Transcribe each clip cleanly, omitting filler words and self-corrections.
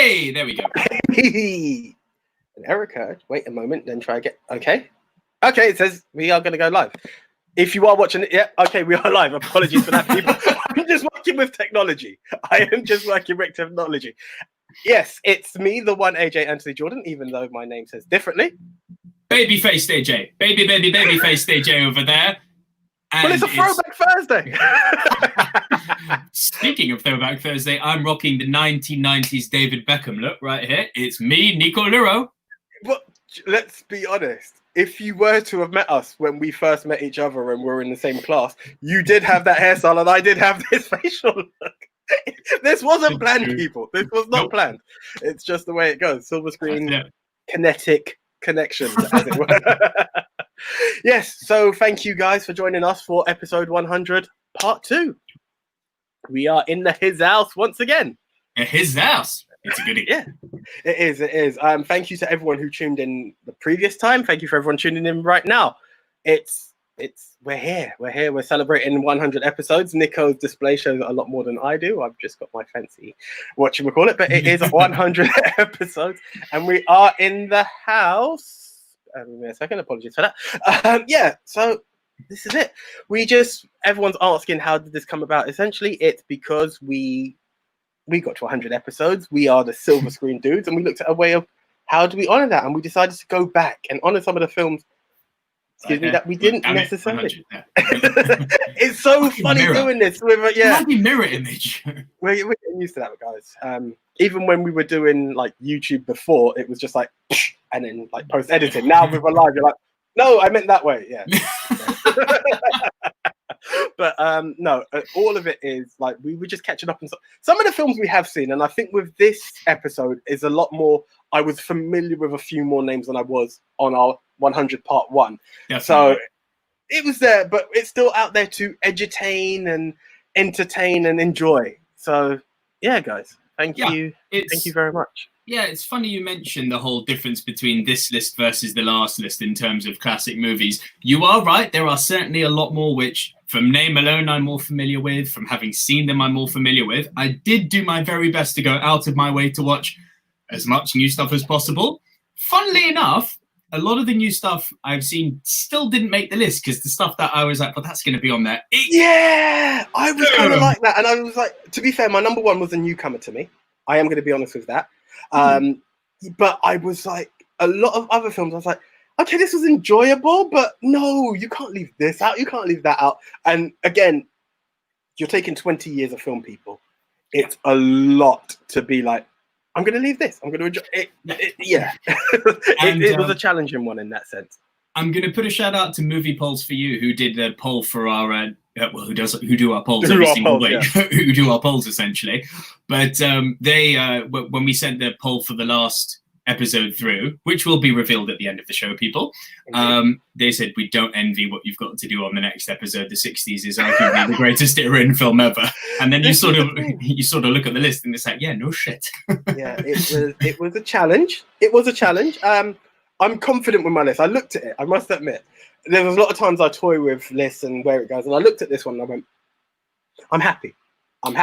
Hey, there we go. Hey. An error occurred. Wait a moment, then try again. Okay. Okay, it says we are going to go live. If you are watching it, yeah, okay, we are live. Apologies for that, people. I'm just working with technology. I am just working with technology. Yes, it's me, the one AJ Anthony Jordan, even though my name says differently. Babyface AJ. Babyface AJ over there. And well, it's a Throwback Thursday. Speaking of Throwback Thursday, I'm rocking the 1990s David Beckham look right here. It's me, Nico Luro. But let's be honest. If you were to have met us when we first met each other and we were in the same class, you did have that hairstyle and I did have this facial look. This wasn't planned, people. This was not planned. It's just the way it goes. Silverscreen, kinetic connections, as it were. Yes, so thank you guys for joining us for episode 100, part 2. We are in his house once again. His house. It's a goodie. Yeah, it is. It is. Thank you to everyone who tuned in the previous time. Thank you for everyone tuning in right now. We're here. We're celebrating 100 episodes. Nico's display shows a lot more than I do. I've just got my fancy whatchamacallit, but it is 100 episodes, and we are in the house. Give me a second. Apologies for that. Yeah. So this is it. Everyone's asking how did this come about. Essentially, it's because we got to 100 episodes. We are the Silverscreen dudes, and we looked at a way of how do we honor that, and we decided to go back and honor some of the films. That we didn't necessarily. It's so funny doing this with mirror image. We're getting used to that, guys. Even when we were doing like YouTube before, it was just like and then like post editing. Now with a live, you're like, no, I meant that way. Yeah. But no, all of it is like we were just catching up on some of the films we have seen, and I think with this episode is a lot more. I was familiar with a few more names than I was on our 100 part 1. Definitely. So it was there, but it's still out there to edutain and entertain and enjoy. So yeah, guys, thank you very much. Yeah, it's funny you mentioned the whole difference between this list versus the last list in terms of classic movies. You are right. There are certainly a lot more which, from name alone, I'm more familiar with. From having seen them, I'm more familiar with. I did do my very best to go out of my way to watch as much new stuff as possible. Funnily enough, a lot of the new stuff I've seen still didn't make the list because the stuff that I was like, well, that's going to be on there. Yeah, I was kind of like that. And I was like, to be fair, my number 1 was a newcomer to me. I am going to be honest with that. But I was like, a lot of other films, I was like, okay, this was enjoyable, but no, you can't leave this out. You can't leave that out. And again, you're taking 20 years of film, people. It's a lot to be like, I'm going to leave this. I'm going to enjoy it. Yeah. It was a challenging one in that sense. I'm going to put a shout out to Movie Polls for You, who did the poll for our, who do our polls every single week, yeah. Who do our polls essentially. But they, when we sent the poll for the last episode through, which will be revealed at the end of the show, people, they said, we don't envy what you've got to do on the next episode. The 60s is arguably the greatest era in film ever. And then you sort of look at the list and it's like, yeah, no shit. Yeah, it was a challenge. It was a challenge. I'm confident with my list. I looked at it, I must admit. There was a lot of times I toy with lists and where it goes, and I looked at this one and I went, I'm happy. I'm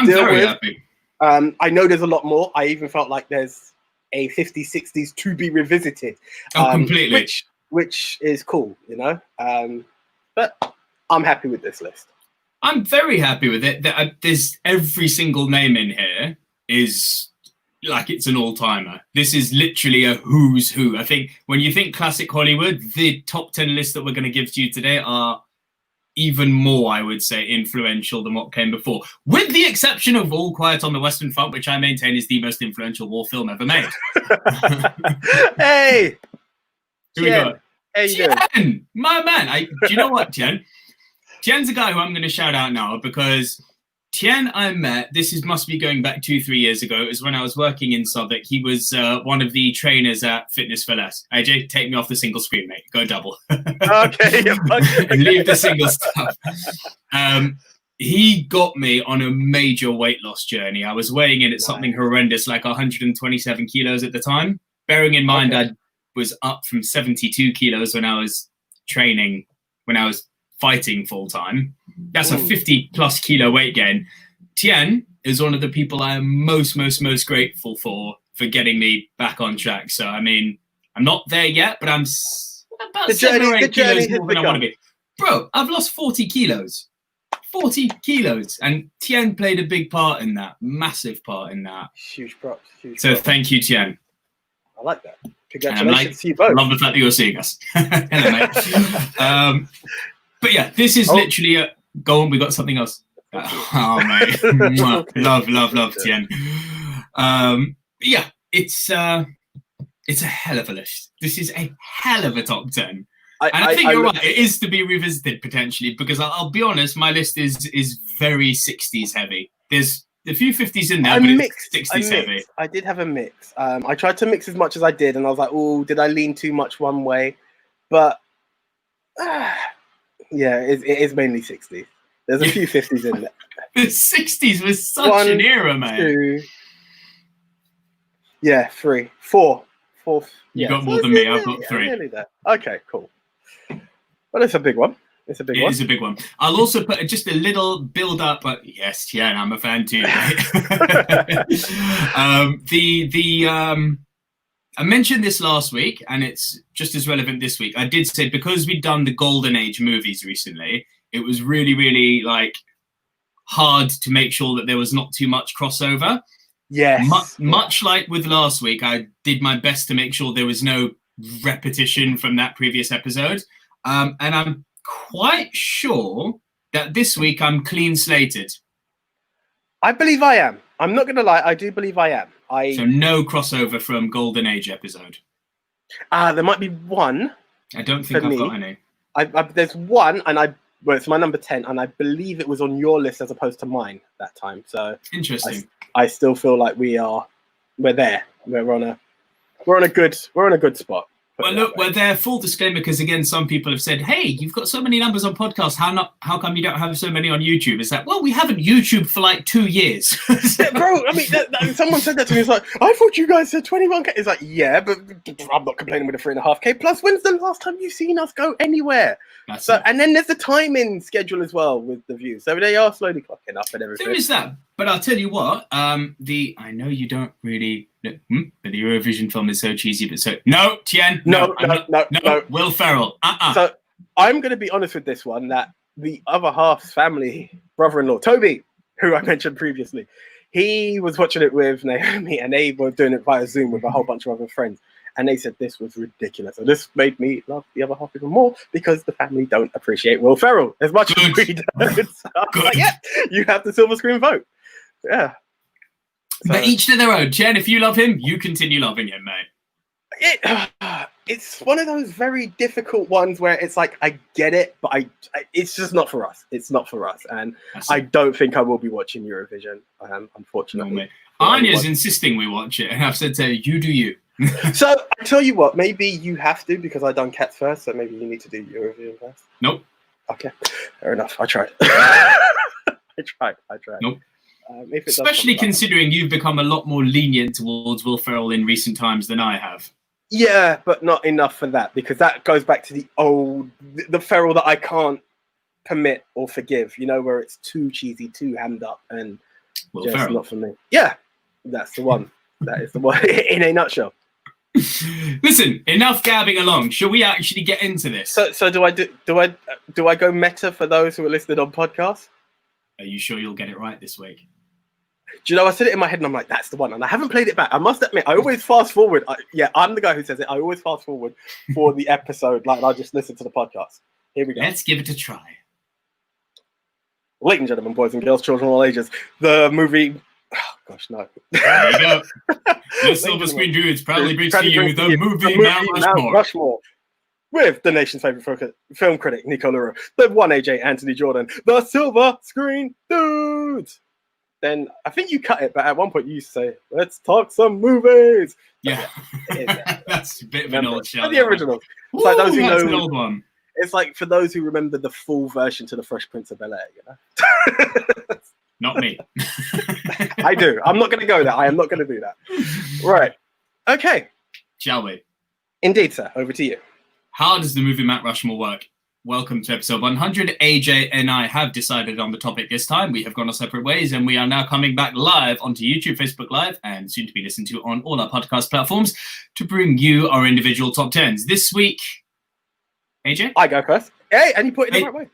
very happy. I know there's a lot more. I even felt like there's a 50s, 60s to be revisited. Completely. Which is cool, you know? But I'm happy with this list. I'm very happy with it. There's every single name in here is like it's an all-timer. This is literally a who's who. I think when you think classic Hollywood, the top 10 lists that we're going to give to you today are even more, I would say, influential than what came before, with the exception of All Quiet on the Western Front, which I maintain is the most influential war film ever made. Hey! Here we go. Hey, Tien! My man! Do you know what, Tien? Tien's a guy who I'm going to shout out now because Tien I met, must be going back 2-3 years ago. It was when I was working in Southwark. He was one of the trainers at Fitness for Less. AJ, take me off the single screen, mate. Go double. Okay. Leave the single stuff. He got me on a major weight loss journey. I was weighing in at something horrendous, like 127 kilos at the time. Bearing in mind, I was up from 72 kilos when I was training, when I was fighting full time. That's a 50 plus kilo weight gain. Tien is one of the people I am most grateful for getting me back on track. So, I mean, I'm not there yet, but I'm about 7 or 8 kilos more than I want to be. Bro, I've lost 40 kilos. 40 kilos. And Tien played a big part in that. Massive part in that. Huge props. So thank you, Tien. I like that. Congratulations to you both. I love the fact that you're seeing us. Hello, mate. But yeah, this is literally a... Go on, we got something else. Oh, mate. love, Tien. Yeah, it's a hell of a list. This is a hell of a top 10. I think you're right. It is to be revisited potentially, because I'll be honest, my list is very 60s heavy. There's a few 50s in there, but it's 60s heavy. I did have a mix. I tried to mix as much as I did, and I was like, oh, did I lean too much one way? But yeah, it is mainly 60s. There's a few 50s in there. The 60s was such an era, man. 2, yeah, 3, 4. You got more than me. I've got 3. Nearly there. Okay, cool. Well, it's a big one. It is a big one. I'll also put just a little build up. But yes, yeah, I'm a fan too. I mentioned this last week, and it's just as relevant this week. I did say, because we'd done the Golden Age movies recently, it was really like hard to make sure that there was not too much crossover. Yes. Much like with last week, I did my best to make sure there was no repetition from that previous episode. And I'm quite sure that this week I'm clean slated. I believe I am. I'm not going to lie. I do believe I am. So no crossover from Golden Age episode. There might be one. I don't think I've got any. There's one, and it's my number 10, and I believe it was on your list as opposed to mine that time. So interesting. I still feel like we're there. We're on a good spot. Well, look, we're there. Full disclaimer, because again, some people have said, "Hey, you've got so many numbers on podcasts. How come you don't have so many on YouTube?" It's like, well, we haven't YouTube for like 2 years. Yeah, bro, I mean, someone said that to me. It's like, I thought you guys said 21K. It's like, yeah, but I'm not complaining with a 3.5K. Plus, when's the last time you've seen us go anywhere? And then there's the timing schedule as well with the views. So they are slowly clocking up and everything. There is that. But I'll tell you what, I know you don't really, but the Eurovision film is so cheesy, but no, Tien, no, Will Ferrell, So I'm going to be honest with this one, that the other half's family, brother-in-law, Toby, who I mentioned previously, he was watching it with Naomi, and they were doing it via Zoom with a whole bunch of other friends. And they said this was ridiculous. So this made me love the other half even more, because the family don't appreciate Will Ferrell as much as we do. So I was like, yeah, you have the Silverscreen vote. Yeah. So, but each to their own. Jen, if you love him, you continue loving him, mate. It's one of those very difficult ones where it's like, I get it, but it's just not for us. It's not for us. And I don't think I will be watching Eurovision, unfortunately. Anya's insisting we watch it, and I've said to her, you do you. So I tell you what, maybe you have to, because I done Cats first, so maybe you need to do Eurovision first. Nope. Okay, fair enough. I tried. I tried. Nope. Especially considering you've become a lot more lenient towards Will Ferrell in recent times than I have. Yeah, but not enough for that, because that goes back to the Ferrell that I can't permit or forgive, where it's too cheesy, too hammed up, and Will just Ferrell. Not for me. Yeah, that's the one. That is the one in a nutshell. Listen, enough gabbing along. Shall we actually get into this? So do I go meta for those who are listed on podcasts? Are you sure you'll get it right this week? Do you know, I said it in my head and I'm like, that's the one. And I haven't played it back. I must admit, I always fast forward. I'm the guy who says it. I always fast forward for the episode. Like, I just listen to the podcast. Here we go. Let's give it a try. Ladies and gentlemen, boys and girls, children of all ages, the movie... Oh, gosh, no. There you go. The Silverscreen Druids proudly brings to you the movie Mount Rushmore. With the nation's favourite film critic, Nico Luro, the 1AJ Anthony Jordan, the Silverscreen Dudes. Then I think you cut it, but at one point you used to say, let's talk some movies. Yeah. That's a bit of an old show. The original. Ooh, like those who know, an old one. It's like for those who remember the full version to the Fresh Prince of Bel-Air, Not me. I do. I'm not going to go there. I am not going to do that. Right. Okay. Shall we? Indeed, sir. Over to you. How does the movie Mount Rushmore work? welcome to episode 100. AJ and I have decided on the topic this time. We have gone our separate ways, and we are now coming back live onto YouTube, Facebook Live, and soon to be listened to on all our podcast platforms to bring you our individual top 10s. This week, AJ? I go first. Hey, and you put it in the right way.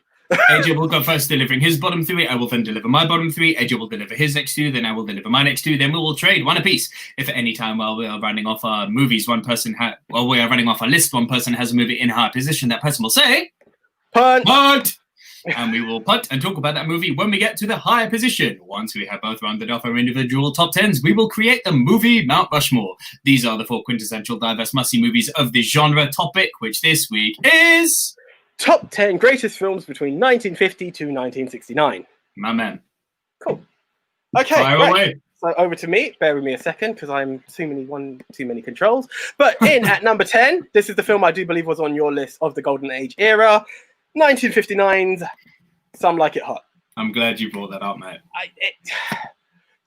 AJ will go first, delivering his bottom three. I will then deliver my bottom three. AJ will deliver his next two. Then I will deliver my next two. Then we will trade one apiece. If at any time while we are running off our movies, while we are running off our list, one person has a movie in a high position, that person will say, punt! And we will punt and talk about that movie when we get to the higher position. Once we have both rounded off our individual top 10s, we will create the movie Mount Rushmore. These are the 4 quintessential diverse must-see movies of the genre topic, which this week is... Top 10 greatest films between 1950 to 1969. My man. Cool. Okay, fire away. So over to me. Bear with me a second because I'm too many controls. But in at number 10, this is the film I do believe was on your list of the Golden Age era, 1959's Some Like It Hot. I'm glad you brought that up, mate.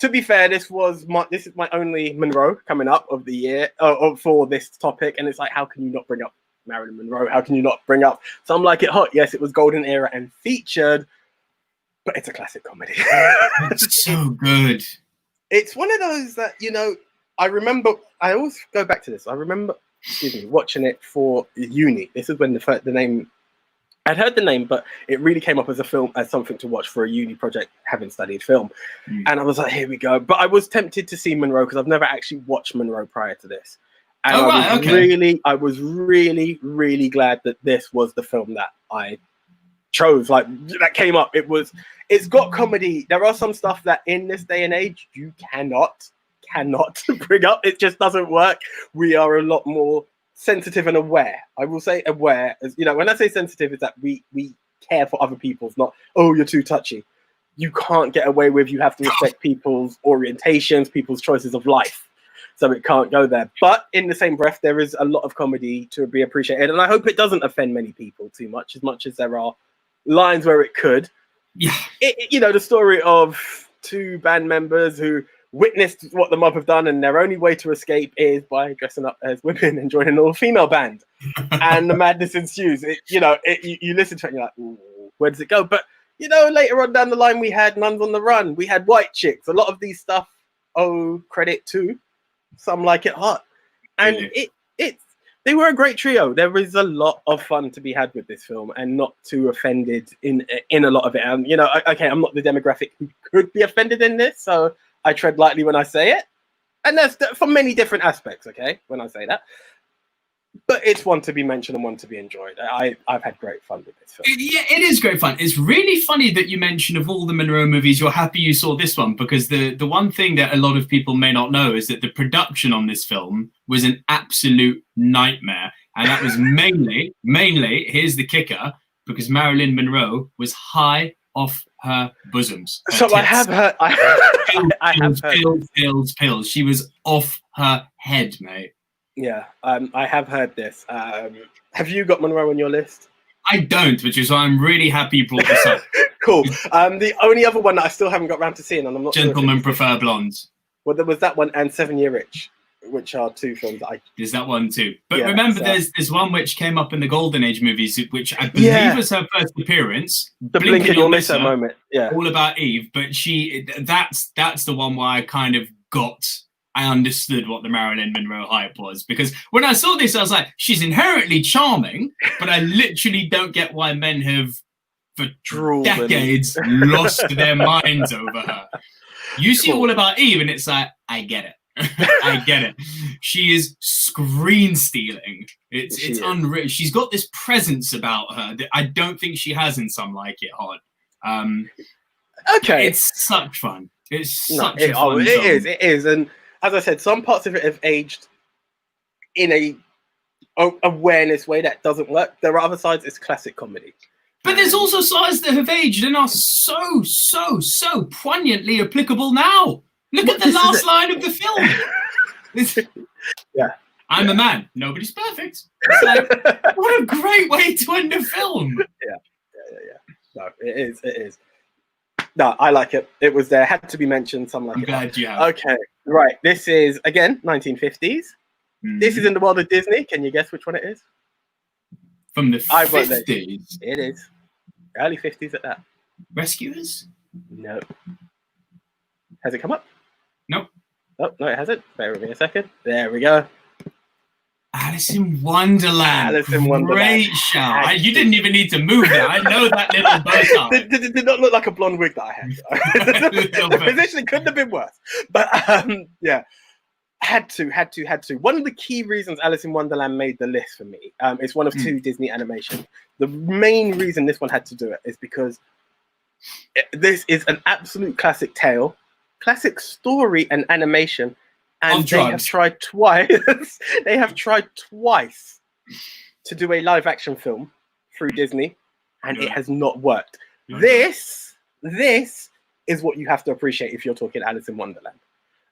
To be fair, this is my only Monroe coming up of the year for this topic, and it's like, how can you not bring up Marilyn Monroe? How can you not bring up Some Like It Hot? Yes, it was Golden Era and featured, but it's a classic comedy. It's so good. It's one of those that, I remember, I always go back to this. I remember, watching it for uni. This is when the name, I'd heard the name, but it really came up as a film, as something to watch for a uni project, having studied film. And I was like, here we go. But I was tempted to see Monroe because I've never actually watched Monroe prior to this. And I was really, really glad that this was the film that I chose. Like, that came up. It's got comedy. There are some stuff that in this day and age you cannot bring up. It just doesn't work. We are a lot more sensitive and aware. I will say aware, as when I say sensitive, is that we care for other people's, not, oh, you're too touchy. You can't get away with, you have to respect people's orientations, people's choices of life. So it can't go there. But in the same breath, there is a lot of comedy to be appreciated. And I hope it doesn't offend many people too much as there are lines where it could. Yeah. The story of 2 band members who witnessed what the mob have done, and their only way to escape is by dressing up as women and joining an all-female band. And the madness ensues. You listen to it and you're like, ooh, where does it go? But, later on down the line, we had Nuns on the Run. We had White Chicks. A lot of these stuff owe credit to Some Like It Hot, and they were a great trio. There is a lot of fun to be had with this film, and not too offended in a lot of it. And okay, I'm not the demographic who could be offended in this, so I tread lightly when I say it, and that's for many different aspects. Okay, when I say that, but it's one to be mentioned and one to be enjoyed. I've had great fun with this film. Yeah, it is great fun. It's really funny that you mentioned of all the Monroe movies, you're happy you saw this one, because the one thing that a lot of people may not know is that the production on this film was an absolute nightmare. And that was mainly, here's the kicker, because Marilyn Monroe was high off her bosoms. So I have heard. I have heard. Pills. She was off her head, mate. Yeah, I have heard this. Have you got Monroe on your list? I don't, which is why I'm really happy you brought this up. Cool. The only other one that I still haven't got around to seeing, and I'm not Gentlemen Prefer Blondes. Well, there was that one and 7 Year Itch, which are 2 films that There's that one too. But remember, there's one which came up in the Golden Age movies, which I believe was her first appearance. The Blink and You'll Miss Her moment. Yeah. All About Eve. But that's the one where I understood what the Marilyn Monroe hype was, because when I saw this, I was like, she's inherently charming, but I literally don't get why men have, for decades, lost their minds over her. You see All About Eve, and it's like, I get it. I get it. She is screen stealing. It's unreal. She's got this presence about her that I don't think she has in Some Like It Hot. Okay. It's such fun. It's such a fun song. It is. And as I said, some parts of it have aged in a awareness way that doesn't work. There are other sides, it's classic comedy. But there's also sides that have aged and are so poignantly applicable now. Look at the last line of the film. Yeah. I'm a man. Nobody's perfect. It's like, what a great way to end a film. Yeah. No, it is. No, I like it. It was there. Had to be mentioned. Some like I'm it. Glad you have. Okay, right. This is, again, 1950s. This is in the world of Disney. Can you guess which one it is? from the 50s. It is early 50s at that. Rescuers? No. Has it come up? Nope. Oh, no, it hasn't. Bear with me a second. There we go. Alice in Wonderland. Alice in Wonderland. Great shout. You didn't even need to move that. I know that little bow tie. Did not look like a blonde wig that I had. The position couldn't have been worse. But yeah, had to. One of the key reasons Alice in Wonderland made the list for me, it's one of two Disney animation. The main reason this one had to do it is because this is an absolute classic tale, classic story and animation. And they have tried twice. They have tried twice to do a live action film through Disney, and it has not worked. This is what you have to appreciate if you're talking Alice in Wonderland.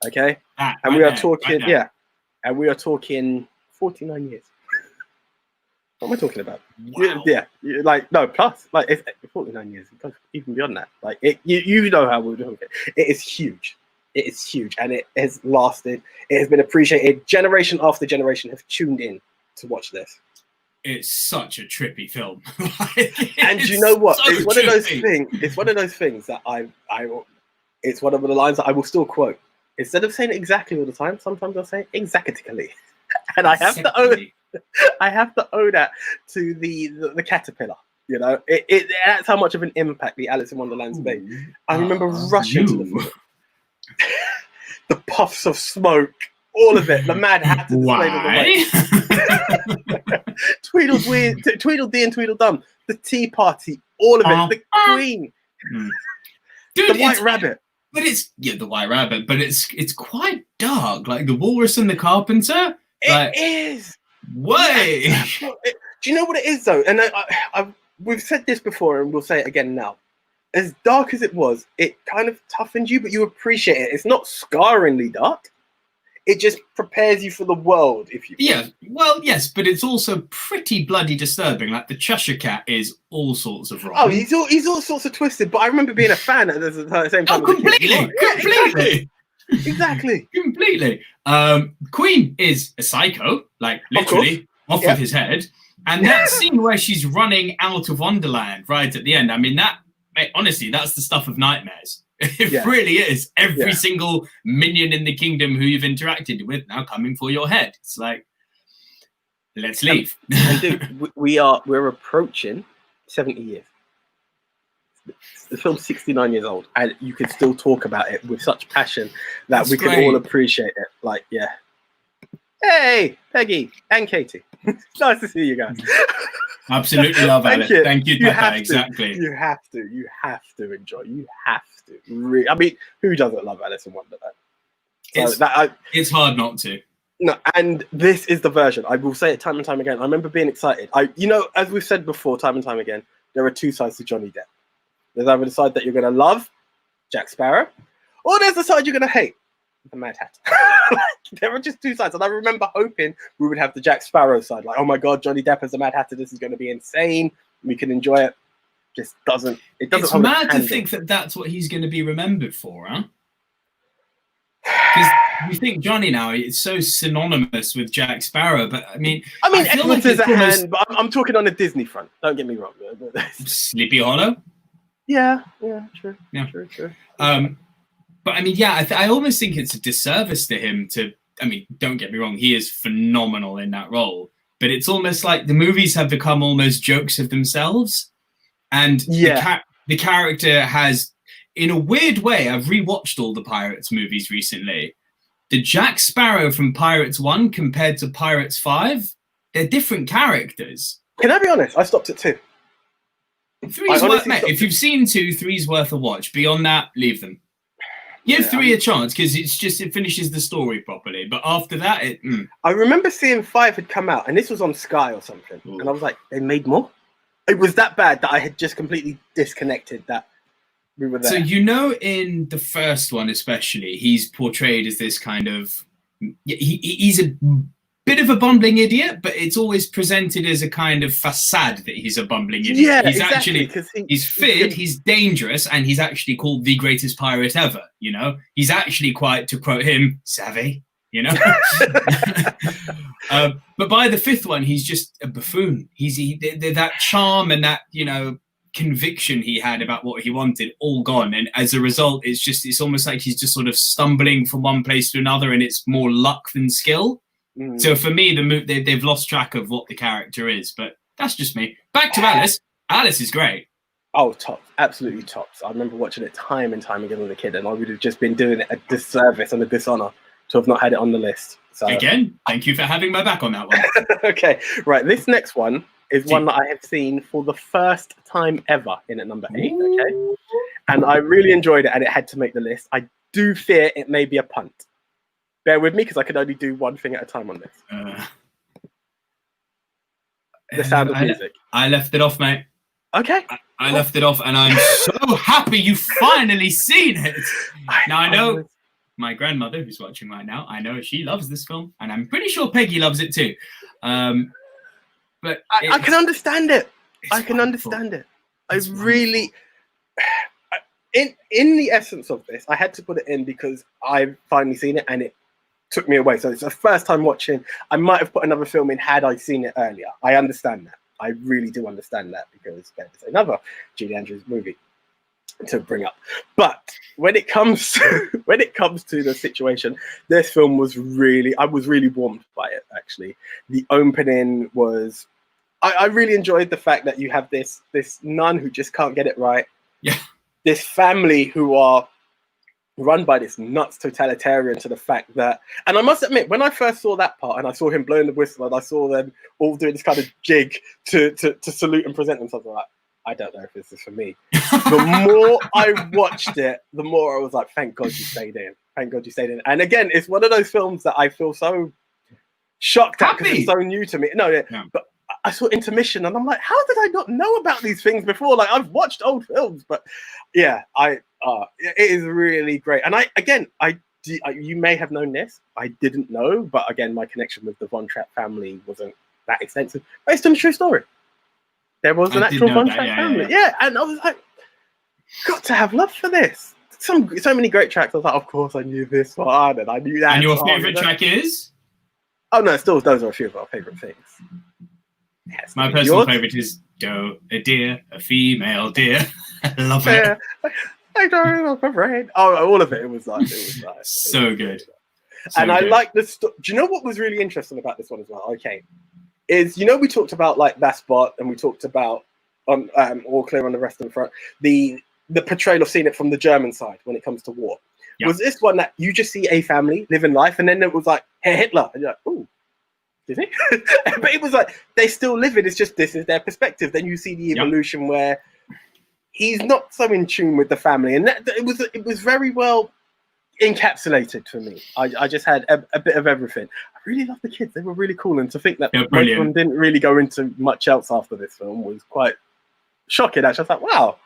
Okay? And we are talking, and we are talking 49 years. What am I talking about? Wow. Yeah, like no plus, like it's 49 years, even beyond that. Like it, you know how we're doing it. It is huge. It is huge, and it has lasted. It has been appreciated. Generation after generation have tuned in to watch this. It's such a trippy film. And you know what? It's one of those things. It's one of those things that it's one of the lines that I will still quote. Instead of saying it exactly all the time, sometimes I'll say it exactly. And I have to owe that to the caterpillar. You know, that's how much of an impact the Alice in Wonderland's made. I remember rushing to the film. The puffs of smoke, all of it. The Mad Hatter displayed on the way. Tweedledee and Tweedledum. The Tea Party, all of it. The Queen. Dude, the White Rabbit. But it's the White Rabbit. But it's quite dark. Like the Walrus and the Carpenter. It is. Way. Do you know what it is though? And we've said this before, and we'll say it again now. As dark as it was, it kind of toughened you, but you appreciate it. It's not scarringly dark. It just prepares you for the world, if you will. Yeah, well, yes, but it's also pretty bloody disturbing. Like the Cheshire Cat is all sorts of wrong. Oh, he's all sorts of twisted. But I remember being a fan at the same time. Oh, completely. Exactly. Completely. Queen is a psycho, like literally off with his head. And that scene where she's running out of Wonderland right at the end, I mean, honestly, that's the stuff of nightmares. It really is. Every single minion in the kingdom who you've interacted with now coming for your head. It's like, let's leave. And dude, we're approaching 70 years. The film's 69 years old, and you can still talk about it with such passion that we can all appreciate it. Like, yeah. Hey, Peggy and Katie. Nice to see you guys. Absolutely love it. Thank you, Peppa. Exactly. You have to enjoy. You have to. I mean, who doesn't love Alice in Wonderland? It's hard not to. No, and this is the version. I will say it time and time again. I remember being excited. As we've said before, time and time again, there are two sides to Johnny Depp. There's either the side that you're going to love, Jack Sparrow, or there's the side you're going to hate, the Mad Hatter. There are just two sides, and I remember hoping we would have the Jack Sparrow side, like, oh my god, Johnny Depp as the Mad Hatter, this is going to be insane. We can enjoy it. Just doesn't. It doesn't. It's mad to think that that's what he's going to be remembered for, huh? Because we think Johnny now is so synonymous with Jack Sparrow, but I mean, Edmonds is a hand, but I'm talking on the Disney front. Don't get me wrong. Sleepy Hollow. Yeah, true. Yeah. True. But I mean, yeah, I almost think it's a disservice to him to. I mean, don't get me wrong, he is phenomenal in that role, but it's almost like the movies have become almost jokes of themselves, and the character has, in a weird way, I've rewatched all the Pirates movies recently. The Jack Sparrow from Pirates 1 compared to Pirates 5, they're different characters. Can I be honest? I stopped at 2. If you've seen 2, 3's worth a watch. Beyond that, leave them. Give 3 a chance because it finishes the story properly. But after that, I remember seeing 5 had come out, and this was on Sky or something, and I was like, they made more. It was that bad that I had just completely disconnected that we were there. So in the first one especially, he's portrayed as this kind of he's a bit of a bumbling idiot, but it's always presented as a kind of facade that he's a bumbling idiot. Yeah, he's exactly, he's feared, he's dangerous, and he's actually called the greatest pirate ever. You know, he's actually quite, to quote him, savvy. you know. But by the fifth one, he's just a buffoon. That charm and that, you know, conviction he had about what he wanted, all gone. And as a result, it's almost like he's just sort of stumbling from one place to another, and it's more luck than skill. So for me, they've lost track of what the character is, but that's just me. Back to Alice. Alice is great. Oh, tops. Absolutely tops. I remember watching it time and time again as a kid, and I would have just been doing it a disservice and a dishonor to have not had it on the list. So again, thank you for having my back on that one. Okay, right. This next one is one that I have seen for the first time ever in at number 8. Okay, and I really enjoyed it, and it had to make the list. I do fear it may be a punt. Bear with me, because I can only do one thing at a time on this. The Sound of Music. I left it off, mate. Okay. I left it off, and I'm so happy you've finally seen it. Now, I know my grandmother, who's watching right now, I know she loves this film, and I'm pretty sure Peggy loves it too. But I can understand it. I can understand it. I really... In the essence of this, I had to put it in because I've finally seen it, and it took me away. So it's the first time watching. I might have put another film in had I seen it earlier. I understand that. I really do understand that, because there's another Julie Andrews movie to bring up. But when it comes to the situation, this film was I was really warmed by it, actually. The opening was, I really enjoyed the fact that you have this nun who just can't get it right. Yeah. This family who are run by this nuts totalitarian, to the fact that, and I must admit, when I first saw that part and I saw him blowing the whistle and I saw them all doing this kind of jig to salute and present themselves, I'm like, I don't know if this is for me. The more I watched it, the more I was like, thank God you stayed in. Thank God you stayed in. And again, it's one of those films that I feel so shocked at because it's so new to me. No, but I saw intermission and I'm like, how did I not know about these things before? Like, I've watched old films, but yeah, it is really great. And you may have known this. I didn't know, but again, my connection with the Von Trapp family wasn't that extensive. Based on a true story. There was an actual Von Trapp family. Yeah, and I was like, got to have love for this. So many great tracks. I was like, of course I knew this one, and I knew that. And your favorite track is? Oh no, still those are a few of our favorite things. Yes, my personal favorite is "Doe, a deer, a female deer." I love it. I don't know, right? Oh, all of it. It was like so good. And I like this. Do you know what was really interesting about this one as well? Okay, is we talked about like that spot, and we talked about on All Clear on the Western Front, the portrayal of seeing it from the German side when it comes to war. Yep. Was this one that you just see a family living life, and then it was like, hey, Hitler, and you're like, ooh. Did he? But it was like they still live it. It's just this is their perspective. Then you see the evolution where he's not so in tune with the family, and it was very well encapsulated for me. I just had a bit of everything. I really love the kids. They were really cool, and to think that most of them didn't really go into much else after this film was quite shocking. Actually, I was like, wow.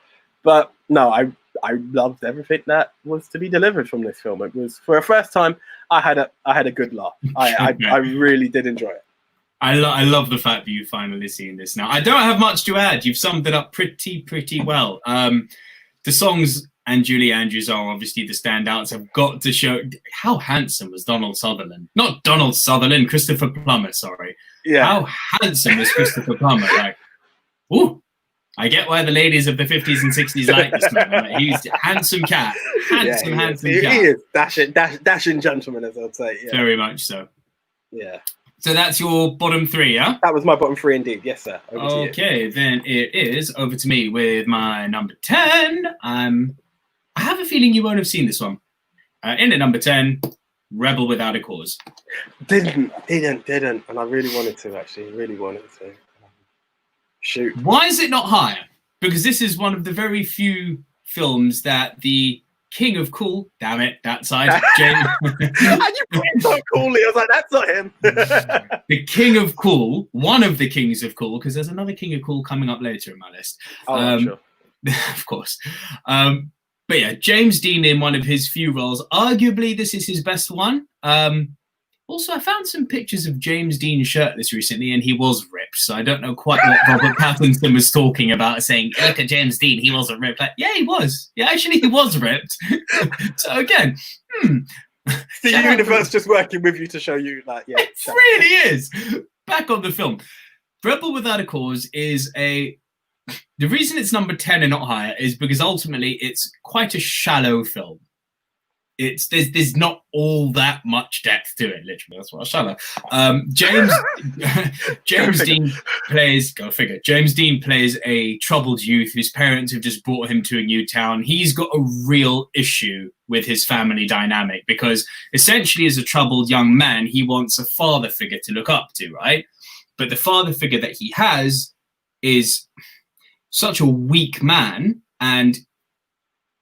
But no, I loved everything that was to be delivered from this film. It was, for a first time, I had a good laugh. I really did enjoy it. I love the fact that you've finally seen this now. I don't have much to add. You've summed it up pretty well. The songs and Julie Andrews are obviously the standouts. I've got to show how handsome was Donald Sutherland. Not Donald Sutherland, Christopher Plummer, sorry. Yeah. How handsome was Christopher Plummer? Like, ooh. I get why the ladies of the 50s and 60s like this man. Like, he's a handsome cat. Handsome cat. He is. Dashing gentleman, as I'd say. Yeah. Very much so. Yeah. So that's your bottom 3, yeah? That was my bottom 3 indeed. Yes, sir. Okay, then it is over to me with my number 10. I have a feeling you won't have seen this one. In at number 10, Rebel Without a Cause. Didn't. And I really wanted to, actually. Really wanted to. Shoot. Why is it not higher? Because this is one of the very few films that the King of Cool, damn it, that side, James. And you put it so coolly, I was like, that's not him. The King of Cool, one of the Kings of Cool, because there's another King of Cool coming up later in my list. Oh, sure. Of course. But yeah, James Dean in one of his few roles. Arguably, this is his best one. Also, I found some pictures of James Dean shirtless recently, and he was ripped. So I don't know quite what Robert Pattinson was talking about, saying, look at James Dean, he wasn't ripped. Like, yeah, he was. Yeah, actually, he was ripped. So again, The universe just working with you to show you that. Yeah, it really is. Back on the film, Rebel Without a Cause is the reason it's number 10 and not higher is because ultimately it's quite a shallow film. There's not all that much depth to it. Literally, that's what shallow. James Dean plays. Go figure. James Dean plays a troubled youth whose parents have just brought him to a new town. He's got a real issue with his family dynamic because essentially, as a troubled young man, he wants a father figure to look up to, right? But the father figure that he has is such a weak man, and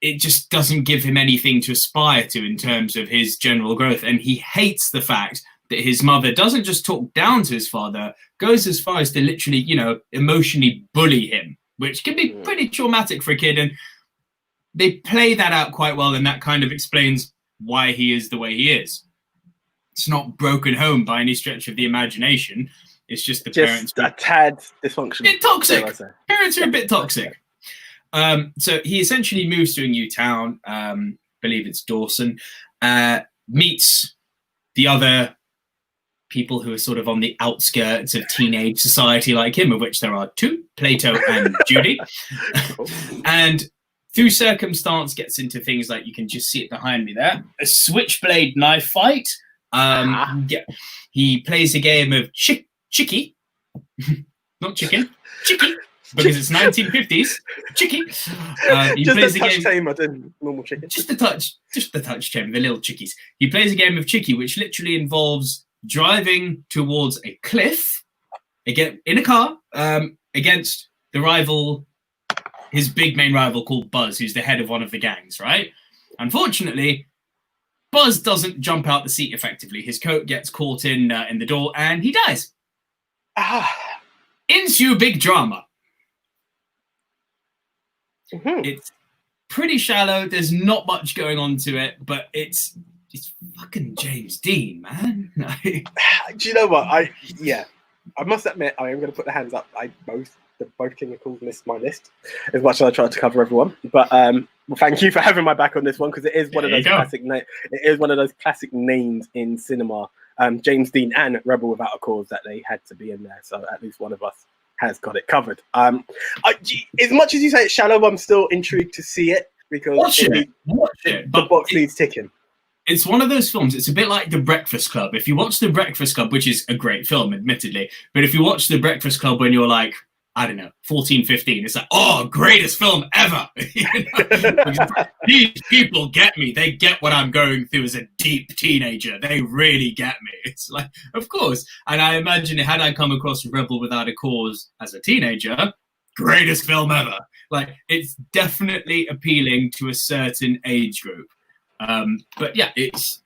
it just doesn't give him anything to aspire to in terms of his general growth. And he hates the fact that his mother doesn't just talk down to his father, goes as far as to literally, emotionally bully him, which can be pretty traumatic for a kid. And they play that out quite well, and that kind of explains why he is the way he is. It's not broken home by any stretch of the imagination. It's just the parents. A tad dysfunctional. Bit toxic. Parents are a bit toxic. So he essentially moves to a new town, believe it's Dawson, meets the other people who are sort of on the outskirts of teenage society like him, of which there are two, Plato and Judy. And through circumstance gets into things like, you can just see it behind me there, a switchblade knife fight. He plays a game of chicky, not chicken, chicky. Because it's 1950s, chicky. He just plays a touch tamer than normal chicken. Just the touch tamer, the little chickies. He plays a game of chicky, which literally involves driving towards a cliff, again in a car, against the rival, his big main rival called Buzz, who's the head of one of the gangs. Right? Unfortunately, Buzz doesn't jump out the seat effectively. His coat gets caught in the door, and he dies. Ensue big drama. It's pretty shallow. There's not much going on to it, but it's fucking James Dean, man. Do you know what? I must admit, I am going to put the hands up. Both King of Calls missed my list as much as I tried to cover everyone. But well, thank you for having my back on this one, because it is one of those classic. It is one of those classic names in cinema. James Dean and Rebel Without a Cause, that they had to be in there. So at least one of us has got it covered. As much as you say it's shallow, I'm still intrigued to see it, because watch it. The box needs ticking. It's one of those films. It's a bit like The Breakfast Club. If you watch The Breakfast Club, which is a great film, admittedly, but if you watch The Breakfast Club when you're like, I don't know, 14, 15, it's like, oh, greatest film ever. These people get me. They get what I'm going through as a deep teenager. They really get me. It's like, of course. And I imagine, had I come across Rebel Without a Cause as a teenager, greatest film ever. Like, it's definitely appealing to a certain age group. But yeah, it's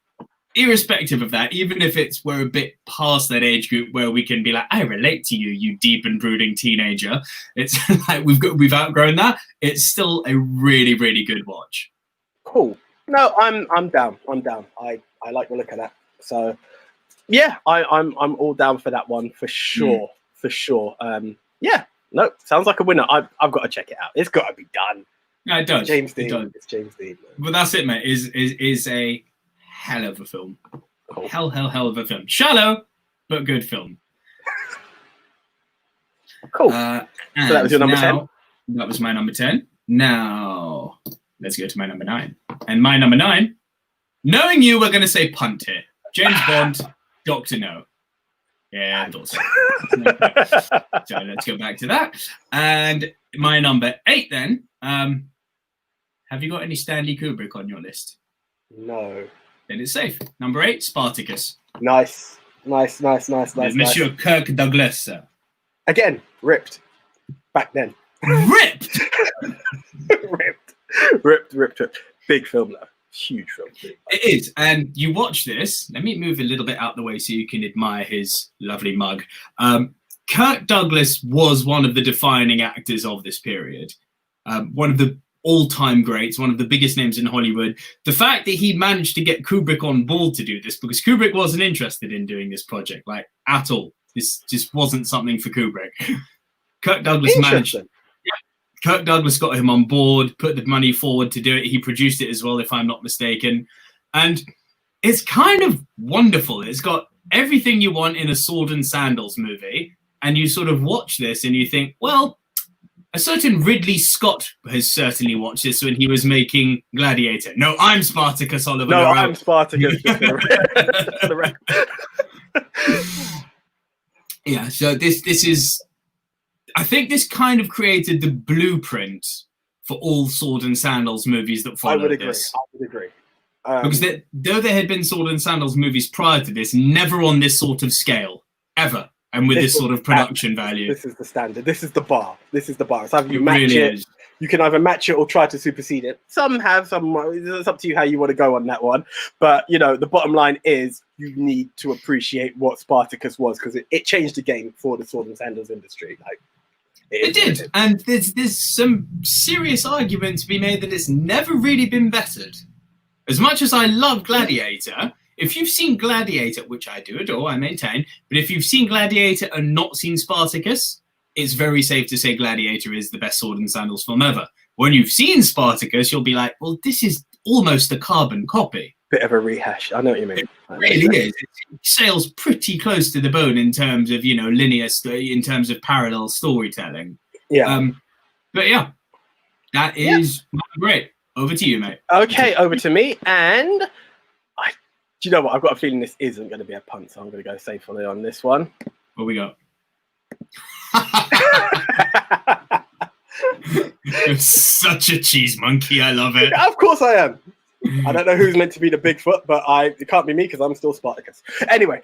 irrespective of that, even if we're a bit past that age group where we can be like, I relate to you, you deep and brooding teenager. It's like we've outgrown that. It's still a really, really good watch. Cool. No, I'm down. I like the look of that. So yeah, I'm all down for that one for sure. For sure. Yeah. No, sounds like a winner. I've got to check it out. It's got to be done. No, it does. James Dean. It's James Dean. But that's it, mate. Is a hell of a film. Cool. Hell of a film. Shallow, but good film. Cool. So that was your number 10? That was my number 10. Now, let's go to my number 9. And my number 9, knowing you, we're going to say punt here. James Bond, Dr. No. Yeah, I thought so. So let's go back to that. And my number 8 then, have you got any Stanley Kubrick on your list? No. Then it's safe. Number 8, Spartacus. Nice. Monsieur Kirk Douglas. Again, ripped. Back then. Ripped? ripped. Big film though. Huge film. It is. And you watch this. Let me move a little bit out the way so you can admire his lovely mug. Kirk Douglas was one of the defining actors of this period. One of the all-time greats, one of the biggest names in Hollywood. The fact that he managed to get Kubrick on board to do this, because Kubrick wasn't interested in doing this project, like, at all. This just wasn't something for Kubrick. Kirk Douglas managed. Kirk Douglas got him on board, put the money forward to do it. He produced it as well, if I'm not mistaken. And it's kind of wonderful. It's got everything you want in a sword and sandals movie, and you sort of watch this and you think, well, a certain Ridley Scott has certainly watched this when he was making Gladiator. No, I'm Spartacus, Oliver. No, I'm Spartacus. Yeah, so this is, I think this kind of created the blueprint for all sword and sandals movies that followed. I would agree. This. I would agree. Because though there had been sword and sandals movies prior to this, never on this sort of scale, ever, and with this sort of production value. This is the standard. This is the bar. This is the bar. It's either you match it. You can either match it or try to supersede it. Some have, some. It's up to you how you want to go on that one. But you know, the bottom line is you need to appreciate what Spartacus was, because it changed the game for the sword and sandals industry. Like it did, and there's some serious argument to be made that it's never really been bettered. As much as I love Gladiator, if you've seen Gladiator, which I do adore, I maintain, but if you've seen Gladiator and not seen Spartacus, it's very safe to say Gladiator is the best sword and sandals film ever. When you've seen Spartacus, you'll be like, well, this is almost a carbon copy. Bit of a rehash. I know what you mean. It really is. It sails pretty close to the bone in terms of, you know, linear, in terms of parallel storytelling. Yeah. But yeah, that is great. Over to you, mate. Okay, over to me. And do you know what? I've got a feeling this isn't going to be a punt, so I'm going to go safely on this one. What we got? You're such a cheese monkey. I love it. Of course I am. I don't know who's meant to be the Bigfoot, but it can't be me because I'm still Spartacus. Anyway,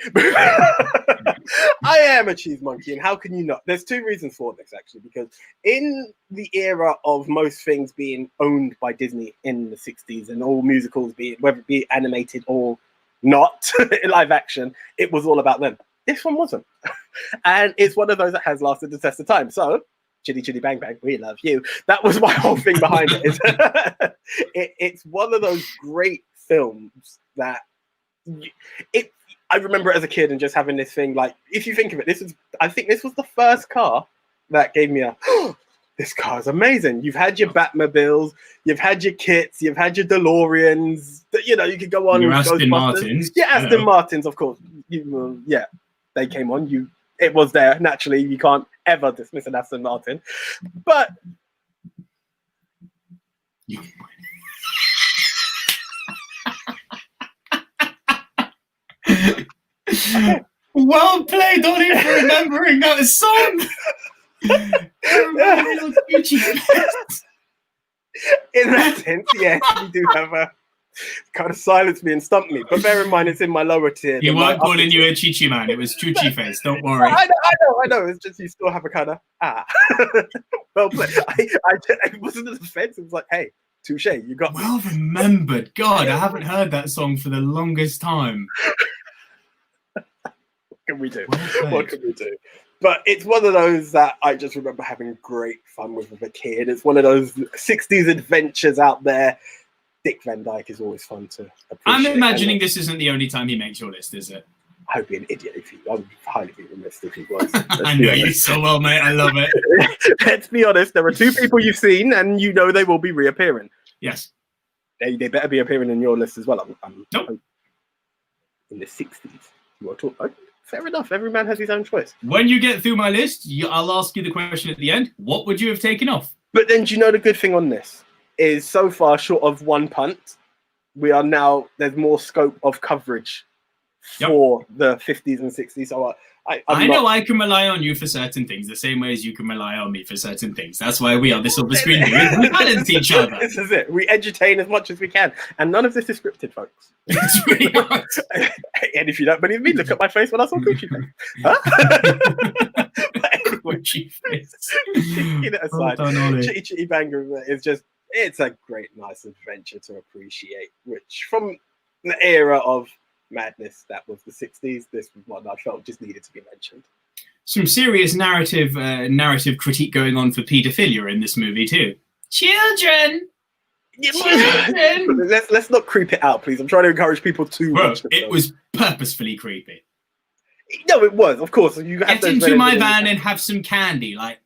I am a cheese monkey, and how can you not? There's two reasons for this, actually, because in the era of most things being owned by Disney in the 60s and all musicals, whether it be animated or not, live action, it was all about them. This one wasn't. And it's one of those that has lasted the test of time. So, Chitty Chitty Bang Bang, we love you. That was my whole thing behind it. It's one of those great films that I remember it as a kid and just having this thing, like, if you think of it, I think this was the first car that gave me this car is amazing. You've had your Batmobiles, you've had your kits, you've had your DeLoreans, you know, you could go on. Your Aston Martins. Yeah, Aston Martins, of course. They came on. It was there. Naturally, you can't ever dismiss an Aston Martin. But well played, Donnie, for remembering that song. In that sense, yes, you do have a kind of silenced me and stumped me. But bear in mind, it's in my lower tier. You weren't calling you a Chichi man. It was Chuchi face. Don't worry. I know. It's just you still have a kind of well played. It wasn't a defense. It was like, hey, touche, you got me. Well remembered. God, I haven't heard that song for the longest time. What can we do? What can we do? But it's one of those that I just remember having great fun with as a kid. It's one of those 60s adventures out there. Dick Van Dyke is always fun to appreciate. I'm imagining this isn't the only time he makes your list, is it? I would be an idiot if I would highly be remiss if he was. I know you so well, mate. I love it. Let's be honest. There are two people you've seen, and you know they will be reappearing. Yes. They better be appearing in your list as well. Nope. In the 60s. You are talking. Fair enough. Every man has his own choice. When you get through my list, I'll ask you the question at the end. What would you have taken off? But then, do you know the good thing on this? Is so far short of one punt, there's more scope of coverage for the 50s and 60s. So I know I can rely on you for certain things, the same way as you can rely on me for certain things. That's why we are the Silverscreen. We balance each other. This is it. We entertain as much as we can. And none of this is scripted, folks. It's really hard. And if you don't believe me, look at my face when I saw Gucci face. Huh? Gucci face. Aside, Chitty Chitty Banger is just, it's a great, nice adventure to appreciate, which from the era of madness that was the 60s, this was one I felt just needed to be mentioned. Some serious narrative critique going on for paedophilia in this movie too. Children! Let's not creep it out, please. I'm trying to encourage people to watch the film. It was purposefully creepy. No, it was, of course. You get into my van and have some candy, like...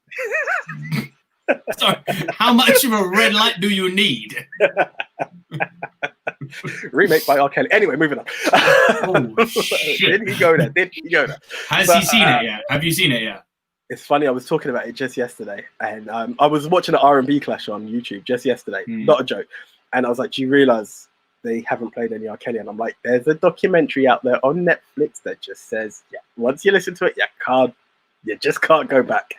Sorry, how much of a red light do you need? Remake by R. Kelly. Anyway, moving on. Oh, shit. Did he go there? Has he seen it yet? Have you seen it yet? It's funny. I was talking about it just yesterday, and I was watching an R&B clash on YouTube just yesterday. Not a joke. And I was like, "Do you realize they haven't played any R. Kelly?" And I'm like, "There's a documentary out there on Netflix that just says, yeah, once you listen to it, you just can't go back."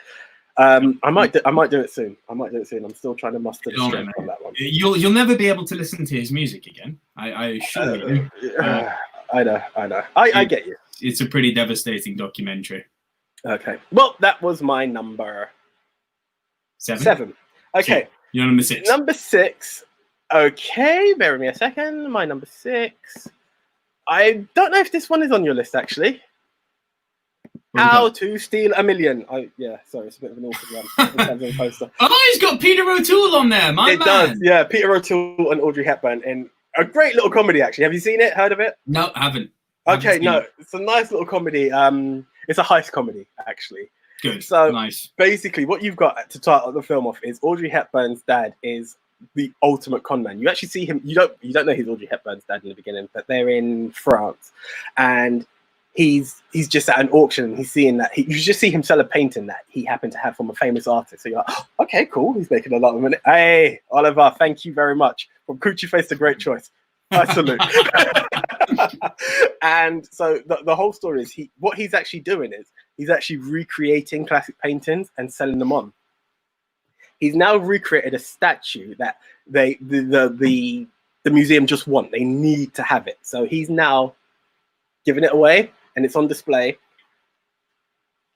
I might do it soon. I'm still trying to muster the strength on that one. You'll never be able to listen to his music again. I assure you. I know. I get you. It's a pretty devastating documentary. Okay. Well, that was my number 7. Okay. So you're number 6. Number 6. Okay, bear with me a second. My number 6. I don't know if this one is on your list, actually. How to Steal a Million. Sorry, it's a bit of an awkward one. Poster. Oh, he's got Peter O'Toole on there, my man. It does, yeah. Peter O'Toole and Audrey Hepburn in a great little comedy, actually. Have you seen it? Heard of it? No, I haven't. Okay, no. It's a nice little comedy. It's a heist comedy, actually. Good. So nice. Basically, what you've got to start the film off is Audrey Hepburn's dad is the ultimate con man. You actually see him. You don't know he's Audrey Hepburn's dad in the beginning, but they're in France, and he's just at an auction. And he's seeing that you just see him sell a painting that he happened to have from a famous artist. So you're like, oh, okay, cool. He's making a lot of money. Hey, Oliver, thank you very much. From Coochie Face to Great Choice. I salute. And so the whole story is what he's actually doing is he's actually recreating classic paintings and selling them on. He's now recreated a statue that the museum just want. They need to have it. So he's now giving it away and it's on display.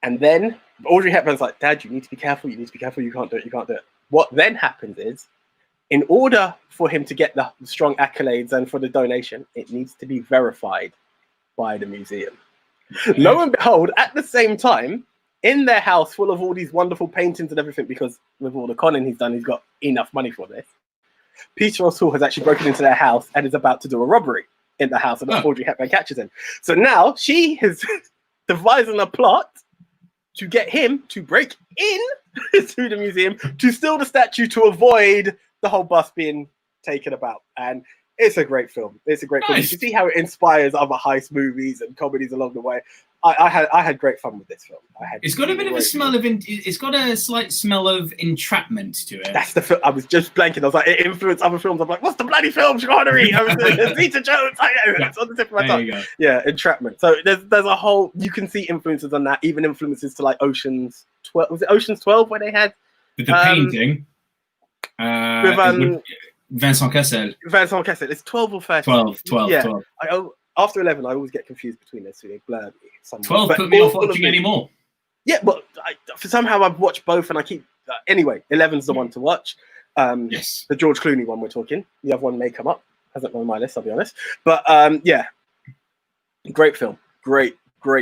And then Audrey Hepburn's like, Dad, you need to be careful. You need to be careful. You can't do it. You can't do it. What then happens is, in order for him to get the strong accolades and for the donation, it needs to be verified by the museum. Okay. Lo and behold, at the same time, in their house full of all these wonderful paintings and everything, because with all the conning he's done, he's got enough money for this. Peter O'Toole has actually broken into their house and is about to do a robbery in the house, and Audrey Hepburn catches him. So now she is devising a plot to get him to break in to the museum to steal the statue to avoid the whole bus being taken about. And it's a great film. It's a great film. You can see how it inspires other heist movies and comedies along the way. I had great fun with this film. It's got a bit of a smell of it's got a slight smell of entrapment to it. That's the film. I was just blanking. I was like, it influenced other films. I'm like, what's the bloody film? Connery, Zeta Jones. I know. It's on the tip of my tongue. Yeah, Entrapment. So there's a whole. You can see influences on that. Even influences to like Ocean's 12. Was it Ocean's 12 where they had with the painting? With Vincent Cassel. Vincent Cassel. It's 12 or 13. 12. Yeah. 12. After 11, I always get confused between those two. They blur me. 12 put me off watching anymore. Yeah, but somehow I've watched both, and I keep. Anyway, 11's the one to watch. Yes. The George Clooney one we're talking. The other one may come up. Hasn't been on my list, I'll be honest. But yeah, great film. Great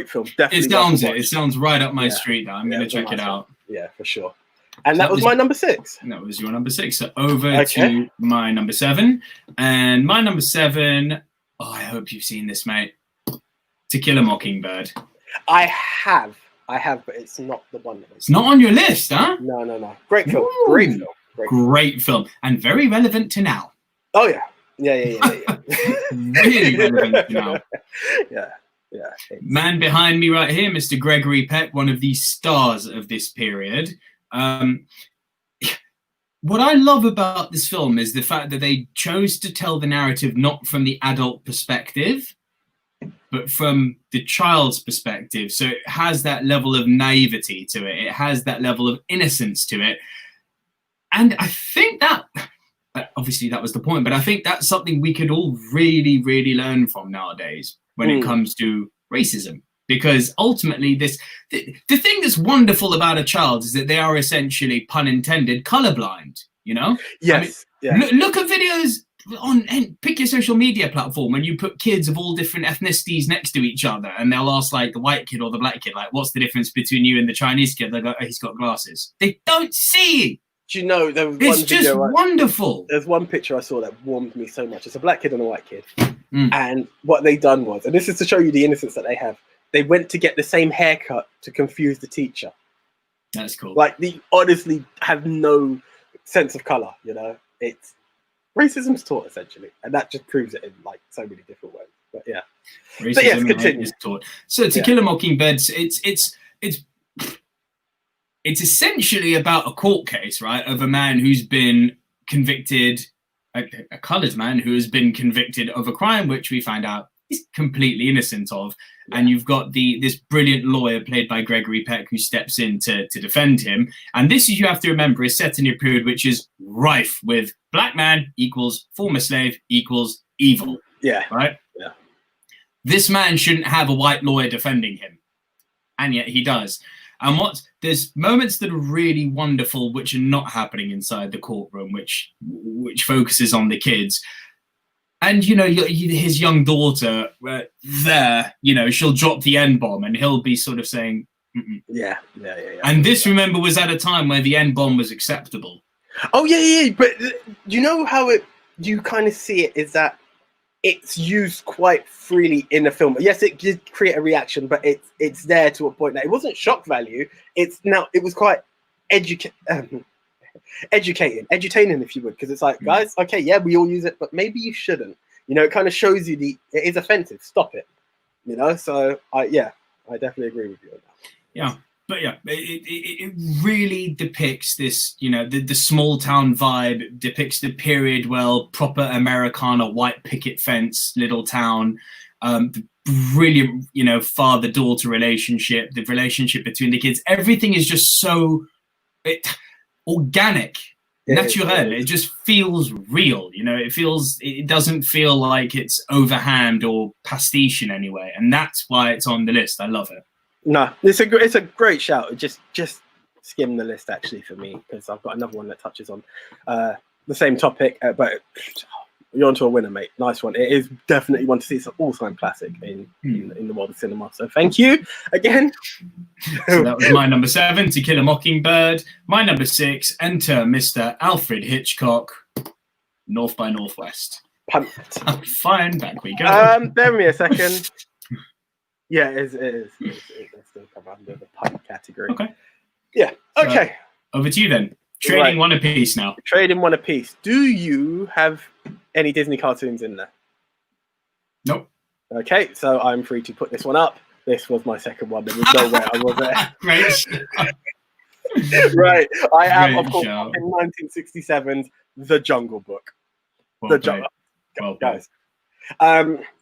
film. Definitely. It sounds right up my street now. I'm going to check it out. Yeah, for sure. And that was my number 6. That was your number 6. So over to my number 7. And my number 7, I hope you've seen this, mate. To Kill a Mockingbird. I have, but it's not the one. It's not on your list, huh? No. Great film. Ooh. Great film. And very relevant to now. Oh, yeah. Yeah. Really relevant to now. Yeah. Man behind me right here, Mr. Gregory Peck, one of the stars of this period. What I love about this film is the fact that they chose to tell the narrative not from the adult perspective, but from the child's perspective. So it has that level of naivety to it. It has that level of innocence to it. And I think that, obviously that was the point, but I think that's something we could all really, really learn from nowadays when it comes to racism. Because ultimately, the thing that's wonderful about a child is that they are essentially, pun intended, colorblind. You know? Yes. I mean, look at videos on, and pick your social media platform, and you put kids of all different ethnicities next to each other, and they'll ask like the white kid or the black kid, like, "What's the difference between you and the Chinese kid?" They go, "Oh, he's got glasses." They don't see. Do you know there was it's one just video, wonderful. There's one picture I saw that warmed me so much. It's a black kid and a white kid, and what they done was, and this is to show you the innocence that they have. They went to get the same haircut to confuse the teacher. That's cool. Like, they honestly have no sense of color, you know. It's racism's taught essentially, and that just proves it in like so many different ways. But yeah, racism but yes, continue. is taught. So To Kill a Mockingbird, it's essentially about a court case, right, of a man who's been convicted, a coloured man who has been convicted of a crime which we find out he's completely innocent of. Yeah. And you've got this brilliant lawyer played by Gregory Peck who steps in to defend him. And this, is, you have to remember, is set in a period which is rife with black man equals former slave equals evil. Yeah. Right? Yeah. This man shouldn't have a white lawyer defending him. And yet he does. And there's moments that are really wonderful, which are not happening inside the courtroom, which focuses on the kids. And, you know, his young daughter there, you know, she'll drop the N-bomb and he'll be sort of saying, mm-mm. Yeah. And this, remember, was at a time where the N-bomb was acceptable. Oh, yeah. But you know how you kind of see it is that it's used quite freely in the film. Yes, it did create a reaction, but it's there to a point that it wasn't shock value. It was quite edutaining, if you would, because it's like, guys, okay, yeah, we all use it, but maybe you shouldn't. You know, it kind of shows you it is offensive. Stop it. You know, so I definitely agree with you on that. Yeah. But yeah, it really depicts this, you know, the small town vibe, depicts the period well, proper Americana, white picket fence, little town, the brilliant, you know, father-daughter relationship, the relationship between the kids. Everything is just so organic, natural. It just feels real, you know, it doesn't feel like it's overhand or pastiche in any way. And that's why it's on the list. I love it. No, it's a great shout. Just skim the list actually for me, because I've got another one that touches on the same topic, but you're onto a winner, mate. Nice one. It is definitely one to see. It's an all-time classic in the world of cinema. So thank you again. So that was my number 7, To Kill a Mockingbird. My number 6, enter Mr. Alfred Hitchcock, North by Northwest. Punt. Fine, back we go. Bear with me a second. Yeah, it is. It's still come under the punt category. Okay. Yeah. Okay. So, over to you then. Trading one apiece now. Trading one apiece. Do you have any Disney cartoons in there? Nope. Okay, so I'm free to put this one up. This was my second one. There was no way I was there. Great. Right. I am, of course, in 1967's The Jungle Book. Guys.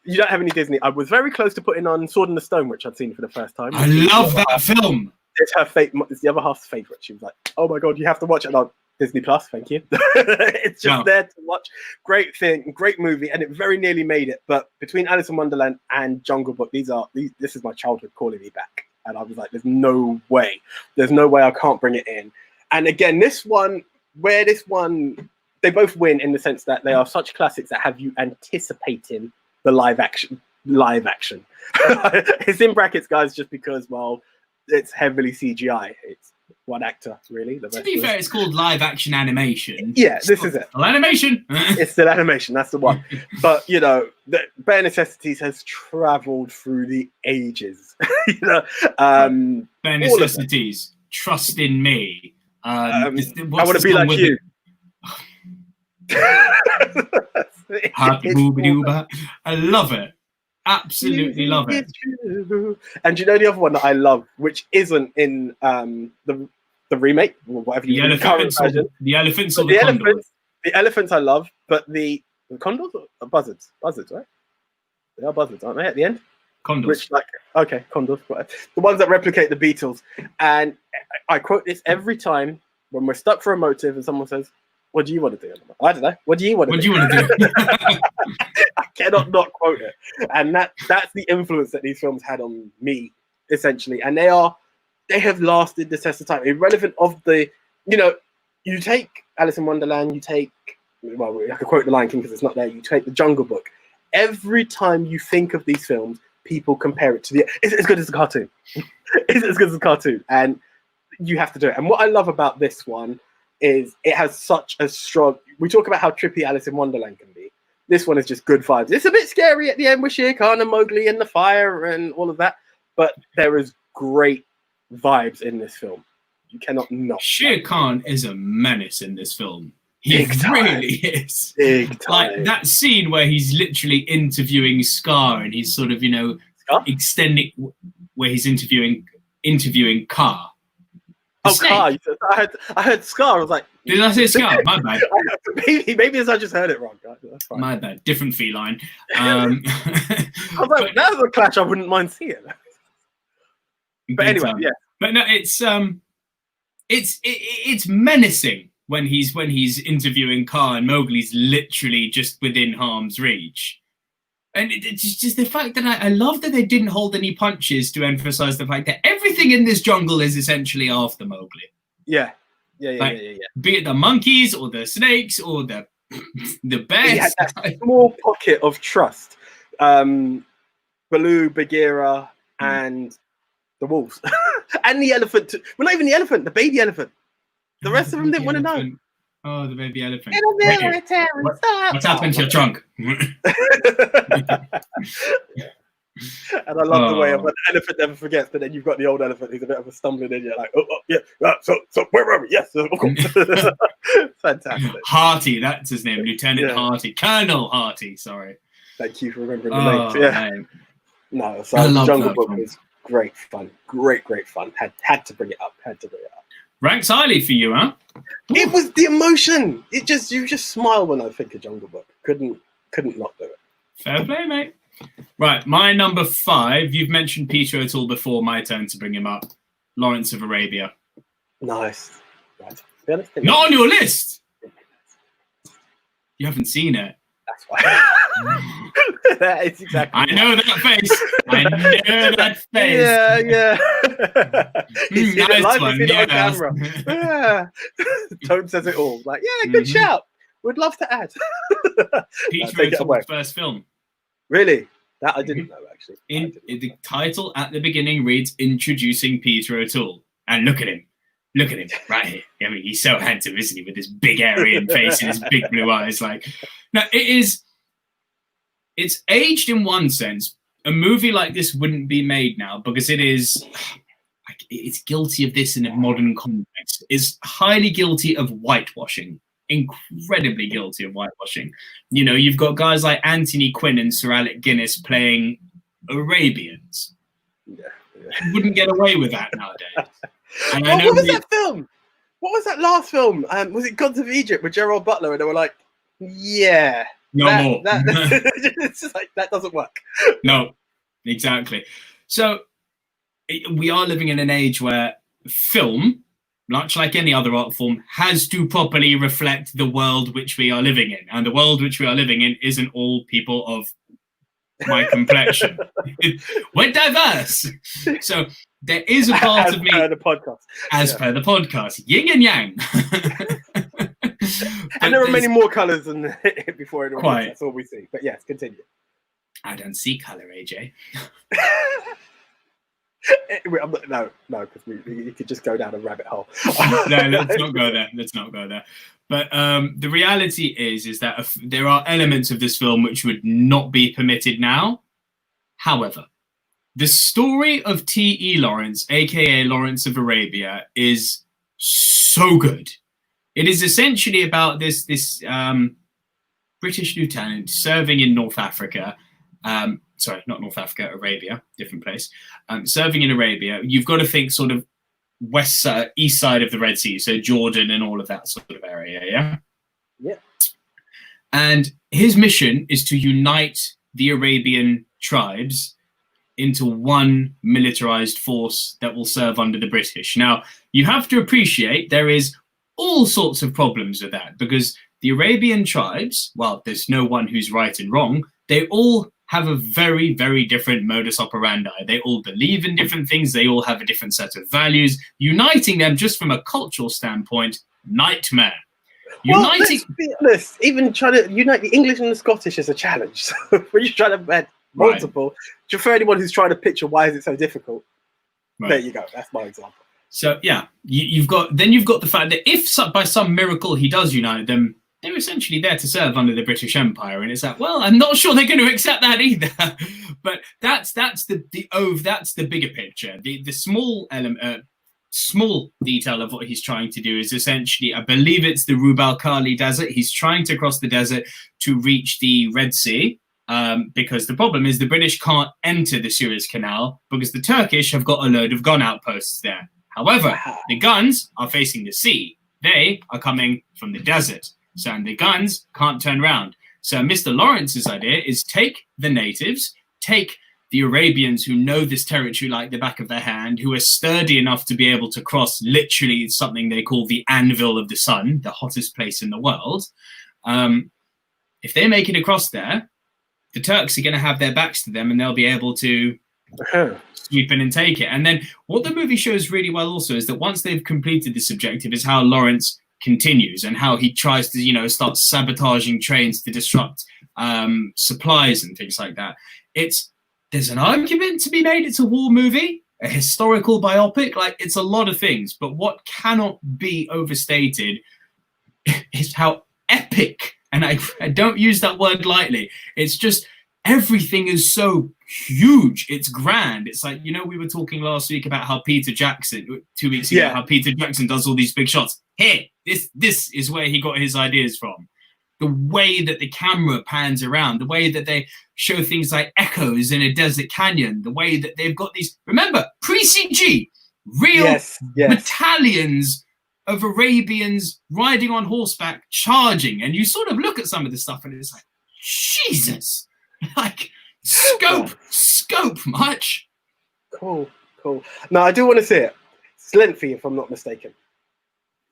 You don't have any Disney. I was very close to putting on Sword in the Stone, which I'd seen for the first time. I love that film. It's her it's the other half's favorite. She was like, "Oh my god, you have to watch it on Disney Plus." Thank you. It's just there to watch. Great thing, great movie, and it very nearly made it. But between Alice in Wonderland and Jungle Book, this is my childhood calling me back. And I was like, "There's no way I can't bring it in." And again, they both win in the sense that they are such classics that have you anticipating the live action. It's in brackets, guys, just because, well, it's heavily CGI. It's one actor, really. To be fair, it's called live action animation. Yeah, this is it. Still animation. It's still animation. That's the one. But, you know, the Bare Necessities has traveled through the ages. You know, Bare Necessities. Trust in me. I want to be like you. I love it. Absolutely love it. And you know the other one that I love, which isn't in the remake, or whatever you the elephants or the condors? The elephants I love, but the condors are buzzards, right? They are buzzards, aren't they? At the end, condors. Condors. The ones that replicate the Beatles. And I quote this every time when we're stuck for a motive, and someone says, "What do you want to do?" I don't know. What do you want to do? I cannot not quote it. And that's the influence that these films had on me, essentially. And they have lasted the test of time. Irrelevant of the, you know, you take Alice in Wonderland, I could quote The Lion King because it's not there. You take The Jungle Book. Every time you think of these films, people compare it to it's as good as a cartoon. It's as good as a cartoon. And you have to do it. And what I love about this one is it has such a strong, we talk about how trippy Alice in Wonderland can be. This one is just good vibes. It's a bit scary at the end with Shere Khan and Mowgli and the fire and all of that, but there is great vibes in this film. You cannot not. Shere Khan is a menace in this film. He really is. Big time. Like that scene where he's literally interviewing Scar, and he's sort of, extending where he's interviewing Car. Car. I heard Scar. I was like, did I say Scar? My bad. maybe I just heard it wrong. That's fine. My bad. Different feline. I was like, that was a clash I wouldn't mind seeing. But anyway, yeah. But no, it's menacing when he's interviewing Car, and Mowgli's literally just within harm's reach. And it's just the fact that I love that they didn't hold any punches to emphasize the fact that everything in this jungle is essentially after Mowgli. Yeah. Be it the monkeys or the snakes or the bears. He had that small pocket of trust. Baloo, Bagheera, and the wolves. And the elephant. Well, not even the elephant, the baby elephant. The rest of them didn't want to know. Oh, the baby elephant. What's happened to your trunk? And I love the way an elephant never forgets, but then you've got the old elephant who's a bit of a stumbling idiot, like, so where were we? Yes, of course. Fantastic. Hearty, that's his name, Lieutenant Hearty. Colonel Hearty, sorry. Thank you for remembering the names. Yeah. Man. No, so the Jungle Book was great fun. Great fun. Had to bring it up. Ranks highly for you, huh? It was the emotion. You just smile when I think of Jungle Book. Couldn't not do it. Fair play, mate. Right, my number 5. You've mentioned Peter O'Toole before. My turn to bring him up. Lawrence of Arabia. Nice. Right. Not on your list. You haven't seen it. That's why. That is exactly. I know that face. I know that face. Yeah. He's seen it live. He's seen it on camera. Yeah. Tone says it all. Like, yeah, good shout. Would love to add. Peter O'Toole's first film. Really? That I didn't know, actually. The title at the beginning reads "Introducing Peter O'Toole," and look at him right here. I mean, he's so handsome, isn't he, with his big Aryan face and his big blue eyes? Like, now it's aged in one sense. A movie like this wouldn't be made now because it's guilty of this in a modern context. It's highly guilty of whitewashing. Incredibly guilty of whitewashing. You've got guys like Anthony Quinn and Sir Alec Guinness playing Arabians. Yeah. You wouldn't get away with that nowadays. And what was that film? What was that last film? Was it Gods of Egypt with Gerald Butler? And they were like, yeah. More. It's just like, that doesn't work. No, exactly. So we are living in an age where film, much like any other art form, has to properly reflect the world which we are living in. And the world which we are living in isn't all people of my complexion. We're diverse. So there is a part of me... As per the podcast. As per the podcast. Yin and yang. And there are many more colours than before anyone else. That's all we see. But yes, continue. I don't see colour, AJ. No, because you could just go down a rabbit hole. No, let's not go there. But the reality is that there are elements of this film which would not be permitted now. However, the story of T.E. Lawrence, aka Lawrence of Arabia, is so good. It is essentially about this British lieutenant serving in North Africa. Sorry, not North Africa, Arabia, different place. Serving in Arabia, you've got to think sort of east side of the Red Sea, so Jordan and all of that sort of area, yeah? Yeah. And his mission is to unite the Arabian tribes into one militarized force that will serve under the British. Now, you have to appreciate there is all sorts of problems with that because the Arabian tribes, well, there's no one who's right and wrong. They all have a very, very different modus operandi. They all believe in different things. They all have a different set of values. Uniting them just from a cultural standpoint, nightmare. Let's be honest, even trying to unite the English and the Scottish is a challenge. So when you're trying to add multiple, just for anyone who's trying to picture why is it so difficult, there you go. That's my example. So yeah, you've got the fact that if by some miracle he does unite them, they're essentially there to serve under the British Empire, and it's like, well, I'm not sure they're going to accept that either. But that's the bigger picture. The small element, small detail of what he's trying to do is essentially, I believe it's the Rub al Khali Desert. He's trying to cross the desert to reach the Red Sea. Because the problem is the British can't enter the Suez Canal because the Turkish have got a load of gun outposts there. However, the guns are facing the sea. They are coming from the desert. So and the guns can't turn around. So Mr. Lawrence's idea is take the natives, take the Arabians who know this territory like the back of their hand, who are sturdy enough to be able to cross literally something they call the anvil of the sun, the hottest place in the world. If they make it across there, the Turks are going to have their backs to them and they'll be able to sweep in and take it. And then what the movie shows really well also is that once they've completed this objective is how Lawrence continues and how he tries to, you know, start sabotaging trains to disrupt supplies and things like that. There's an argument to be made. It's a war movie, a historical biopic. Like, it's a lot of things. But what cannot be overstated is how epic, and I don't use that word lightly, it's just everything is so huge. It's grand. It's like, you know, we were talking last week about how Peter Jackson, 2 weeks ago, how Peter Jackson does all these big shots. Here, this is where he got his ideas from. The way that the camera pans around, the way that they show things like echoes in a desert canyon, the way that they've got these, remember, pre-CG, real battalions of Arabians riding on horseback, charging. And you sort of look at some of the stuff and it's like, Jesus, like scope much. Cool. No, I do want to see it. It's lengthy, if I'm not mistaken.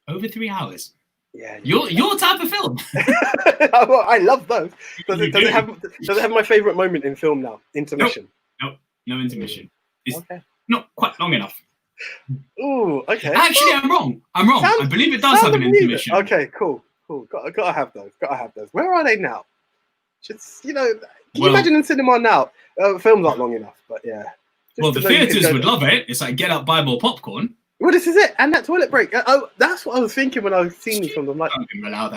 Over 3 hours. Yeah, your type of film. I love those. Does it have my favorite moment in film now? Intermission. Nope. No intermission. It's not quite long enough. Ooh, okay. Actually, I'm wrong. I believe it does have an intermission. Okay, cool. Gotta have those. Where are they now? Just, you know, can you imagine in cinema now? Films aren't long enough, but yeah. Well, the theaters would love it. It's like, get up, buy more popcorn. Well, this is it, and that toilet break. Oh, that's what I was thinking when I was seeing these films. I'm like,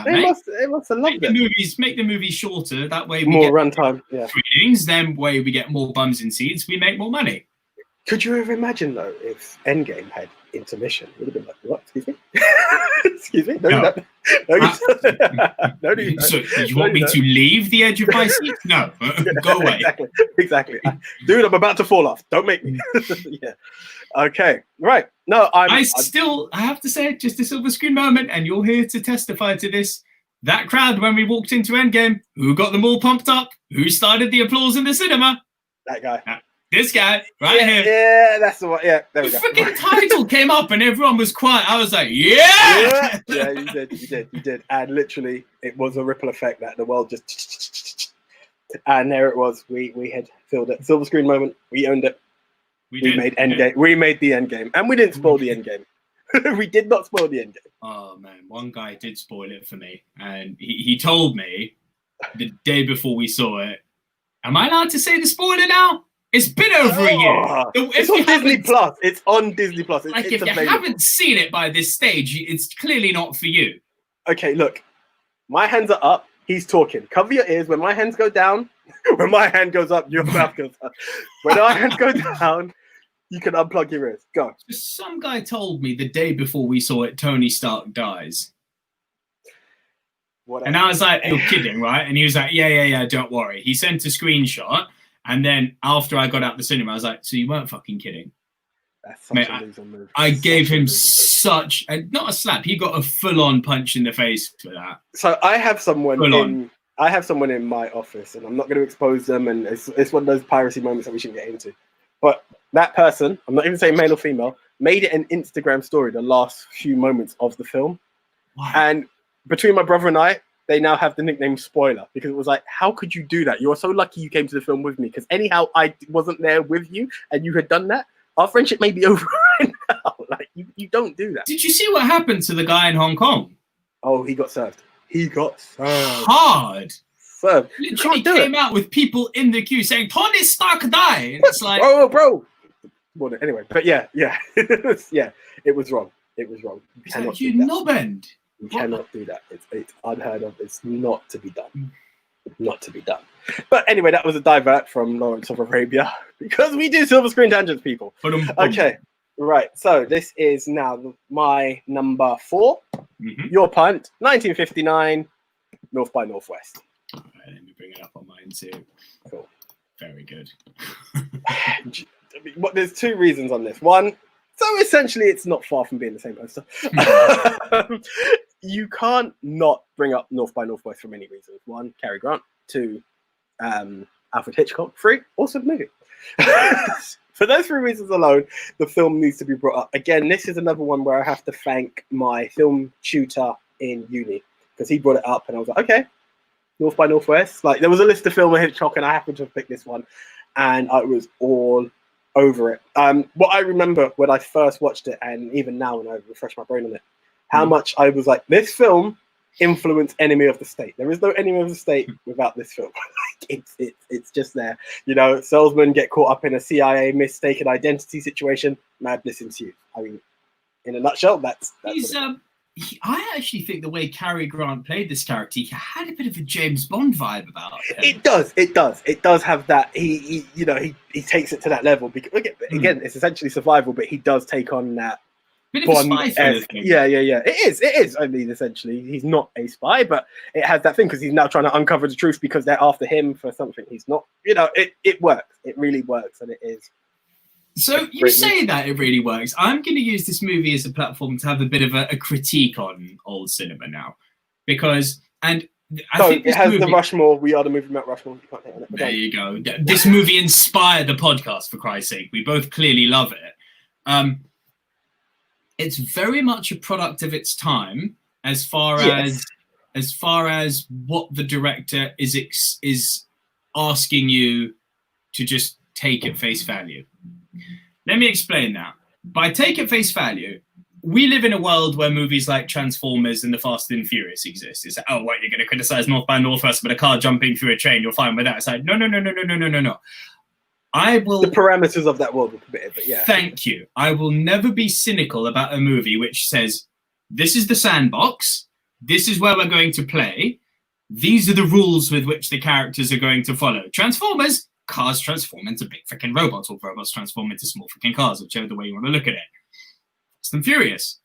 they must have loved it. Make the movies shorter. That way, we get runtime. Yeah. Screenings. Then, way we get more bums in seats. We make more money. Could you ever imagine though if Endgame had intermission? It would have been like, what? Excuse me. Excuse me. No. So, you want me to leave the edge of my seat? No, go away. Exactly. Dude, I'm about to fall off. Don't make me. Yeah. Okay. Right. No, I have to say, just a Silverscreen moment, and you're here to testify to this. That crowd when we walked into Endgame, who got them all pumped up? Who started the applause in the cinema? That guy. This guy right here. Yeah, that's the one. Yeah, there we go. The freaking title came up and everyone was quiet. I was like, yeah, you did. And literally, it was a ripple effect that the world just. And there it was. We had filled it. Silverscreen moment. We owned it. We made Endgame. We made the Endgame, and we didn't spoil the Endgame. We did not spoil the Endgame. Oh man, one guy did spoil it for me, and he told me the day before we saw it. Am I allowed to say the spoiler now? It's been over a year. It's on Disney Plus. It's on Disney Plus. Like, if you haven't seen it by this stage, it's clearly not for you. Okay, look. My hands are up. He's talking. Cover your ears. When my hands go down, when my hand goes up, your mouth goes up. When our hands go down, you can unplug your ears. Go. Some guy told me the day before we saw it, Tony Stark dies. And I was like, you're kidding, right? And he was like, yeah, don't worry. He sent a screenshot. And then after I got out the cinema, I was like, so you weren't fucking kidding. That's such a loser move. I gave him such not a slap. He got a full-on punch in the face for that. So I have someone in my office, and I'm not going to expose them, and it's one of those piracy moments that we shouldn't get into. But that person, I'm not even saying male or female, made it an Instagram story the last few moments of the film. Wow. And between my brother and I, they now have the nickname Spoiler, because it was like, how could you do that? You are so lucky you came to the film with me, because anyhow, I wasn't there with you and you had done that. Our friendship may be over right now. Like, you don't do that. Did you see what happened to the guy in Hong Kong? Oh, he got served. Hard. Served. Literally came out with people in the queue saying, Tony Stark died. And it's like, bro. Well, anyway, but yeah. It was wrong. You knobend. You cannot do that. It's unheard of. It's not to be done. But anyway, that was a divert from Lawrence of Arabia, because we do Silverscreen tangents, people. Okay. Right, so this is now my number 4. Mm-hmm. Your punt, 1959, North by Northwest. All right, let me bring it up on mine too. Cool. Very good. There's 2 reasons on this. One, so essentially it's not far from being the same poster. You can't not bring up North by Northwest for many reasons. 1, Cary Grant. 2, Alfred Hitchcock. 3, also the movie. For those 3 reasons alone, the film needs to be brought up. Again, this is another one where I have to thank my film tutor in uni, because he brought it up and I was like, okay, North by Northwest. Like, there was a list of film of Hitchcock and I happened to have picked this one and I was all over it. What I remember when I first watched it, and even now when I refresh my brain on it, how much I was like, this film influenced Enemy of the State. There is no Enemy of the State without this film. It's just there. You know, salesmen get caught up in a CIA mistaken identity situation, madness ensues. I mean, in a nutshell, that's I actually think the way Cary Grant played this character, he had a bit of a James Bond vibe about him. It does have that. He takes it to that level, because again, it's essentially survival, but he does take on that bit of a spy thing. Yeah. It is. I mean, essentially, he's not a spy, but it has that thing because he's now trying to uncover the truth because they're after him for something he's not. You know, it works. It really works, and it is. So you say that it really works. I'm going to use this movie as a platform to have a bit of a critique on old cinema now, because I think it has movie, the Rushmore. We are the movie Mount Rushmore. You can't hit on it. There you go. This movie inspired the podcast, for Christ's sake. We both clearly love it. It's very much a product of its time, as far as what the director is asking you to just take at face value. Let me explain that. By take at face value, we live in a world where movies like Transformers and The Fast and Furious exist. It's like, oh, what, you're going to criticize North by Northwest, but a car jumping through a train, you're fine with that. It's like, no. I will. The parameters of that world, but yeah. Thank you. I will never be cynical about a movie which says, this is the sandbox, this is where we're going to play, these are the rules with which the characters are going to follow. Transformers, cars transform into big freaking robots, or robots transform into small freaking cars, whichever the way you want to look at it. Fast and Furious,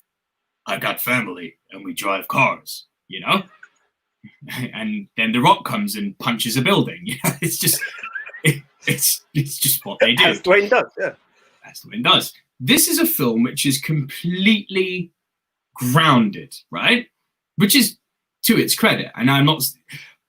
I got family and we drive cars, you know? And then The Rock comes and punches a building. You know, it's just. It's just what they do. As Dwayne does, yeah. As Dwayne does. This is a film which is completely grounded, right? Which is to its credit. And I'm not...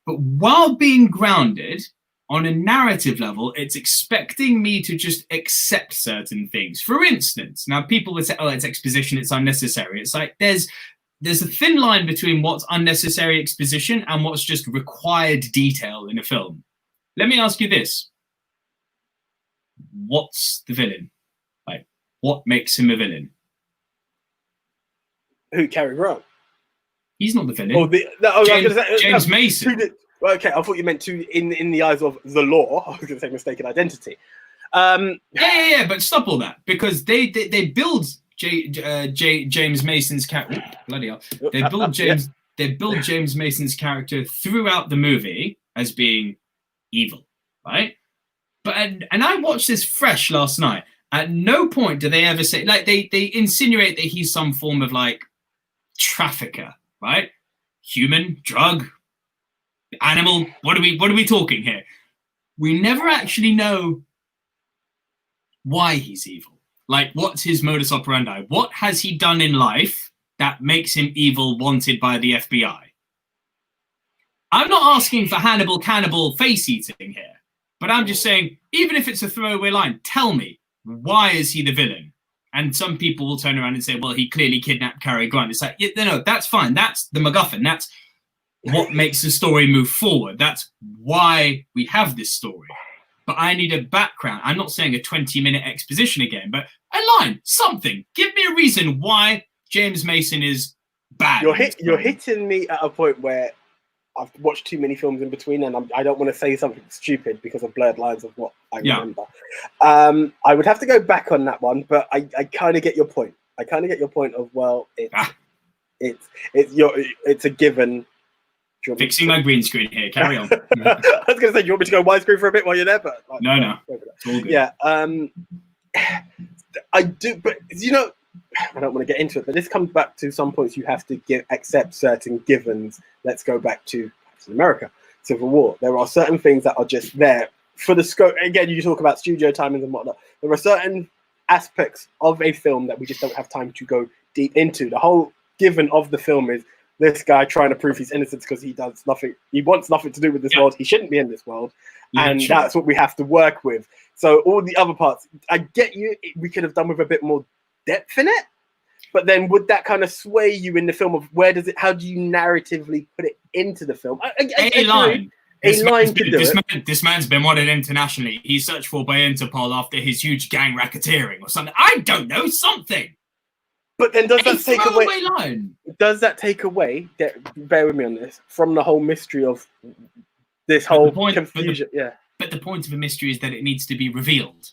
But while being grounded, on a narrative level, it's expecting me to just accept certain things. For instance, now people would say, oh, it's exposition, it's unnecessary. It's like there's a thin line between what's unnecessary exposition and what's just required detail in a film. Let me ask you this. What's the villain? Like, what makes him a villain? Who, Cary Grant? He's not the villain. James Mason. Okay, I thought you meant in the eyes of the law. I was going to say mistaken identity. Yeah, but stop all that, because they build James Mason's character. Bloody hell! They build James Mason's character throughout the movie as being evil, right? But and I watched this fresh last night. At no point do they ever say, like, they insinuate that he's some form of like trafficker, right? Human, drug, animal. What are we talking here? We never actually know why he's evil. Like, what's his modus operandi? What has he done in life that makes him evil, wanted by the FBI? I'm not asking for Hannibal Cannibal face eating here. But I'm just saying, even if it's a throwaway line, tell me, why is he the villain? And some people will turn around and say, well, he clearly kidnapped Cary Grant. It's like, yeah, no, that's fine. That's the MacGuffin. That's what makes the story move forward. That's why we have this story. But I need a background. I'm not saying a 20-minute exposition again, but a line, something. Give me a reason why James Mason is bad. You're hitting me at a point where I've watched too many films in between, and I don't want to say something stupid because of blurred lines of what I remember. I would have to go back on that one, but I kind of get your point. I kind of get your point of, well, it's a given. Fixing my green screen here. Carry on. I was going to say, do you want me to go widescreen for a bit while you're there? But no, it's all good. Yeah. I do, but you know, I don't want to get into it, but this comes back to some points you have to accept certain givens. Let's go back to America, Civil War. There are certain things that are just there for the scope. Again, you talk about studio timings and whatnot. There are certain aspects of a film that we just don't have time to go deep into. The whole given of the film is this guy trying to prove his innocence because he does nothing. He wants nothing to do with this world. He shouldn't be in this world. And that's what we have to work with. So all the other parts, I get you. We could have done with a bit more depth in it. But then would that kind of sway you in the film of where does it, how do you narratively put it into the film? A line. This man's been wanted internationally. He's searched for by Interpol after his huge gang racketeering or something. I don't know, something. But then does that take away? Line. Does that take away? Bear with me on this. From the whole mystery of this whole confusion. But the point of a mystery is that it needs to be revealed.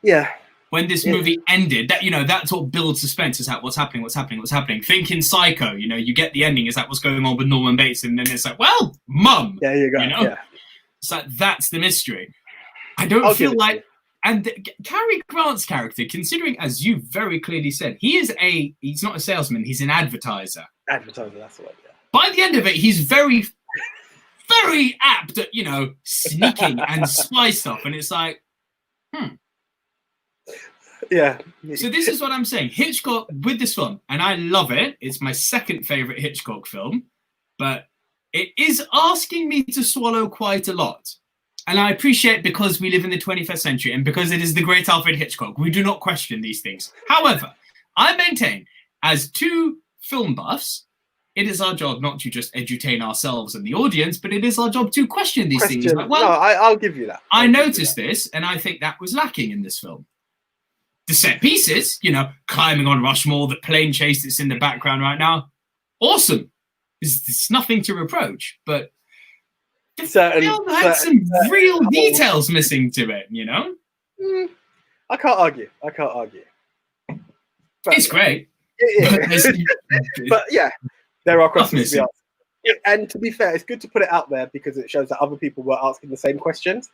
Yeah. When this movie ended, that that sort of builds suspense. Is that what's happening? Think in Psycho, you get the ending. Is that what's going on with Norman Bates? And then it's like, well, mum. There you go. Yeah. So that's the mystery. I don't feel like. And Cary Grant's character, considering, as you very clearly said, he's not a salesman, he's an advertiser. Advertiser, that's the word, yeah. By the end of it, he's very, very apt at, sneaking and spy stuff. And it's like, Yeah. So this is what I'm saying. Hitchcock, with this film, and I love it. It's my second favorite Hitchcock film. But it is asking me to swallow quite a lot. And I appreciate because we live in the 21st century and because it is the great Alfred Hitchcock, we do not question these things. However, I maintain, as two film buffs, it is our job not to just edutain ourselves and the audience, but it is our job to question these things. Like, well, no, I'll give you that. I noticed this, and I think that was lacking in this film. The set pieces, climbing on Rushmore, the plane chase that's in the background right now, awesome. There's nothing to reproach, but the film had some real details missing to it, I can't argue. But, it's great. But yeah, there are questions to be asked. And to be fair, it's good to put it out there because it shows that other people were asking the same questions.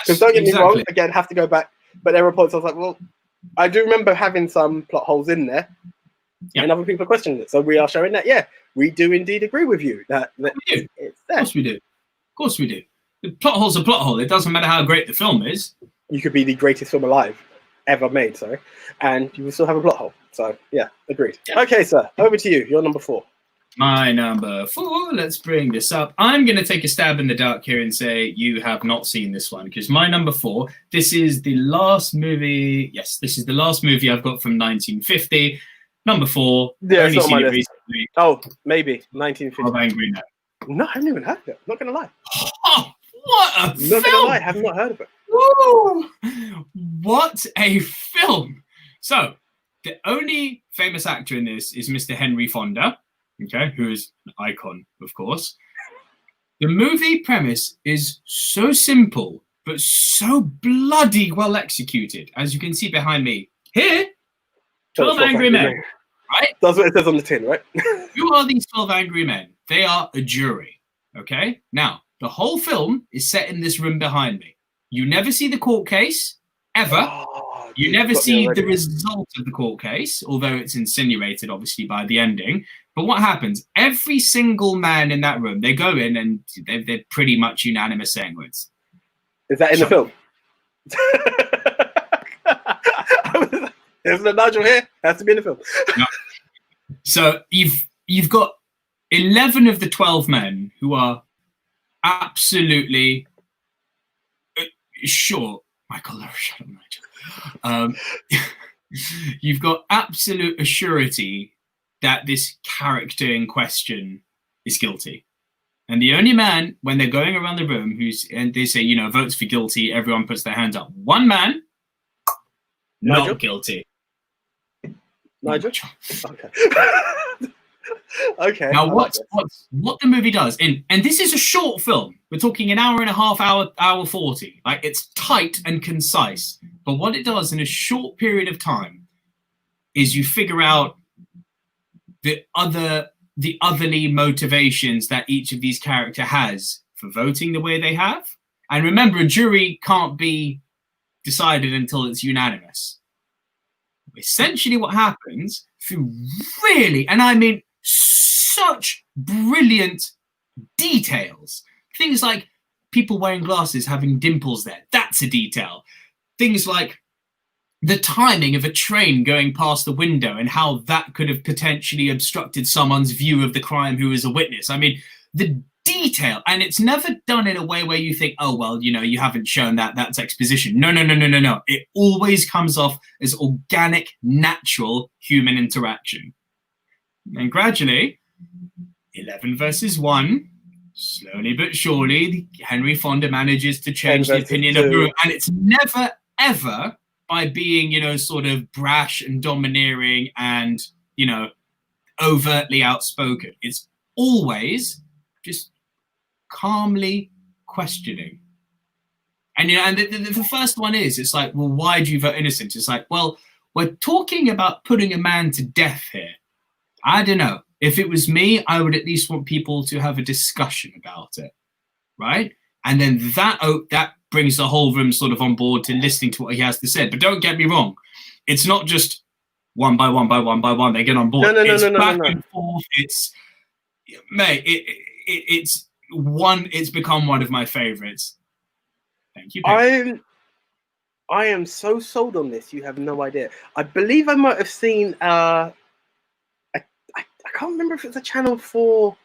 Because don't get me wrong, again, have to go back. But there were points I was like, well, I do remember having some plot holes in there. Yeah. And other people are questioning it. So we are showing that, we do indeed agree with you. That we do. It's there. Of course we do. Of course we do. The plot hole's a plot hole. It doesn't matter how great the film is. You could be the greatest film ever made, and you will still have a plot hole. So, yeah, agreed. Yeah. Okay, sir, over to you. You're number 4. My number 4, let's bring this up. I'm going to take a stab in the dark here and say you have not seen this one, because my number 4, this is the last movie. Yes, this is the last movie I've got from 1950. Number 4. Yeah, only seen it recently. Oh, maybe 1950. 12 Angry Men. No, I haven't even heard of it. I'm not going to lie. Oh, what a film! Not going to lie, I have not heard of it. Woo! What a film! So, the only famous actor in this is Mr. Henry Fonda, who is an icon, of course. The movie premise is so simple, but so bloody well executed. As you can see behind me here, 12 Angry Men. Right? That's what it says on the tin, right? Who are these 12 Angry Men? They are a jury, Now, the whole film is set in this room behind me. You never see the court case, ever. Oh, you never see the result of the court case, although it's insinuated, obviously, by the ending. But what happens? Every single man in that room, they go in and they're pretty much unanimous saying words. Is that in the film? There's a Nigel here. Has to be in the film. No. So you've got 11 of the 12 men who are absolutely sure. Michael, shut up, Nigel. You've got absolute assurity that this character in question is guilty. And the only man, when they're going around the room, and they say, votes for guilty, everyone puts their hands up. One man, Nigel? Not guilty. Nigel? Okay. Okay. Now, what the movie does, and this is a short film. We're talking an hour and a half, hour 40. Like, it's tight and concise. But what it does in a short period of time is you figure out the otherly motivations that each of these characters has for voting the way they have. And remember, a jury can't be decided until it's unanimous. Essentially what happens through really, and I mean such brilliant details, things like people wearing glasses having dimples there, that's a detail. Things like the timing of a train going past the window and how that could have potentially obstructed someone's view of the crime who is a witness. I mean, the detail, and it's never done in a way where you think, oh, well, you know, you haven't shown that, that's exposition. No. It always comes off as organic, natural human interaction. And gradually, 11 versus 1, slowly but surely, Henry Fonda manages to change the opinion of the room. And it's never, ever by being, you know, sort of brash and domineering and, you know, overtly outspoken. It's always just calmly questioning. And, you know, and the first one is, it's like, well, why do you vote innocent? It's like, well, we're talking about putting a man to death here. I don't know. If it was me, I would at least want people to have a discussion about it, right? And then that brings the whole room sort of on board to listening to what he has to say. But don't get me wrong, it's not just one by one they get on board. It's back and forth. It's, mate, it's become one of my favorites. Thank you, Peg. I am so sold on this. You have no idea. I believe I might have seen. I can't remember if it's a Channel 4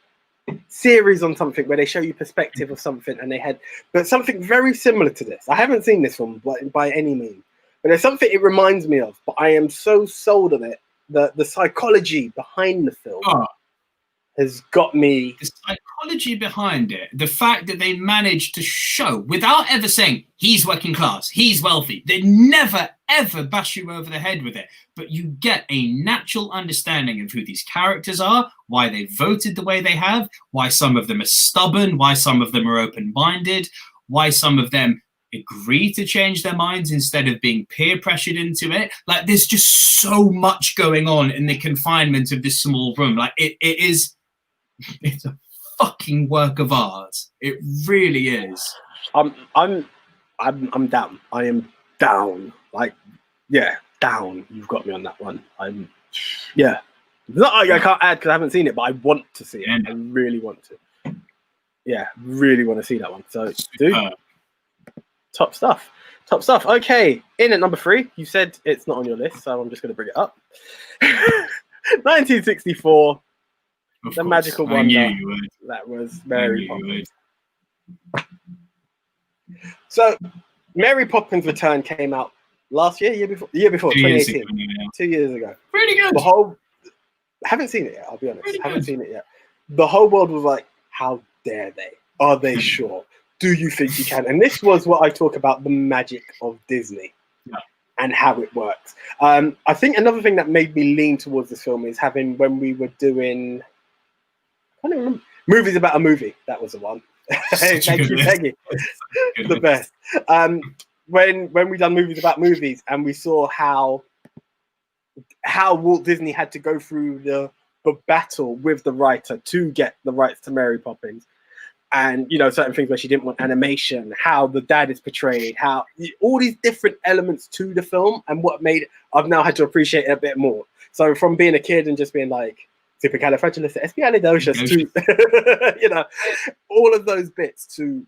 series on something where they show you perspective of something, and they had, but something very similar to this. I haven't seen this one by any means, but there's something it reminds me of. But I am so sold on it. The psychology behind the film has got me. The psychology behind it, the fact that they managed to show, without ever saying he's working class, he's wealthy, they never ever bash you over the head with it, but you get a natural understanding of who these characters are, why they voted the way they have, why some of them are stubborn, why some of them are open-minded, why some of them agree to change their minds instead of being peer pressured into it. Like, there's just so much going on in the confinement of this small room. Like, it's a fucking work of art. It really is. I'm down. I am down. Like, yeah, down. You've got me on that one. Yeah. Not like I can't add because I haven't seen it, but I want to see it. I really want to. Yeah, really want to see that one. So, dude, top stuff. Top stuff. Okay, in at number 3. You said it's not on your list, so I'm just going to bring it up. 1964. The Magical Wonder. That was Mary Poppins. So, Mary Poppins Return came out last year, year before, 2018. 2 years ago. Pretty good. Haven't seen it yet, I'll be honest. Haven't seen it yet. The whole world was like, how dare they? Are they sure? Do you think you can? And this was what I talk about, the magic of Disney and how it works. I think another thing that made me lean towards this film is having, when we were doing, I don't remember, movies about a movie. That was the one. Thank you, Peggy. The best. When we done movies about movies, and we saw how Walt Disney had to go through the battle with the writer to get the rights to Mary Poppins, and you know, certain things where she didn't want animation, how the dad is portrayed, how all these different elements to the film, and what made I've now had to appreciate it a bit more. So from being a kid and just being like supercalifragilisticexpialidocious to you know, all of those bits to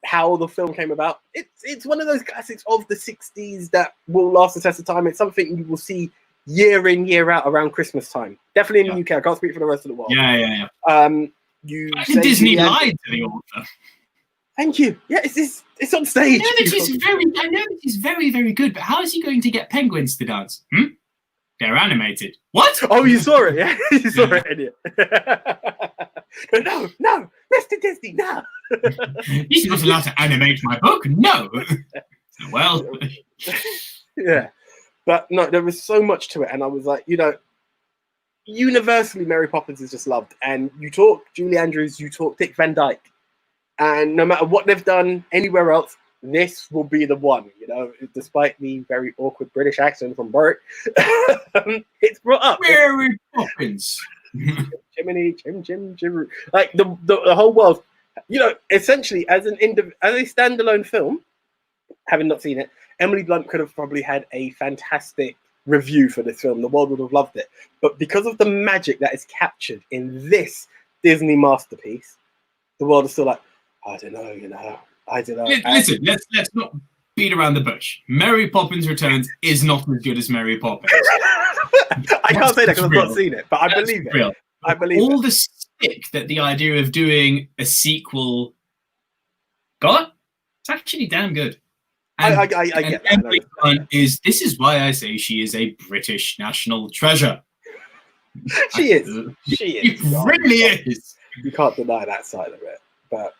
how the film came about. It's one of those classics of the 60s that will last the test of time. It's something you will see year in, year out around Christmas time. Definitely in the UK. I can't speak for the rest of the world. Yeah. Disney lied to the author. Thank you. Yeah, it's on stage. I know that he's very, very good, but how is he going to get penguins to dance? They're animated. What? Oh, you saw it, yeah? You saw it, idiot. No, Mr. Disney, no. He's not allowed to animate my book. No. Well. Yeah. But no, there was so much to it. And I was like, you know, universally, Mary Poppins is just loved. And you talk Julie Andrews, you talk Dick Van Dyke. And no matter what they've done anywhere else, this will be the one, you know, despite the very awkward British accent from Bert. It's brought up. Mary Poppins. Jiminy, Jim. Like the whole world, you know, essentially as a standalone film, having not seen it, Emily Blunt could have probably had a fantastic review for this film. The world would have loved it. But because of the magic that is captured in this Disney masterpiece, the world is still like, I don't know. Listen, let's not beat around the bush. Mary Poppins Returns is not as good as Mary Poppins. I can't say that because I've not seen it, but I believe it. I believe all the stick that the idea of doing a sequel got, it's actually damn good. And, I get that. Emily Blunt this is why I say she is a British national treasure. She is. She really is. You can't deny that side of it. But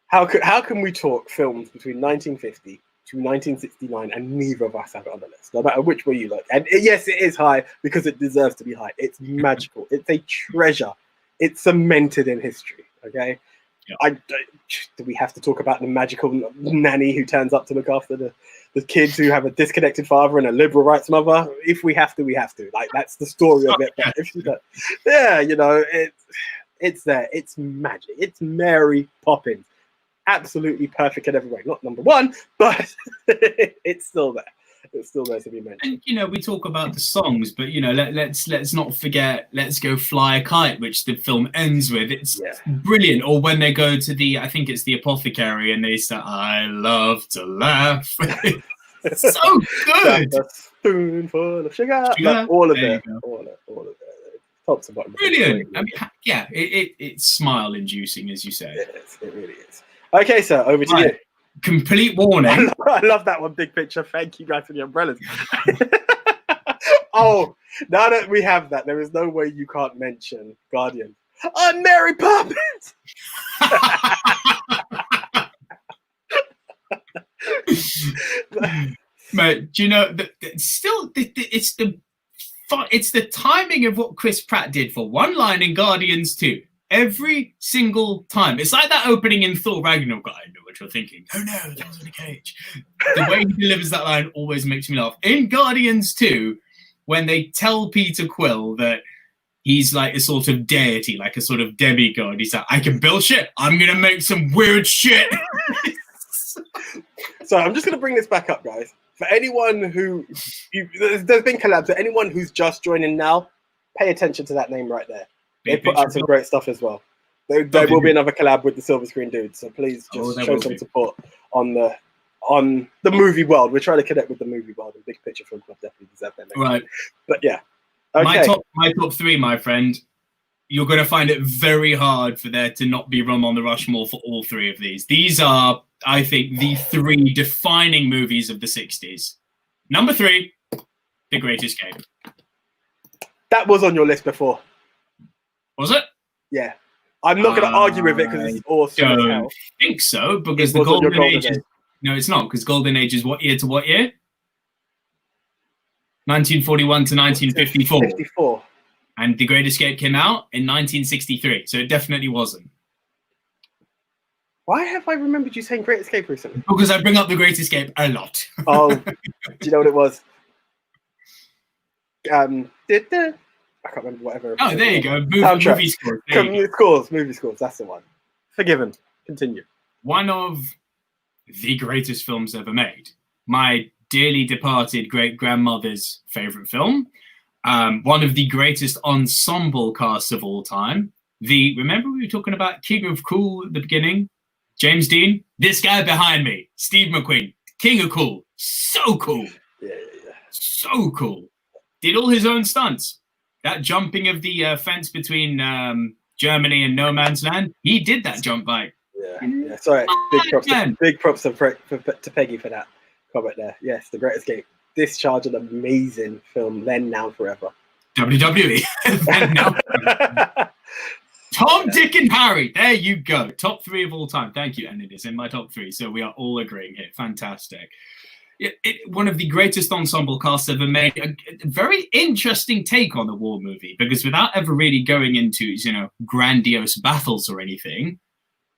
how can we talk films between 1950 to 1969 and neither of us have it on the list, no matter which way you look? And yes, it is high because it deserves to be high. It's magical. It's a treasure. It's cemented in history. Okay. Yeah. Do we have to talk about the magical nanny who turns up to look after the kids who have a disconnected father and a liberal rights mother? If we have to, we have to. Like, that's the story of it. But if you don't, yeah, it's there. It's magic. It's Mary Poppins. Absolutely perfect in every way. Not number one, but it's still there. It's still there to be mentioned. And we talk about the songs, but let's not forget "Let's Go Fly a Kite," which the film ends with. It's brilliant. Or when they go to I think it's the apothecary, and they say, "I love to laugh." It's so good. A spoonful of sugar. Like, all of it. All of it. Top to bottom. Brilliant. I mean, yeah, it's smile inducing, as you say. It really is. Okay, sir, over to you. Complete warning. I love that one, big picture. Thank you guys for the umbrellas. Oh, now that we have that, there is no way you can't mention Guardian. I'm Mary Poppins. Mate, do you know that still it's the timing of what Chris Pratt did for one line in Guardians 2. Every single time. It's like that opening in Thor Ragnarok. I know what you're thinking. Oh no, that was in a cage. The way he delivers that line always makes me laugh. In Guardians 2, when they tell Peter Quill that he's like a sort of deity, like a sort of demigod, he's like, I can build shit. I'm going to make some weird shit. So I'm just going to bring this back up, guys. For anyone who... there's been collabs. For anyone who's just joining now, pay attention to that name right there. They put out some great stuff as well. There will be another collab with the Silverscreen dudes, so please just show some support on the movie world. We're trying to connect with the movie world, and Big Picture Film Club definitely deserve that. Right. But yeah. Okay. My top three, my friend, you're going to find it very hard for there to not be room on the Rushmore for all three of these. These are, I think, the three defining movies of the 60s. Number 3, The Great Escape. That was on your list before. Was it? Yeah. I'm not going to argue with it because it's awesome. I don't think so, because the Golden Age is... No, it's not, because Golden Age is what year to what year? 1941 to 1954. 54. And The Great Escape came out in 1963, so it definitely wasn't. Why have I remembered you saying Great Escape recently? Because I bring up The Great Escape a lot. Oh, do you know what it was? I can't remember whatever. Oh, there you go. Movie scores. Movie scores. That's the one. Forgiven. Continue. One of the greatest films ever made. My dearly departed great-grandmother's favorite film. One of the greatest ensemble casts of all time. Remember we were talking about King of Cool at the beginning? James Dean? This guy behind me. Steve McQueen. King of Cool. So cool. Yeah. So cool. Did all his own stunts. That jumping of the fence between Germany and No Man's Land, he did that jump bike. Yeah. Sorry, big props to Peggy for that comment there. Yes, The Great Escape. Discharge, an amazing film, then, now, forever. WWE. Then, now, forever. Tom, Dick, and Harry. There you go. Top 3 of all time. Thank you. And it is in my top 3, so we are all agreeing here. Fantastic. One of the greatest ensemble casts ever made. A very interesting take on the war movie, because without ever really going into, grandiose battles or anything,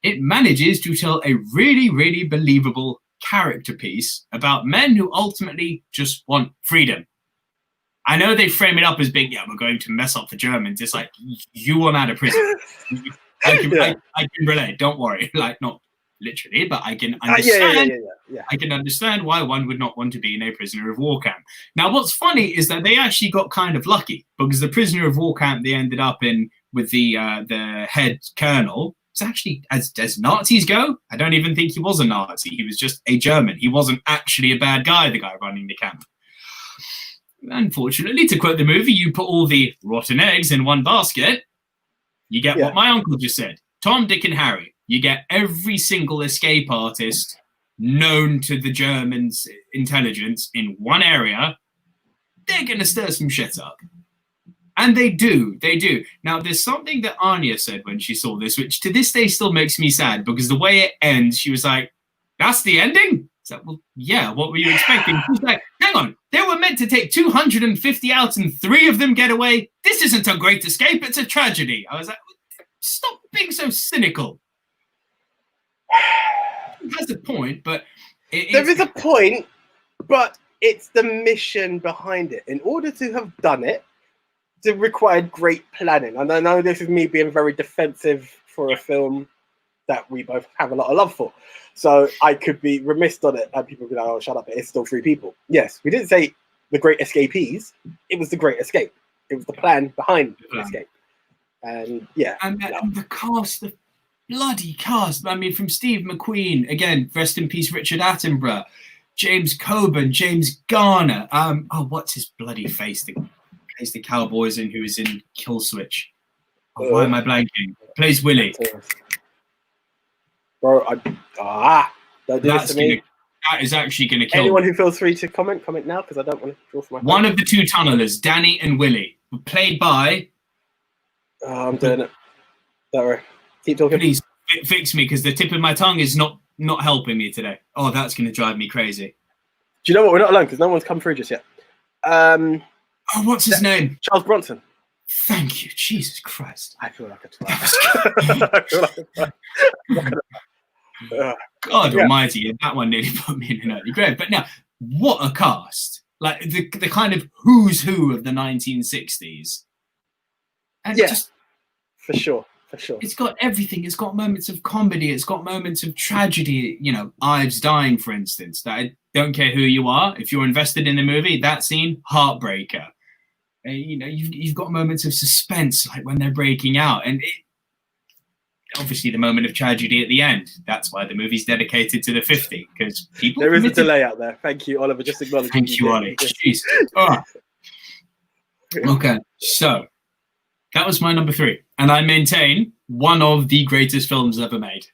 it manages to tell a really, really believable character piece about men who ultimately just want freedom. I know they frame it up as being, we're going to mess up the Germans. It's like, you want out of prison. I can relate. Don't worry. Like, not literally, but I can understand. Yeah. I can understand why one would not want to be in a prisoner of war camp. Now, what's funny is that they actually got kind of lucky, because the prisoner of war camp they ended up in with the head colonel was actually, as Nazis go, I don't even think he was a Nazi. He was just a German. He wasn't actually a bad guy, the guy running the camp. Unfortunately, to quote the movie, you put all the rotten eggs in one basket, you get what my uncle just said. Tom, Dick, and Harry. You get every single escape artist known to the Germans' intelligence in one area. They're going to stir some shit up. And they do. They do. Now, there's something that Anya said when she saw this, which to this day still makes me sad, because the way it ends, she was like, that's the ending? It's like, well, yeah, what were you expecting? She's like, hang on, they were meant to take 250 out and 3 of them get away. This isn't a great escape, it's a tragedy. I was like, stop being so cynical. It has a point, but... There is a point, but it's the mission behind it. In order to have done it, it required great planning. And I know this is me being very defensive for a film that we both have a lot of love for. So I could be remiss on it, and people would be like, oh, shut up, it's still 3 people. Yes, we didn't say the great escapees. It was the great escape. It was the plan behind the escape. And yeah. And the cast, the bloody cast. I mean, from Steve McQueen, again, rest in peace, Richard Attenborough, James Coburn, James Garner. What's his bloody face? Plays the Cowboys in, who is in Kill Switch. Why am I blanking? Plays Willie. Bro, don't do this to me. That is actually going to kill anyone who feels free to comment now, because I don't want to draw for my one of the 2 tunnelers, Danny and Willie, were played by... I'm doing it. Don't worry. Keep talking. Please fix me, because the tip of my tongue is not helping me today. Oh, that's going to drive me crazy. Do you know what? We're not alone, because no one's come through just yet. What's his name? Charles Bronson. Thank you. Jesus Christ. I feel like a twat. God almighty, that one nearly put me in an early grave. But now, what a cast. Like, the kind of who's who of the 1960s. And just... For sure. It's got everything. It's got moments of comedy. It's got moments of tragedy. You know, Ives dying, for instance. That I don't care who you are. If you're invested in the movie, that scene, heartbreaker. You've got moments of suspense, like when they're breaking out. And obviously the moment of tragedy at the end. That's why the movie's dedicated to the 50, because people... There is a delay out there. Thank you, Oliver. Just acknowledge. Thank you, Ollie. Jeez. Okay, so... that was my number 3. And I maintain one of the greatest films ever made.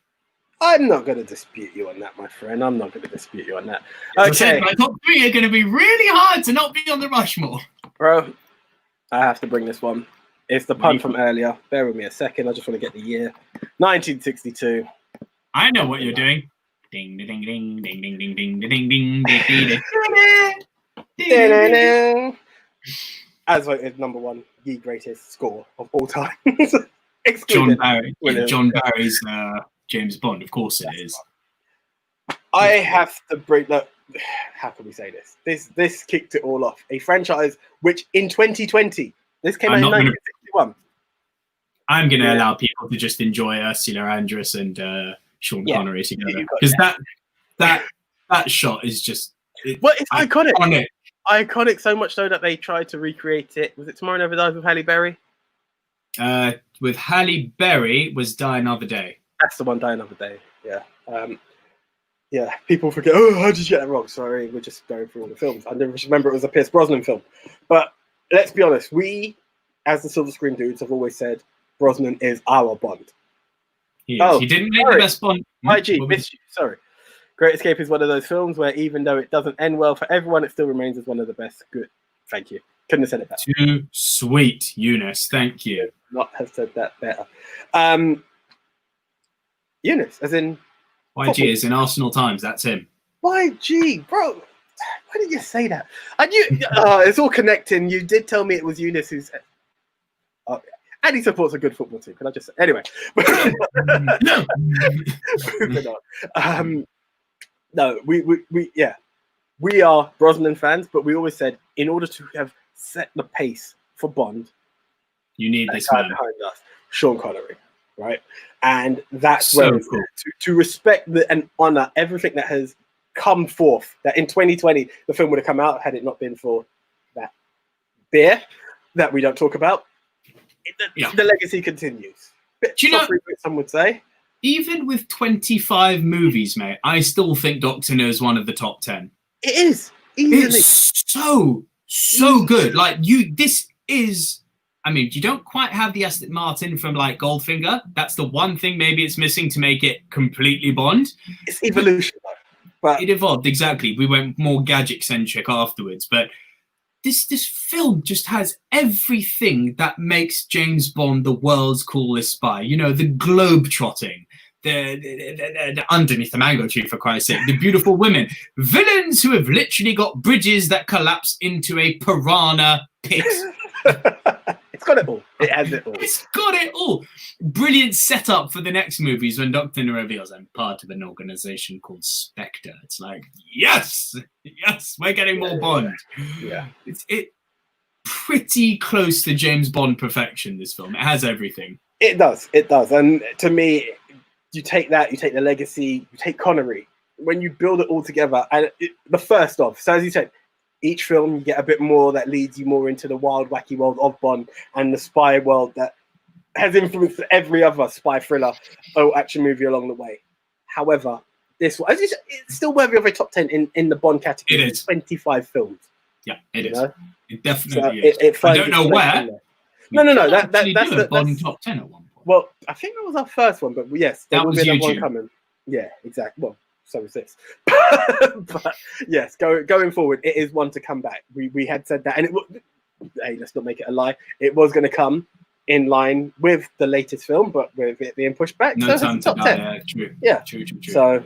I'm not going to dispute you on that, my friend. I'm not going to dispute you on that. Okay. My top 3 are going to be really hard to not be on the Rushmore. Bro, I have to bring this one. It's the pun from earlier. Bear with me a second. I just want to get the year. 1962. I know what you're doing. Ding, ding, ding, ding, ding, ding, ding, ding, ding, ding, ding. As voted number 1, the greatest score of all time. John Barry. John Barry's James Bond, of course it is. I have to bring... Look, how can we say this? This kicked it all off. A franchise which in 2020, this came out in 1961. I'm going to allow people to just enjoy Ursula Andress and Sean Connery together. Because that shot is just... it's iconic. Iconic so much so that they tried to recreate it. Was it Tomorrow Never Dies with Halle Berry? With Halle Berry was Die Another Day. That's the one, Die Another Day. Yeah. People forget, oh, how did you get that wrong? Sorry, we're just going through all the films. I never remember it was a Pierce Brosnan film. But let's be honest, we, as the Silverscreen dudes, have always said Brosnan is our Bond. He didn't make the best Bond. IG, missed you. Sorry. Great Escape is one of those films where even though it doesn't end well for everyone, it still remains as one of the best. Good. Thank you. Couldn't have said it better. Too sweet, Eunice. Thank you. Not have said that better. Eunice, as in... YG is in Arsenal Times. That's him. YG, bro. Why did you say that? I knew... it's all connecting. You did tell me it was Eunice who's... and he supports a good football team. Can I just say? Anyway. Moving on. No, we are Brosnan fans, but we always said in order to have set the pace for Bond, you need this man behind us, Sean Connery. right? And that's So where it's cool. to respect and honor everything that has come forth. That in 2020 the film would have come out had it not been for that beer that we don't talk about. The legacy continues. Do you know, some would say. Even with 25 movies, mate, I still think Doctor No is one of the top 10. It is easily. It's so good. Like this is. I mean, you don't quite have the Aston Martin from like Goldfinger. That's the one thing maybe it's missing to make it completely Bond. It's evolution, but it evolved exactly. We went more gadget centric afterwards, but this film just has everything that makes James Bond the world's coolest spy. You know, the globe trotting, the underneath the mango tree, for Christ's sake, the beautiful women, villains who have literally got bridges that collapse into a piranha pit. It's got it all. It has it all. It's got it all. Brilliant setup for the next movies when Doctor No reveals I'm part of an organization called Spectre. It's like, yes, we're getting more Bond. Yeah. It's pretty close to James Bond perfection, this film. It has everything. It does. And to me, you take that, you take the legacy, you take Connery. When you build it all together, and the first off, so as you said, each film you get a bit more that leads you more into the wild, wacky world of Bond and the spy world that has influenced every other spy thriller or action movie along the way. However, this one, it's still worthy of a top 10 in the Bond category. It is. 25 films. Yeah, it is. Know? It definitely is. I don't know where. No. That's the Bond top 10 at one point. Well, I think that was our first one, but yes, there will be another one YouTube. coming. Yeah, exactly. Well, so is this. But yes, going forward, it is one to come back. We had said that, and hey, let's not make it a lie. It was going to come in line with the latest film, but with it being pushed back, No so time it's top to 10. die. True. Yeah, True. So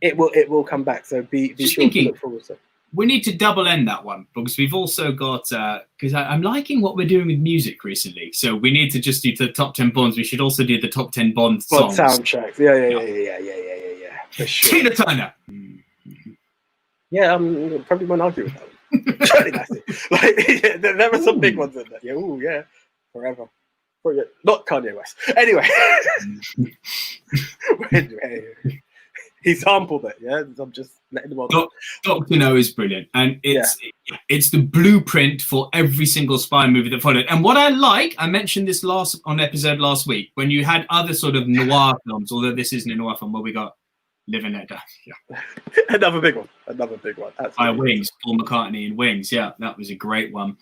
it will come back. So be sure to look forward to it. We need to double end that one because we've also got because I'm liking what we're doing with music recently. So we need to just do the top 10 Bonds. We should also do the top 10 Bond songs. Soundtracks. Yeah. For sure. Tina Turner. Yeah, probably won't argue with that one. Like, there are some big ones in there. Yeah, forever. Not Kanye West. Anyway, he sampled it. Yeah, I'm just letting them on. Doctor No is brilliant, and it's the blueprint for every single spy movie that followed. And what I mentioned this on episode last week when you had other sort of noir films, although this isn't a noir film, where we got Live and Let Die. Yeah. Another big one. By Wings, Paul McCartney in Wings. Yeah, that was a great one.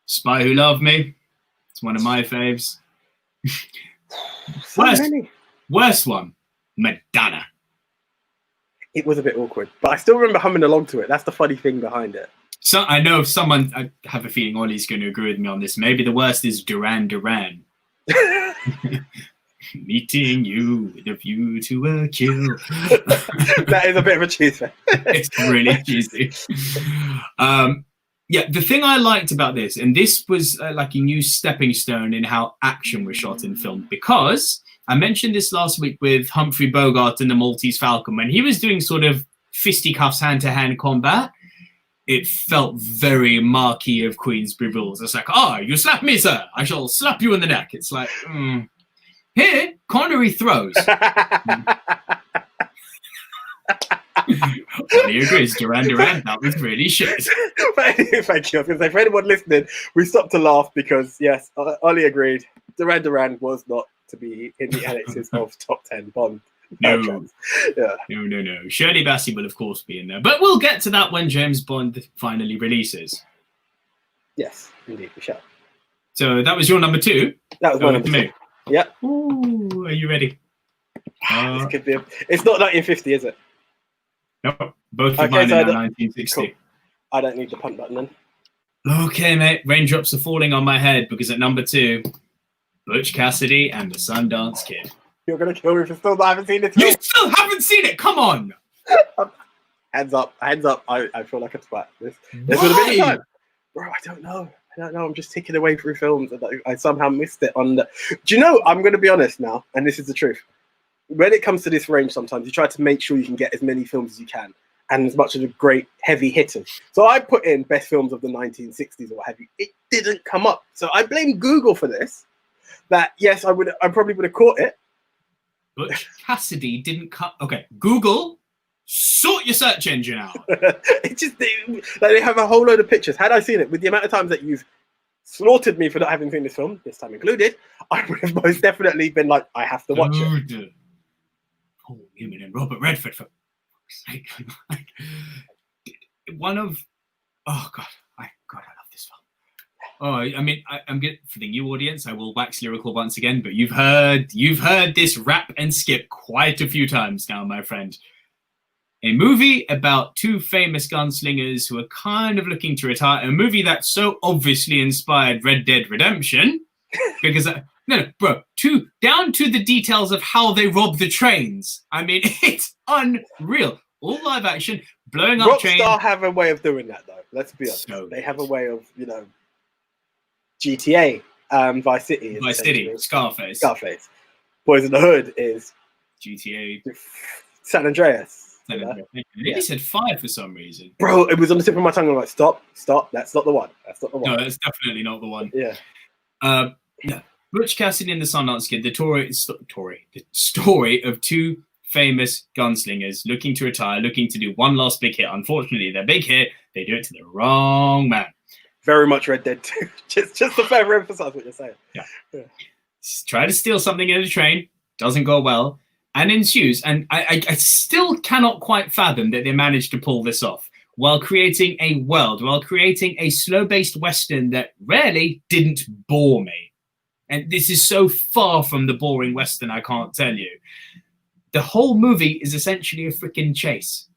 Spy Who Loved Me. It's one of my faves. Worst one, Madonna. It was a bit awkward, but I still remember humming along to it. That's the funny thing behind it. So I know someone. I have a feeling Ollie's going to agree with me on this. Maybe the worst is Duran Duran. Meeting you with a view to a kill. That is a bit of a cheese. It's really cheesy. The thing I liked about this, and this was like a new stepping stone in how action was shot in film, because I mentioned this last week with Humphrey Bogart and the Maltese Falcon. When he was doing sort of fisticuffs, hand-to-hand combat, it felt very Marquis of Queensberry rules. It's like, you slap me, sir. I shall slap you in the neck. It's like, Here, Connery throws. He agrees. Duran Duran, that was really shit. Thank you. I was going to say, for anyone listening, we stopped to laugh because, yes, Ollie agreed. Duran Duran was not to be in the annexes of top 10 Bond. No. Yeah. No. Shirley Bassey will, of course, be in there. But we'll get to that when James Bond finally releases. Yes, indeed, we shall. So that was your number 2? That was my number 2. Yeah. Ooh, are you ready? This could be it's not 1950, is it? No, both of mine are 1960. Cool. I don't need the punt button then. Okay, mate. Raindrops are falling on my head because at number 2, Butch Cassidy and the Sundance Kid. You're going to kill me if I haven't seen it. You still haven't seen it? Come on. Hands up. I feel like a twat. This would have been the time. Bro, I don't know. I'm just ticking away through films and I somehow missed it on the... Do you know, I'm going to be honest now, and this is the truth. When it comes to this range, sometimes you try to make sure you can get as many films as you can and as much of the great heavy hitters. So I put in best films of the 1960s or what have you. It didn't come up. So I blame Google for this. that yes, I probably would have caught it. Butch Cassidy didn't cut. Okay, Google, sort your search engine out. It's just they have a whole load of pictures. Had I seen it, with the amount of times that you've slaughtered me for not having seen this film, this time included, I would have most definitely been like, I have to watch it. Paul Newman and Robert Redford, for sake. One of, oh God, I love this film. Oh, I mean, I'm good for the new audience. I will wax lyrical once again, but you've heard this rap and skip quite a few times now, my friend. A movie about two famous gunslingers who are kind of looking to retire. A movie that so obviously inspired Red Dead Redemption, because down to the details of how they rob the trains. I mean, it's unreal. All live action, blowing up trains. Rockstar have a way of doing that, though. Let's be honest. They have a way of, GTA, Vice City, Scarface. Boys in the Hood is GTA, San Andreas. They said 5 for some reason. Bro, it was on the tip of my tongue. I'm like, stop. That's not the one. No, that's definitely not the one. Yeah. Yeah. Butch Cassidy and the Sundance Kid, the story of two famous gunslingers looking to retire, looking to do one last big hit. Unfortunately, their big hit, they do it to the wrong man. Very much Red Dead 2. just to further emphasize what you're saying. Yeah. Try to steal something in a train, doesn't go well, and ensues. And I still cannot quite fathom that they managed to pull this off while creating a world, while creating a slow-based Western that rarely didn't bore me. And this is so far from the boring Western, I can't tell you. The whole movie is essentially a freaking chase.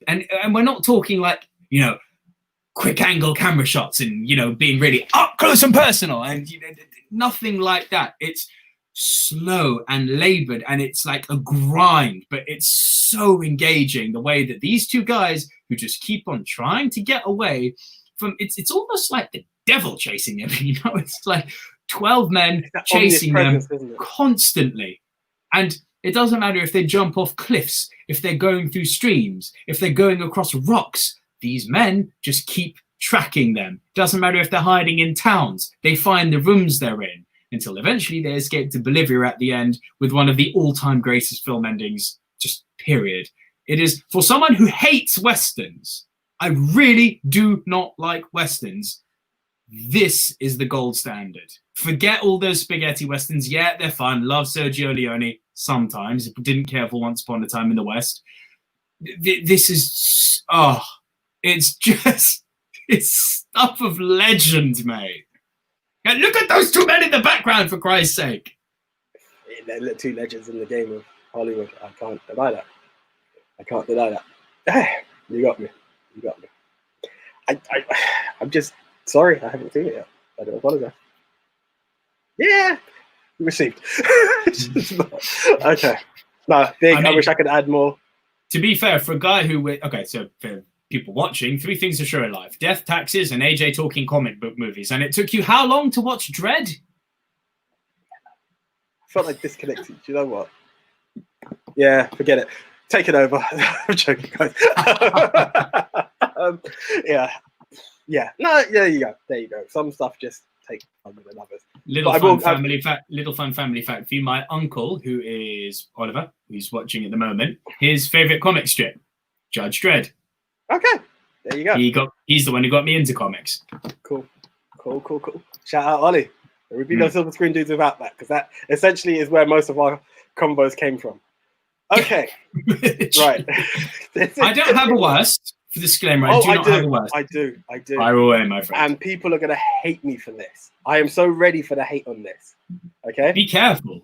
And we're not talking like, quick angle camera shots and, being really up close and personal and nothing like that. It's slow and labored and it's like a grind, but it's so engaging the way that these two guys who just keep on trying to get away from it's almost like the devil chasing them. It's like 12 men chasing them constantly. And it doesn't matter if they jump off cliffs, if they're going through streams, if they're going across rocks. These men just keep tracking them. Doesn't matter if they're hiding in towns. They find the rooms they're in until eventually they escape to Bolivia at the end with one of the all-time greatest film endings, just period. It is, for someone who hates Westerns, I really do not like Westerns, this is the gold standard. Forget all those spaghetti Westerns. Yeah, they're fun. Love Sergio Leone sometimes. Didn't care for Once Upon a Time in the West. This is, it's stuff of legend, mate. And look at those two men in the background, for Christ's sake. They're two legends in the game of Hollywood. I can't deny that. You got me. I'm just sorry. I haven't seen it yet. I don't apologize. Yeah, received. Okay. No, big. I wish I could add more. To be fair, for a guy who... Okay, so for people watching, 3 things to show in life: death, taxes, and AJ talking comic book movies. And it took you how long to watch Dread? I felt like disconnected. Do you know what? Yeah, forget it. Take it over. I'm joking, guys. Yeah. No, there you go. Some stuff just takes longer than others. Little fun family fact for you. My uncle, who is Oliver, who's watching at the moment, his favorite comic strip, Judge Dredd. Okay, there you go. He's the one who got me into comics. Cool. Shout out Ollie. There would be no Silverscreen dudes without that, because that essentially is where most of our combos came from. Okay, right. I don't have a worst. For disclaimer, I do not have a worst. I do. Fire away, my friend. And people are going to hate me for this. I am so ready for the hate on this. Okay? Be careful.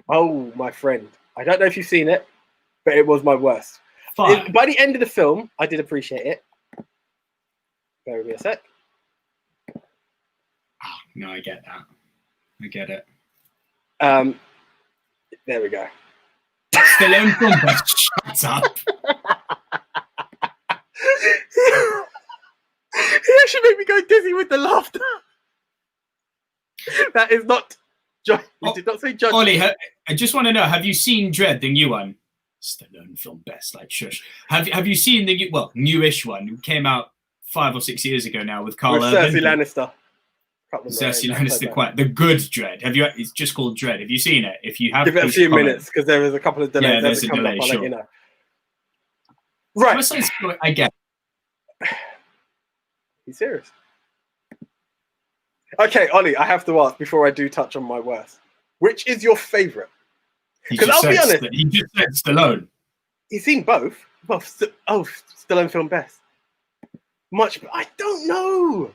Oh, my friend. I don't know if you've seen it, but it was my worst. By the end of the film, I did appreciate it. Bear with me a sec. Oh, no, I get that. I get it. There we go. Stallone film. Shut up. He actually made me go dizzy with the laughter. That is not... You did not say Judge. Ollie, I just want to know, have you seen Dread, the new one? Stallone film best, like shush. Have you seen the newish one who came out 5 or 6 years ago now with Carl Urban? Cersei Lannister. Cersei Lannister, the good Dread. Have you? It's just called Dread. Have you seen it? If you have, give it a few minutes because there is a couple of delays. Yeah, there's a delay. Sure. You know. Right. I get. You serious? Okay, Ollie, I have to ask before I do touch on my worst. Which is your favourite? Because I'll be honest. He just said Stallone. He's seen both. Well, Stallone film best. Much, I don't know.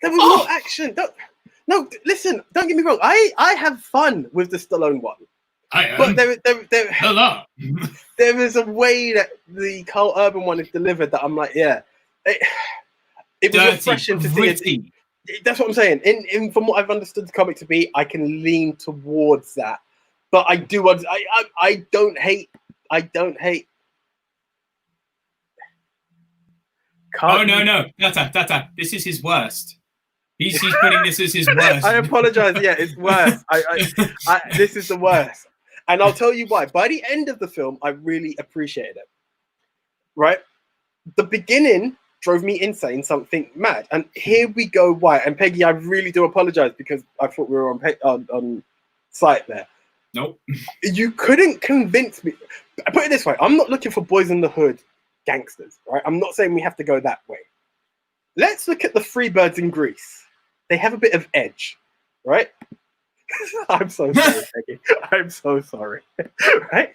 There was no action. No, listen. Don't get me wrong. I have fun with the Stallone one. But there is a way that the Carl Urban one is delivered that I'm like, yeah, it was refreshing to see. That's what I'm saying. In from what I've understood the comic to be, I can lean towards that. But I do. I don't hate. No. Tata. This is his worst. He's putting this as his worst. I apologize. Yeah, it's worse. This is the worst. And I'll tell you why. By the end of the film, I really appreciated it. Right? The beginning drove me insane, something mad. And here we go. Why? And Peggy, I really do apologize because I thought we were on site there. Nope. You couldn't convince me. I put it this way. I'm not looking for boys in the hood gangsters, right? I'm not saying we have to go that way. Let's look at the Freebirds in Greece. They have a bit of edge, right? I'm so sorry, Peggy. I'm so sorry. Right?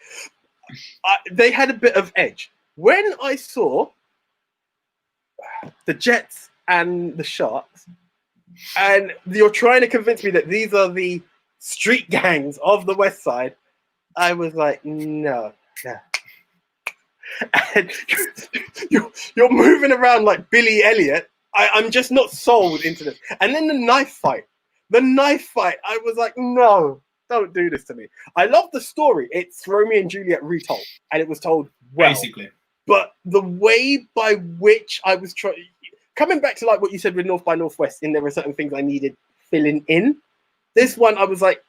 They had a bit of edge. When I saw the Jets and the Sharks, and you're trying to convince me that these are the street gangs of the West Side, I was like, no. And you're moving around like Billy Elliot. I'm just not sold into this. And then the knife fight, I was like, no, don't do this to me. I love the story. It's Romeo and Juliet retold, and it was told well. Basically. But the way by which I was coming back to like what you said with North by Northwest, and there were certain things I needed filling in. This one, I was like,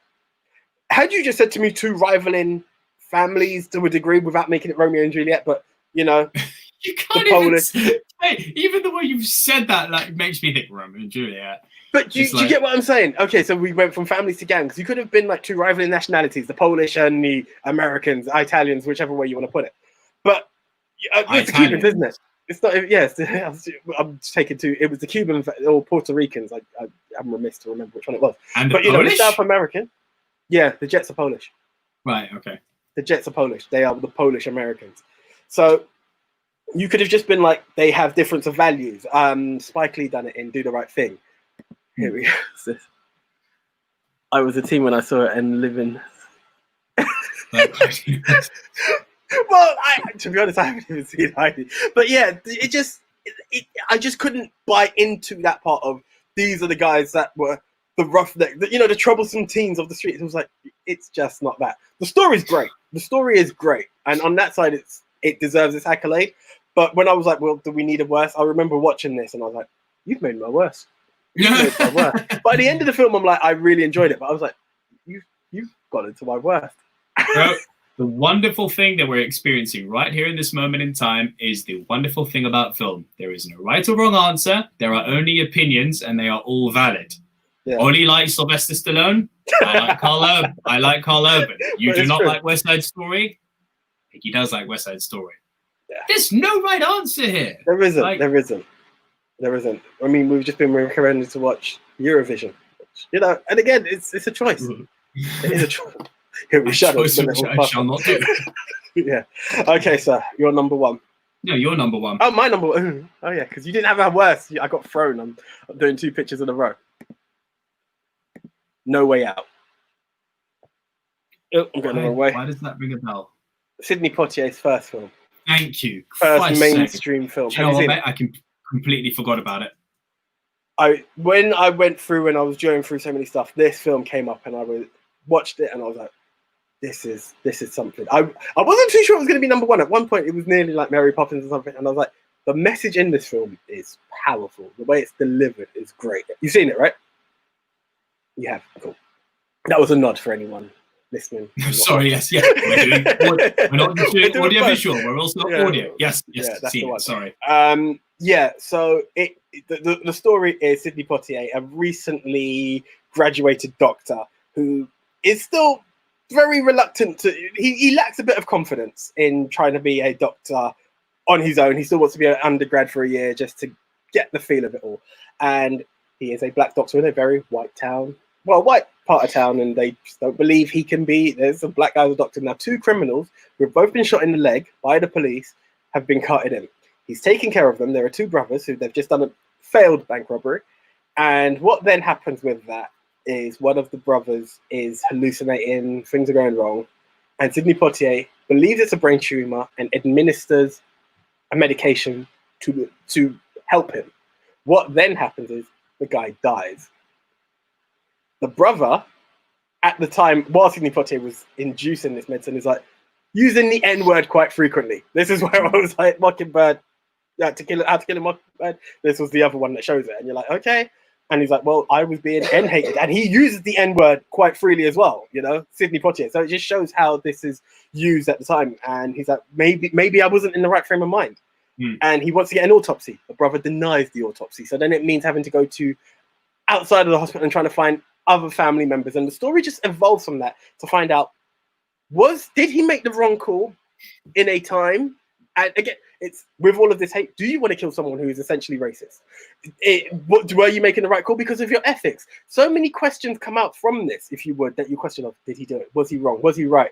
had you just said to me two rivaling families to a degree without making it Romeo and Juliet, but you know, you can't even the way you've said that like makes me think Romeo and Juliet. But do you get what I'm saying? Okay, so we went from families to gangs. You could have been like two rivaling nationalities, the Polish and the Americans, Italians, whichever way you want to put it. But it's the Cubans, isn't it? It's not. Yes, I'm taking two. It was the Cubans or Puerto Ricans. I'm remiss to remember which one it was. But you know, the South American. Yeah, the Jets are Polish. Right. Okay. The Jets are Polish. They are the Polish Americans. So you could have just been like, they have difference of values. Spike Lee done it in Do the Right Thing. Here we go. I was a teen when I saw it and living. Well, to be honest, I haven't even seen it. But yeah, I just couldn't buy into that part of these are the guys that were the roughneck, the troublesome teens of the streets. It was like, it's just not that. The story's great. The story is great. And on that side, it deserves its accolade. But when I was like, well, do we need a worse? I remember watching this and I was like, you've made my worse. But at the end of the film, I'm like, I really enjoyed it. But I was like, you've got into my worst. Bro, the wonderful thing that we're experiencing right here in this moment in time is the wonderful thing about film. There is no right or wrong answer. There are only opinions and they are all valid. Yeah. Ollie likes Sylvester Stallone. I like Carl Urban. You do not like West Side Story. I think he does like West Side Story. Yeah. There's no right answer here. There isn't. I mean, we've just been recommended to watch Eurovision. And again, it's a choice. It is a choice. Here we shut up. I shall not do. Yeah. Okay, sir. You're number one. No, you're number one. Oh, my number one. Oh, yeah, because you didn't have a worst. I got thrown. I'm doing two pictures in a row. No Way Out. Oh, I'm going the wrong way. Why does that ring a bell? Sidney Poitier's first film. Thank you. First mainstream film. Do you know what, mate? I completely forgot about it. When I went through and I was going through so many stuff, this film came up and I watched it and I was like, this is something. I wasn't too sure it was going to be number one. At one point, it was nearly like Mary Poppins or something. And I was like, the message in this film is powerful. The way it's delivered is great. You've seen it, right? You have. Cool. That was a nod for anyone listening. Sorry, yes, yeah. We're not doing audio visual. We're also audio. Yes, that's seen the one. Sorry. Yeah. So the story is Sidney Poitier, a recently graduated doctor who is still very reluctant to. He lacks a bit of confidence in trying to be a doctor on his own. He still wants to be an undergrad for a year just to get the feel of it all. And he is a black doctor in a very white town. Well, white part of town, and they just don't believe he can be. There's a black guy as a doctor. Now, 2 criminals who have both been shot in the leg by the police have been carted in. He's taking care of them. There are 2 brothers who they've just done a failed bank robbery. And what then happens with that is one of the brothers is hallucinating, things are going wrong. And Sidney Poitier believes it's a brain tumor and administers a medication to help him. What then happens is the guy dies. The brother, at the time, while Sidney Poitier was inducing this medicine, is like using the N-word quite frequently. This is where I was like, Mockingbird, how to kill a mockingbird. This was the other one that shows it. And you're like, okay. And he's like, well, I was being N-hated. And he uses the N-word quite freely as well, you know, Sidney Poitier. So it just shows how this is used at the time. And he's like, maybe I wasn't in the right frame of mind. And he wants to get an autopsy. The brother denies the autopsy. So then it means having to go to outside of the hospital and trying to find other family members. And the story just evolves from that to find out, did he make the wrong call in a time? And again, it's with all of this hate, do you want to kill someone who is essentially racist? Were you making the right call because of your ethics? So many questions come out from this, if you would, that you question of, did he do it? Was he wrong? Was he right?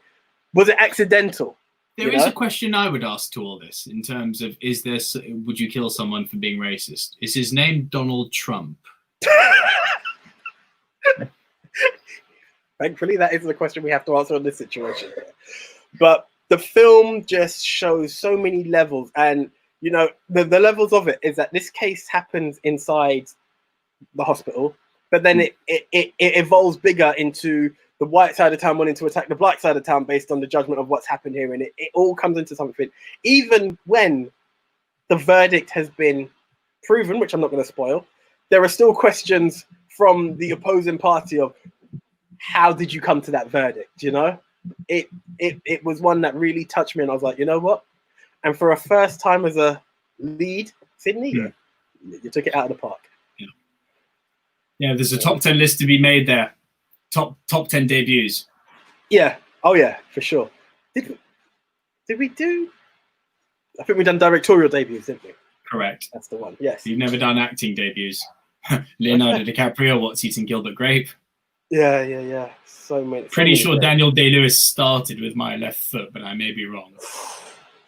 Was it accidental? There is a question I would ask to all this in terms of, would you kill someone for being racist? Is his name Donald Trump? Thankfully, that isn't a question we have to answer in this situation. But the film just shows so many levels, and you know the levels of it is that this case happens inside the hospital, but then it evolves bigger into the white side of town wanting to attack the black side of town based on the judgment of what's happened here, and it all comes into something. Even when the verdict has been proven, which I'm not going to spoil, there are still questions from the opposing party of how did you come to that verdict? You know, it was one that really touched me, and I was like, you know what? And for a first time as a lead, Sydney, you took it out of the park. Yeah, there's a top 10 list to be made there. Top 10 debuts. Yeah. Oh yeah, for sure. Did we do? I think we've done directorial debuts, didn't we? Correct. That's the one. Yes. You've never done acting debuts. Leonardo DiCaprio, What's Eating Gilbert Grape. Yeah. So many. Pretty sure Daniel Day-Lewis started with My Left Foot, but I may be wrong.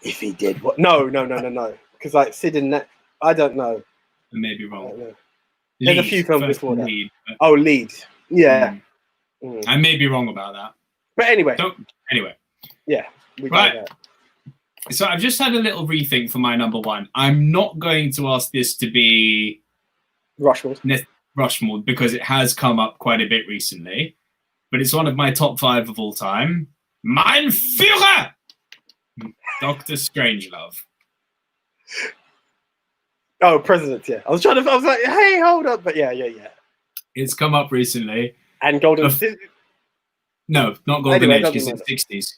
If he did, what? No. Because like Sid and that, I don't know. I may be wrong. There's a few films before that. Lead, Lead. Yeah. I may be wrong about that. But anyway. Yeah. Right. So I've just had a little rethink for my number one. I'm not going to ask this to be Rushmore because it has come up quite a bit recently, but it's one of my top 5 of all time. Mein Führer! Dr. Strangelove. Oh, President, yeah. I was like, hey, hold up. But yeah. It's come up recently. And Golden... No, not Golden Age, because it's 60s.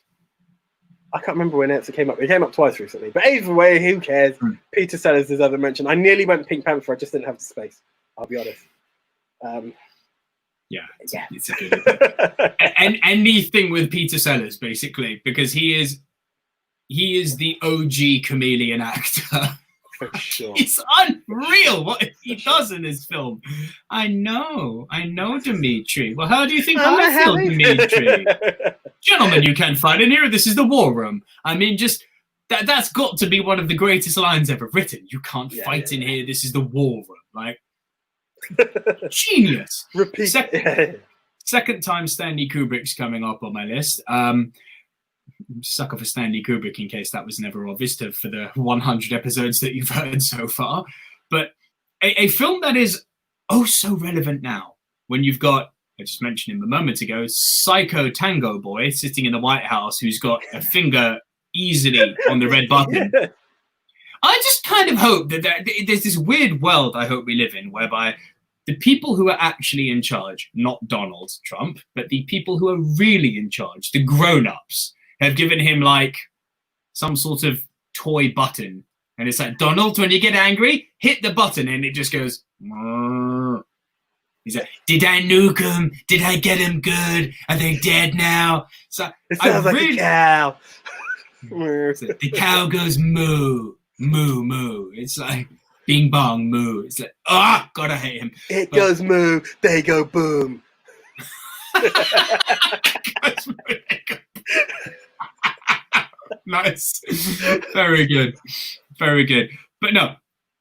I can't remember when it came up. It came up twice recently. But either way, who cares? Peter Sellers deserves a mention. I nearly went Pink Panther. I just didn't have the space. I'll be honest. It's a good and anything with Peter Sellers, basically, because he is the OG chameleon actor. For sure. It's unreal what he does in his film. I know, Dimitri. Well, how do you think I feel, Dimitri? Gentlemen, you can fight in here. This is the war room. I mean, just that's got to be one of the greatest lines ever written. You can't fight in here. This is the war room. Like, genius. Repeat. Second time Stanley Kubrick's coming up on my list. Sucker for Stanley Kubrick, in case that was never obvious for the 100 episodes that you've heard so far. But a film that is so relevant now, when you've got, I just mentioned him a moment ago, Psycho Tango Boy sitting in the White House who's got a finger easily on the red button. Yeah. I just kind of hope that there's this weird world I hope we live in whereby the people who are actually in charge, not Donald Trump, but the people who are really in charge, the grown-ups, have given him like some sort of toy button And it's like, Donald, when you get angry, hit the button, and it just goes. Mrr. He's like, did I nuke him? Did I get him good? Are they dead now? So it sounds like a cow. So the cow goes moo, moo, moo. It's like bing bong moo. It's like, God, I hate him. It goes moo, they go boom. Nice. Very good. Very good. But no,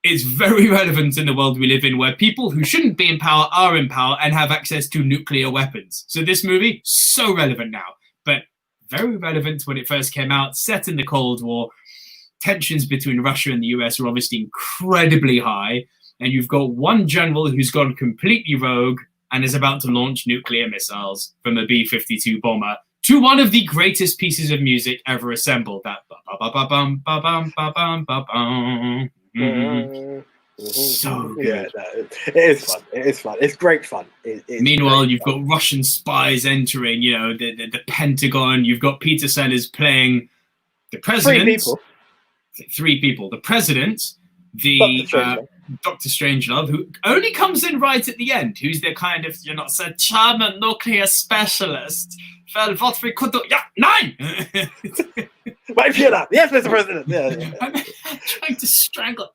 it's very relevant in the world we live in, where people who shouldn't be in power are in power and have access to nuclear weapons. So this movie, so relevant now, but very relevant when it first came out, set in the Cold War. Tensions between Russia and the US are obviously incredibly high, and you've got one general who's gone completely rogue and is about to launch nuclear missiles from a B-52 bomber to one of the greatest pieces of music ever assembled. That ba-ba-ba-bum, ba-bum, ba-bum, ba-bum. So good. Yeah, no, it is fun. It is fun. It's great fun. Meanwhile, you've got Russian spies entering, the Pentagon. You've got Peter Sellers playing the president. Three people. The president, the Dr. Strangelove, who only comes in right at the end, who's the kind of, so charming nuclear specialist. Well, what we could do. Yeah, nine! My Fiona. Yes, Mr. President. Yeah. I'm trying to strangle.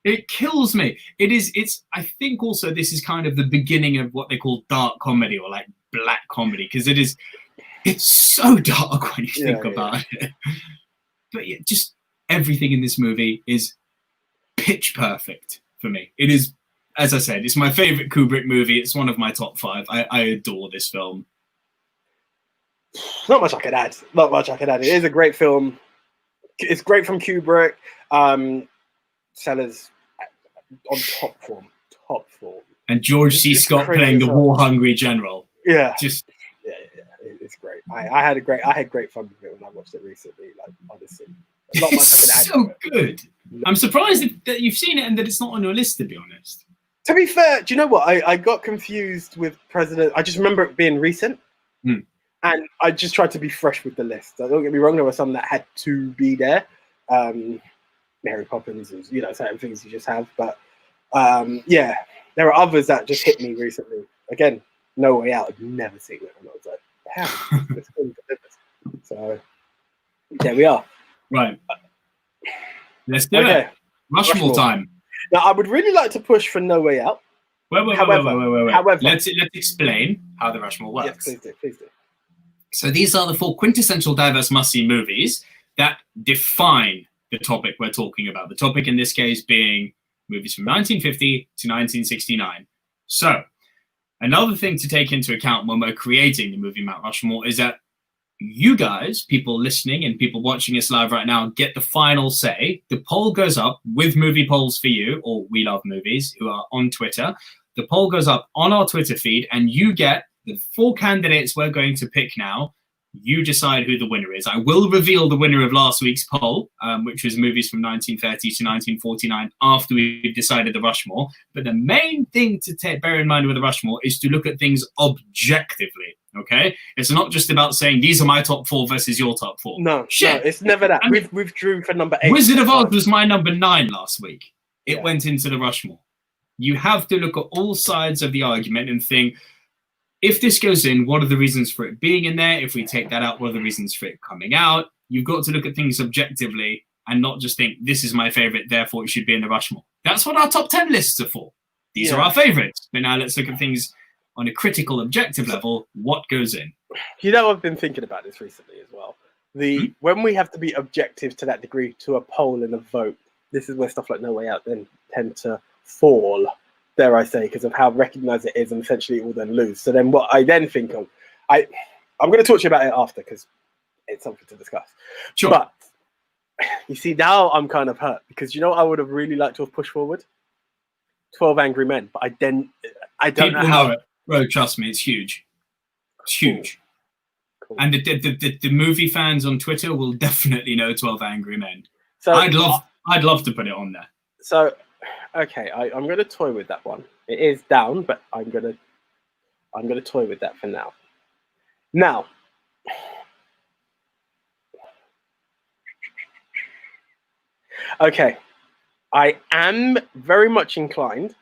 It kills me. I think also this is kind of the beginning of what they call dark comedy, or like black comedy, because it's so dark when you think about it. But yeah, just everything in this movie is pitch perfect for me. It is, as I said, it's my favorite Kubrick movie. It's one of my top 5. I adore this film. Not much I could add. It is a great film. It's great from Kubrick. Sellers on top form. And George C. Scott playing the war-hungry general. Yeah. Just it's great. I had great fun with it when I watched it recently. Like, honestly, not much I could add. So good. I'm surprised that you've seen it and that it's not on your list, to be honest. To be fair, do you know what? I got confused with President. I just remember it being recent, and I just tried to be fresh with the list. So don't get me wrong, there were some that had to be there. Mary Poppins, and certain things you just have. But there are others that just hit me recently. Again, No Way Out. I'd never seen it, and I was like, "How?" So there we are. Right. Let's do it. Rushmore time. Now, I would really like to push for No Way Out. Wait. However, let's explain how the Rushmore works. Yes, please do. So these are the 4 quintessential diverse must-see movies that define the topic we're talking about. The topic in this case being movies from 1950 to 1969. So another thing to take into account when we're creating the movie Mount Rushmore is that you guys, people listening and people watching us live right now, get the final say. The poll goes up with Movie Polls for You, or We Love Movies, who are on Twitter. The poll goes up on our Twitter feed, and you get the 4 candidates we're going to pick now. You decide who the winner is. I will reveal the winner of last week's poll, which was movies from 1930 to 1949, after we've decided the Rushmore. But the main thing to bear in mind with the Rushmore is to look at things objectively, okay? It's not just about saying, these are my top 4 versus your top 4. No, it's never that. We've drew for number 8. Wizard of Oz was my number 9 last week. It went into the Rushmore. You have to look at all sides of the argument and think, if this goes in, what are the reasons for it being in there? If we take that out, what are the reasons for it coming out? You've got to look at things objectively and not just think, this is my favorite, therefore it should be in the Rushmore. That's what our top 10 lists are for. These are our favorites. But now let's look at things on a critical, objective level. What goes in? I've been thinking about this recently as well. When we have to be objective to that degree to a poll and a vote, this is where stuff like No Way Out then tend to fall, dare I say, because of how recognised it is, and essentially it will then lose. So then what I then think of, I'm going to talk to you about it after, because it's something to discuss. Sure. But you see, now I'm kind of hurt, because I would have really liked to have pushed forward 12 Angry Men, but I don't People know how. Know it. Bro, trust me, it's huge. It's huge. Cool. And the movie fans on Twitter will definitely know 12 Angry Men. So I'd love to put it on there. So, okay, I'm going to toy with that one. It is down, but I'm going to toy with that for now. Now, Okay, I am very much inclined,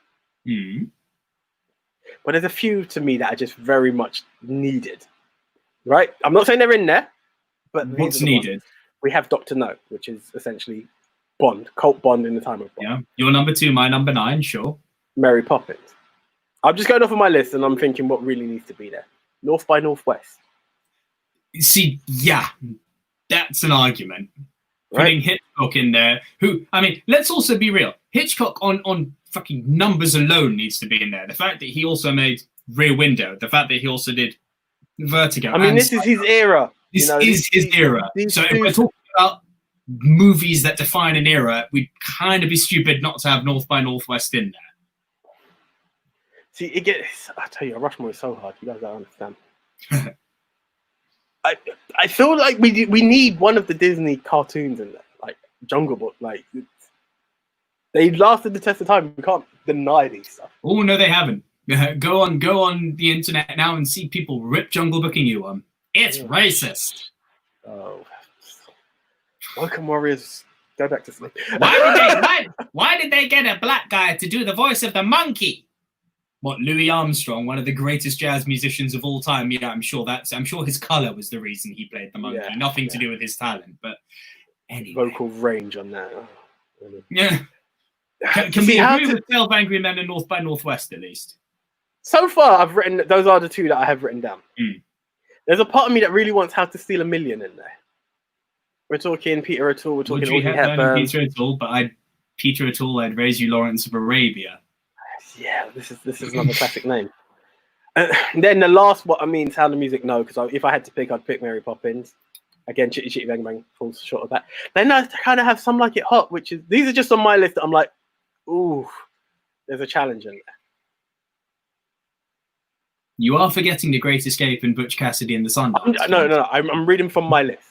but there's a few to me that are just very much needed. Right? I'm not saying they're in there, but what's needed? Ones. We have Dr. No, which is essentially Bond, cult Bond in the time of Bond. Yeah, your number 2, my number 9, sure. Mary Poppins. I'm just going off of my list, and I'm thinking what really needs to be there. North by Northwest. See, yeah, that's an argument. Putting Hitchcock in there, let's also be real. Hitchcock on fucking numbers alone needs to be in there. The fact that he also made Rear Window, the fact that he also did Vertigo. I mean, this is his era. This is his era. So if we're talking about movies that define an era, we'd kind of be stupid not to have North by Northwest in there. See, it gets. I tell you, Rushmore is so hard. You guys don't understand. I feel like we need one of the Disney cartoons in there, like Jungle Book. Like they've lasted the test of time. We can't deny these stuff. Oh no, they haven't. Go on the internet now and see people rip Jungle Book a new one. It's racist. Oh, welcome warriors. Go back to sleep. Why did they get a black guy to do the voice of the monkey? What, Louis Armstrong, one of the greatest jazz musicians of all time? Yeah, I'm sure his color was the reason he played the monkey. Nothing to do with his talent, but anyway. Vocal range on that. Yeah. Can we agree with 12 Angry Men and North by Northwest at least? So far, I've written those are the two that I have written down. There's a part of me that really wants How to Steal a Million in there. We're talking Peter O'Toole. We're talking Audrey Hepburn. Peter O'Toole, but Peter O'Toole. I'd raise you Lawrence of Arabia. Yeah, this is another classic name. And then the last, Sound of Music, no, because if I had to pick, I'd pick Mary Poppins. Again, Chitty Chitty Bang Bang falls short of that. Then I kind of have Some Like It Hot, which is, these are just on my list that I'm like, ooh, there's a challenge in there. You are forgetting The Great Escape and Butch Cassidy and the Sundance. No. I'm reading from my list.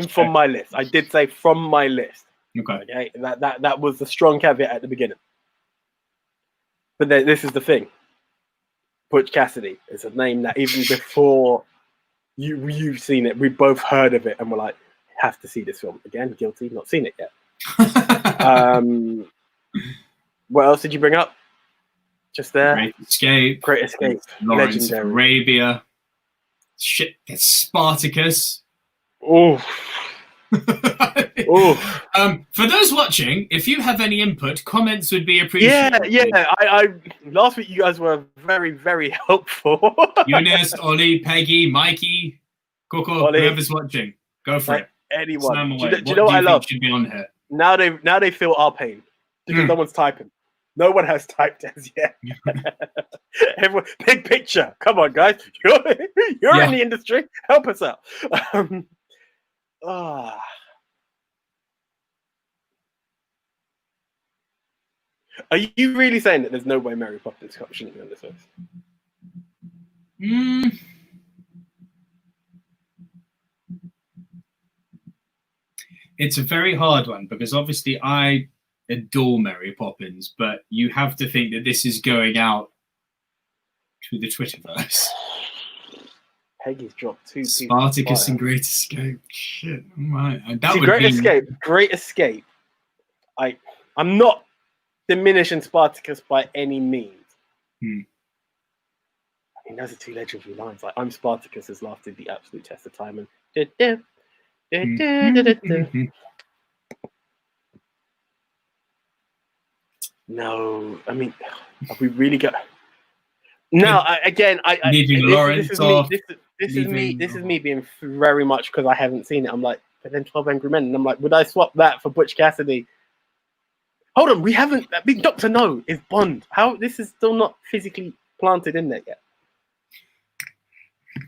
From my list. I did say from my list. Okay. That was the strong caveat at the beginning. But this is the thing. Butch Cassidy is a name that even before you've seen it, we both heard of it and we're like, have to see this film. Again, guilty, not seen it yet. What else did you bring up? Just there. Great Escape. Lawrence of Arabia. Shit, it's Spartacus. Oh. For those watching, if you have any input, comments would be appreciated. Yeah. I last week you guys were very, very helpful. Eunice, Ollie, Peggy, Mikey, Coco, whoever's watching, go for it. Anyone. Do you know what I love? Should be on here. Now they feel our pain because no one's typing. No one has typed as yet. Everyone, big picture. Come on, guys. You're in the industry. Help us out. Are you really saying that there's no way Mary Poppins shouldn't be on this list? It's a very hard one because obviously I adore Mary Poppins, but you have to think that this is going out to the Twitterverse. Peggy's dropped 2 Spartacus and Great Escape. Shit, right. Great Escape. I'm not diminishing Spartacus by any means. I mean, those are 2 legendary lines. Like, I'm Spartacus has lasted the absolute test of time, and no, I mean, have we really got? No, this is me being very much because I haven't seen it. I'm like, but then 12 Angry Men, and I'm like, would I swap that for Butch Cassidy? Hold on, we haven't. That big Dr. No is Bond. How this is still not physically planted in there yet?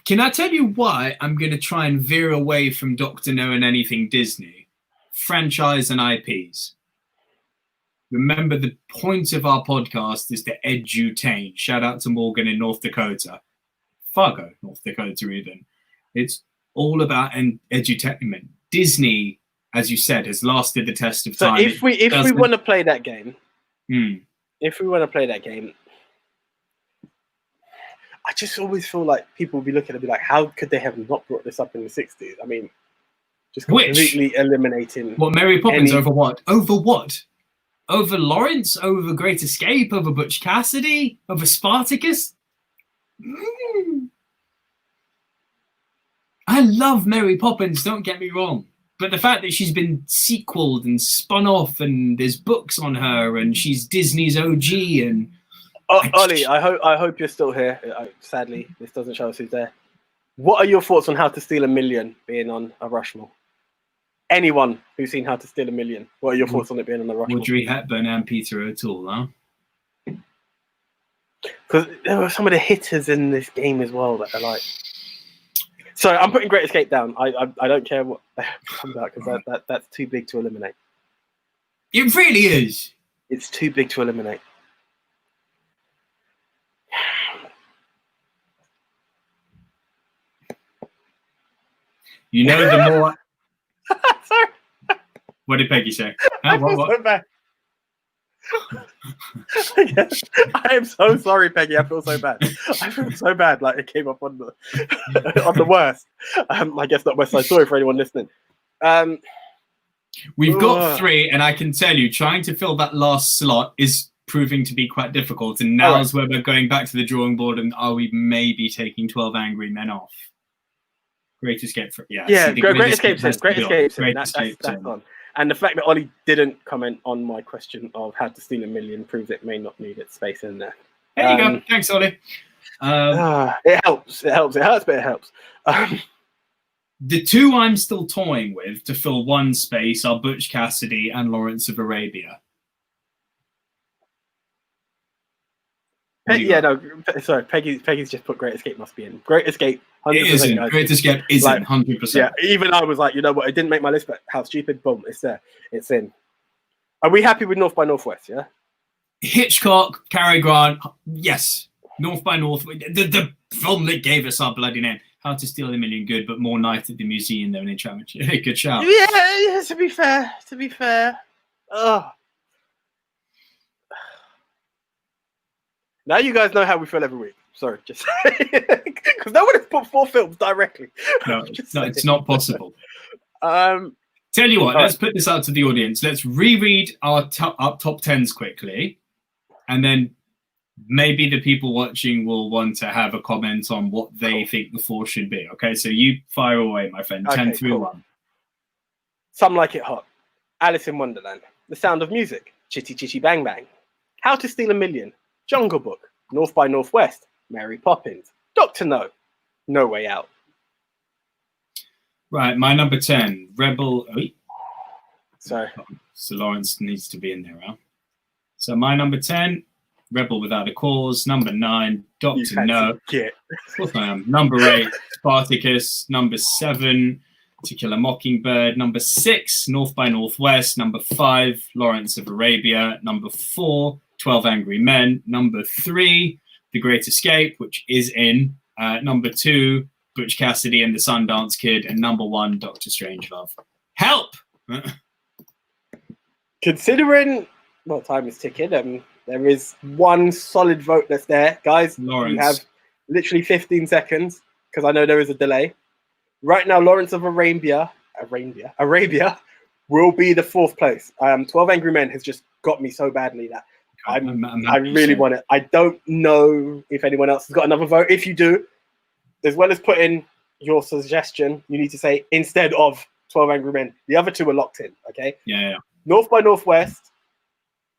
Can I tell you why I'm going to try and veer away from Dr. No and anything Disney? Franchise and IPs. Remember, the point of our podcast is to edutain. Shout out to Morgan in North Dakota. Fargo, North Dakota even. It's all about edutainment. Disney, as you said, has lasted the test of time. So if we want to play that game, I just always feel like people will be looking at me like, how could they have not brought this up in the 60s? I mean, Just completely eliminating. What, Mary Poppins over what? Over what? Over Lawrence? Over Great Escape? Over Butch Cassidy? Over Spartacus? I love Mary Poppins, don't get me wrong. But the fact that she's been sequeled and spun off and there's books on her and she's Disney's OG and... Ollie, I hope you're still here. Sadly, this doesn't show us who's there. What are your thoughts on How to Steal a Million being on a Rushmore? Anyone who's seen How to Steal a Million, what are your thoughts on it being on the Rushmore? Audrey Hepburn and Peter O'Toole, huh? Because there were some of the hitters in this game as well that are like... Sorry, I'm putting Great Escape down. I don't care what comes out because that's too big to eliminate. It really is. It's too big to eliminate. You know, the more... Sorry. What did Peggy say? I feel so bad. Yes. I am so sorry, Peggy. I feel so bad. I feel so bad. Like it came up on the worst. I guess not West Side Story for anyone listening. We've got 3, and I can tell you, trying to fill that last slot is proving to be quite difficult. And now's where we're going back to the drawing board. And are we maybe taking 12 Angry Men off? Great Escape. Great Escape's in. Great Escape's in. That's on. And the fact that Ollie didn't comment on my question of How to Steal a Million proves it may not need its space in there. There you go. Thanks, Ollie. It helps. It helps. It hurts, but it helps. The 2 I'm still toying with to fill 1 space are Butch Cassidy and Lawrence of Arabia. Sorry. Peggy's just put Great Escape must be in. Great Escape. 100%, it isn't. Guys. Great Escape isn't 100%. Yeah, even I was like, you know what? It didn't make my list, but how stupid. Boom, it's there. It's in. Are we happy with North by Northwest? Yeah. Hitchcock, Cary Grant. Yes. North by Northwest. The film that gave us our bloody name. How to Steal a Million. Good, but more Night at the Museum than in Championship. Good shout. Yeah. To be fair. Oh. Now you guys know how we feel every week. Sorry, just because no one has put 4 films directly. No, it's not possible. Tell you what, let's put this out to the audience. Let's reread our top 10s quickly, and then maybe the people watching will want to have a comment on what they think the 4 should be. Okay, so you fire away, my friend. 10 through 1. Some Like It Hot. Alice in Wonderland. The Sound of Music. Chitty Chitty Bang Bang. How to Steal a Million. Jungle Book. North by Northwest. Mary Poppins. Dr. No. No Way Out. Right, my number 10. Rebel. Sorry. So Lawrence needs to be in there, huh? So my number 10. Rebel Without a Cause. Number 9. Dr. No. Of course I am. Number 8. Spartacus. Number 7. To Kill a Mockingbird. Number 6. North by Northwest. Number 5. Lawrence of Arabia. Number 4. 12 Angry Men. Number 3, The Great Escape, which is in. Number 2, Butch Cassidy and the Sundance Kid. And number 1, Dr. Strangelove. Help! Considering, well, time is ticking. There is 1 solid vote that's there. Guys, Lawrence. You have literally 15 seconds because I know there is a delay. Right now, Lawrence of Arabia will be the 4th place. 12 Angry Men has just got me so badly that I really want it. I don't know if anyone else has got another vote. If you do, as well as put in your suggestion, you need to say instead of 12 Angry Men. The other 2 are locked in, okay? Yeah. North by Northwest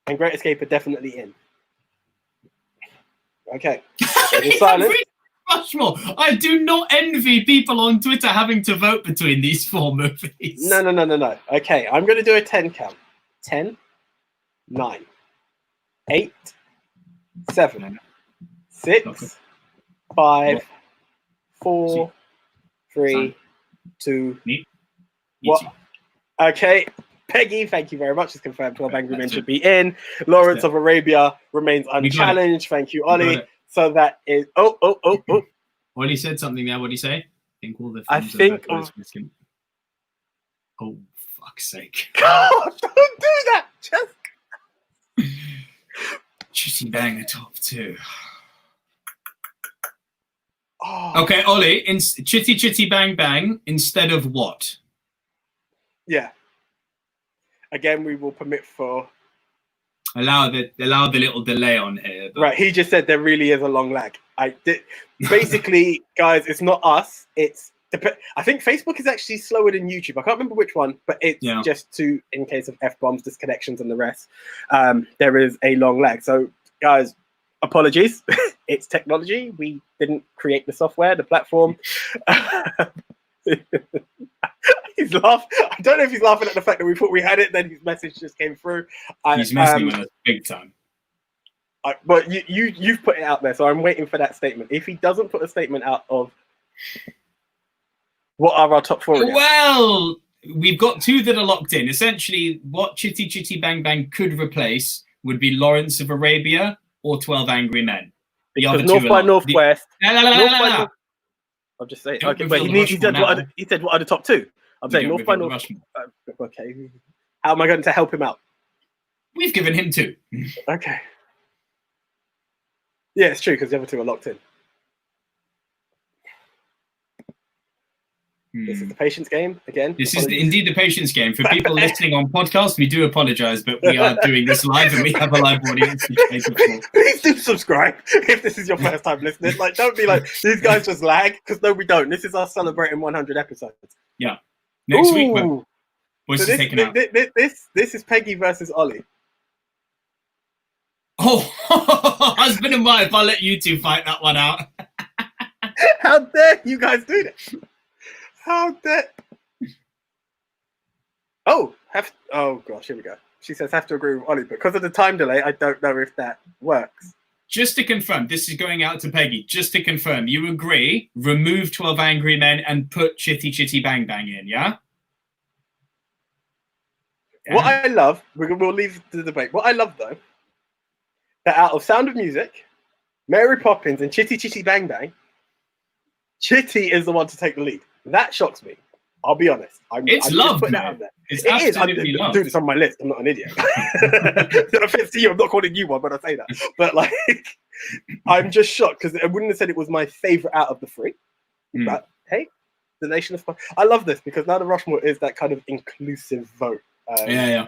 and Great Escape are definitely in. Okay. Silence. Rushmore. I do not envy people on Twitter having to vote between these 4 movies. No. Okay, I'm going to do a 10 count. 10, 9. 8, 7, 6, 5, 4, 3, 2, 1. Okay, Peggy, thank you very much. It's confirmed 12 Angry Men should be in. Lawrence of Arabia remains unchallenged. Thank you, Ollie. So that is... Oh. Ollie said something there. What did he say? I think... Oh, fuck's sake. God, don't do that! Just... Chitty Bang the top 2. Oh. Okay, Ollie, Chitty Chitty Bang Bang instead of what? Yeah. Again, we will permit for allow the little delay on here. But... Right. He just said there really is a long lag. Basically, guys, it's not us. I think Facebook is actually slower than YouTube. I can't remember which one, but it's just in case of F-bombs, disconnections, and the rest. There is a long lag. So, guys, apologies. It's technology. We didn't create the software, the platform. He's laughing. I don't know if he's laughing at the fact that we thought we had it, then his message just came through. He's messing with us big time. But you've put it out there, so I'm waiting for that statement. If he doesn't put a statement out of what are our top 4 again? Well, we've got 2 that are locked in. Essentially, what Chitty Chitty Bang Bang could replace would be Lawrence of Arabia or 12 Angry Men. Because North by Northwest. I'm just saying. Okay, but he said what are the top 2? I'm saying North by North. Okay. How am I going to help him out? We've given him 2. Okay. Yeah, it's true because the other 2 are locked in. This is the patience game again. This is indeed the patience game. For people listening on podcast, we do apologize, but we are doing this live and we have a live audience. Please do subscribe if this is your first time listening. Like, don't be like, these guys just lag, because no, we don't. This is us celebrating 100 episodes. Yeah. Next week, what's taken out? This is Peggy versus Ollie. Oh, husband and wife, I'll let you 2 fight that one out. How dare you guys do that? How dare... Oh gosh, here we go. She says, have to agree with Ollie, but because of the time delay, I don't know if that works. Just to confirm, this is going out to Peggy. Just to confirm, you agree, remove 12 Angry Men and put Chitty Chitty Bang Bang in, yeah? What I love, we'll leave the debate. What I love, though, that out of Sound of Music, Mary Poppins, and Chitty Chitty Bang Bang, Chitty is the one to take the lead. That shocks me. I'll be honest. It's loved, man. That out there. It's absolutely loved. I'm doing this on my list. I'm not an idiot. No offense to you, I'm not calling you one when I say that. But like, I'm just shocked because I wouldn't have said it was my favorite out of the 3. But hey, the Nation of Fun. I love this because now the Rushmore is that kind of inclusive vote. Yeah.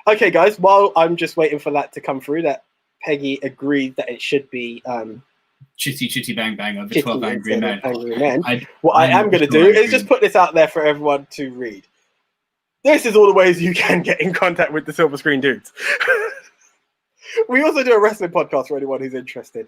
Okay, guys. While I'm just waiting for that to come through, that Peggy agreed that it should be Chitty Chitty Bang Bang over 12 Angry Men. What I am going to do is just put this out there for everyone to read. This is all the ways you can get in contact with the Silverscreen dudes. We also do a wrestling podcast for anyone who's interested.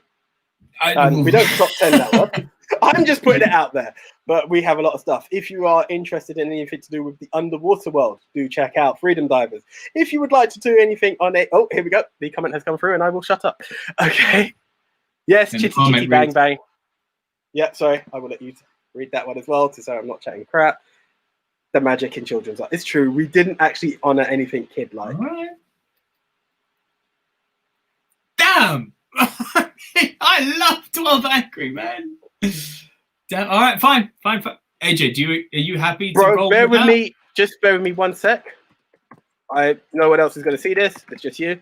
We don't top 10 that one. I'm just putting it out there. But we have a lot of stuff. If you are interested in anything to do with the underwater world, do check out Freedom Divers. If you would like to do anything on it... Oh, here we go. The comment has come through and I will shut up. Okay. Yes, Chitty Chitty Bang Bang. Yeah, sorry. I will let you read that one as well to say I'm not chatting crap. The magic in children's art. It's true. We didn't actually honor anything kid-like. Right. Damn! I love 12 Angry Men. Damn. All right, fine. AJ, are you happy to roll bear with that? me. Just bear with me 1 sec. No one else is going to see this. It's just you.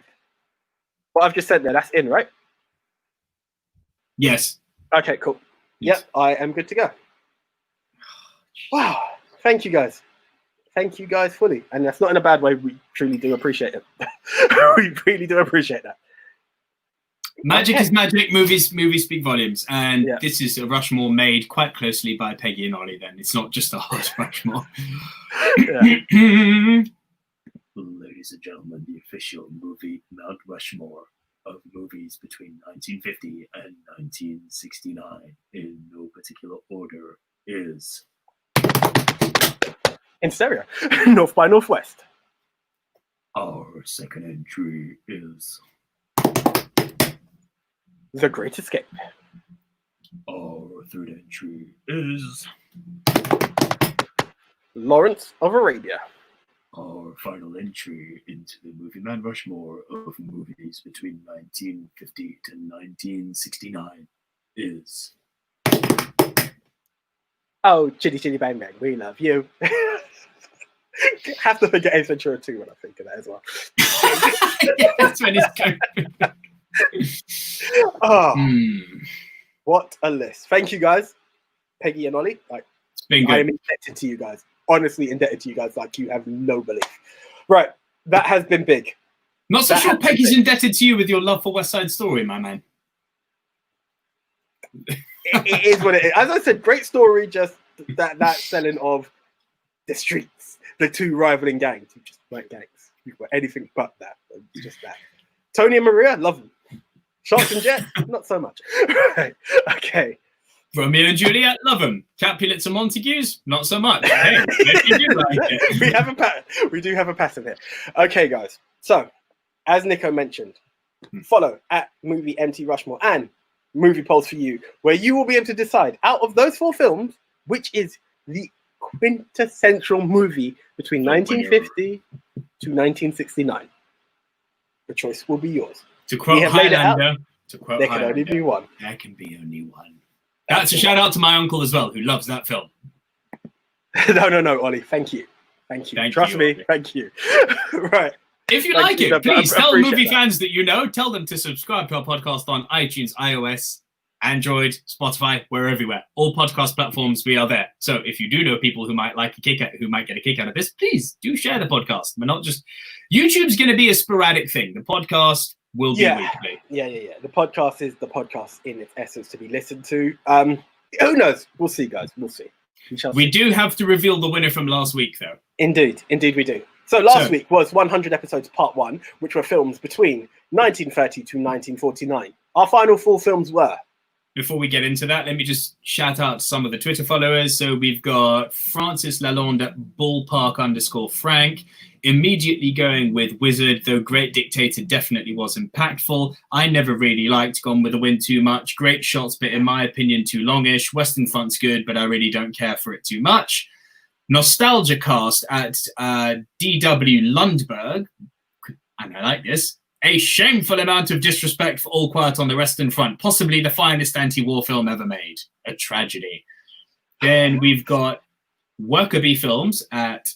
What I've just said there, that's in, right? Yes. Okay, cool. Yes. Yep, I am good to go. Wow. Thank you, guys. Thank you, guys, fully. And that's not in a bad way. We truly do appreciate it. We really do appreciate that. Magic is magic. Movies speak volumes. And this is a Rushmore made quite closely by Peggy and Ollie then. It's not just a hot Rushmore. Ladies and gentlemen, the official movie Mount Rushmore of movies between 1950 and 1969 in no particular order is... In stereo. North by Northwest. Our second entry is... The Great Escape. Our third entry is... Lawrence of Arabia. Our final entry into the movie Mount Rushmore of movies between 1950 to 1969 is... Oh, Chitty Chitty Bang Bang, we love you. Have to forget Ace Ventura 2 when I think of that as well. That's when it's going. What a list. Thank you, guys. Peggy and Ollie. It's been good. I am indebted to you guys. honestly indebted to you guys like you have no belief. Right, that has been big. Not so sure Peggy's indebted to you with your love for West Side Story, my man. It is what it is. As I said, great story, just that selling of the streets, the two rivaling gangs, who just weren't gangs. We were anything but that. It's just that. Tony and Maria, love them. Sharks and Jet, not so much. Right. Okay. Romeo and Juliet, love them. Capulets and Montagues, not so much. Hey, maybe you do like it. We have a pattern. We do have a pattern here. Okay, guys. So, as Nico mentioned, follow at Movie MT Rushmore and Movie Polls for You, where you will be able to decide out of those 4 films which is the quintessential movie between 1950 to 1969. The choice will be yours. To quote Highlander, there can only be one. There can be only one. That's a shout out to my uncle as well, who loves that film. No, Ollie. Thank you. Trust me. Ollie. Thank you. Right. If you like it, please tell movie fans that you know. Tell them to subscribe to our podcast on iTunes, iOS, Android, Spotify. We're everywhere. All podcast platforms, we are there. So if you do know people who might get a kick out of this, please do share the podcast. We're not just YouTube's going to be a sporadic thing. The podcast will be weekly. Yeah. The podcast is the podcast in its essence to be listened to. Who knows? We'll see, guys. We'll see. We do have to reveal the winner from last week, though. Indeed we do. So last week was 100 episodes part 1, which were films between 1930 to 1949. Our final 4 films were... Before we get into that, let me just shout out some of the Twitter followers. So we've got Francis Lalonde at ballpark_Frank, immediately going with Wizard, though Great Dictator definitely was impactful. I never really liked Gone with the Wind too much. Great shots, but in my opinion, too longish. Western Front's good, but I really don't care for it too much. Nostalgia Cast at D.W. Lundberg, and I like this. A shameful amount of disrespect for All Quiet on the Western Front, possibly the finest anti-war film ever made. A tragedy. Then we've got Worker Bee Films at,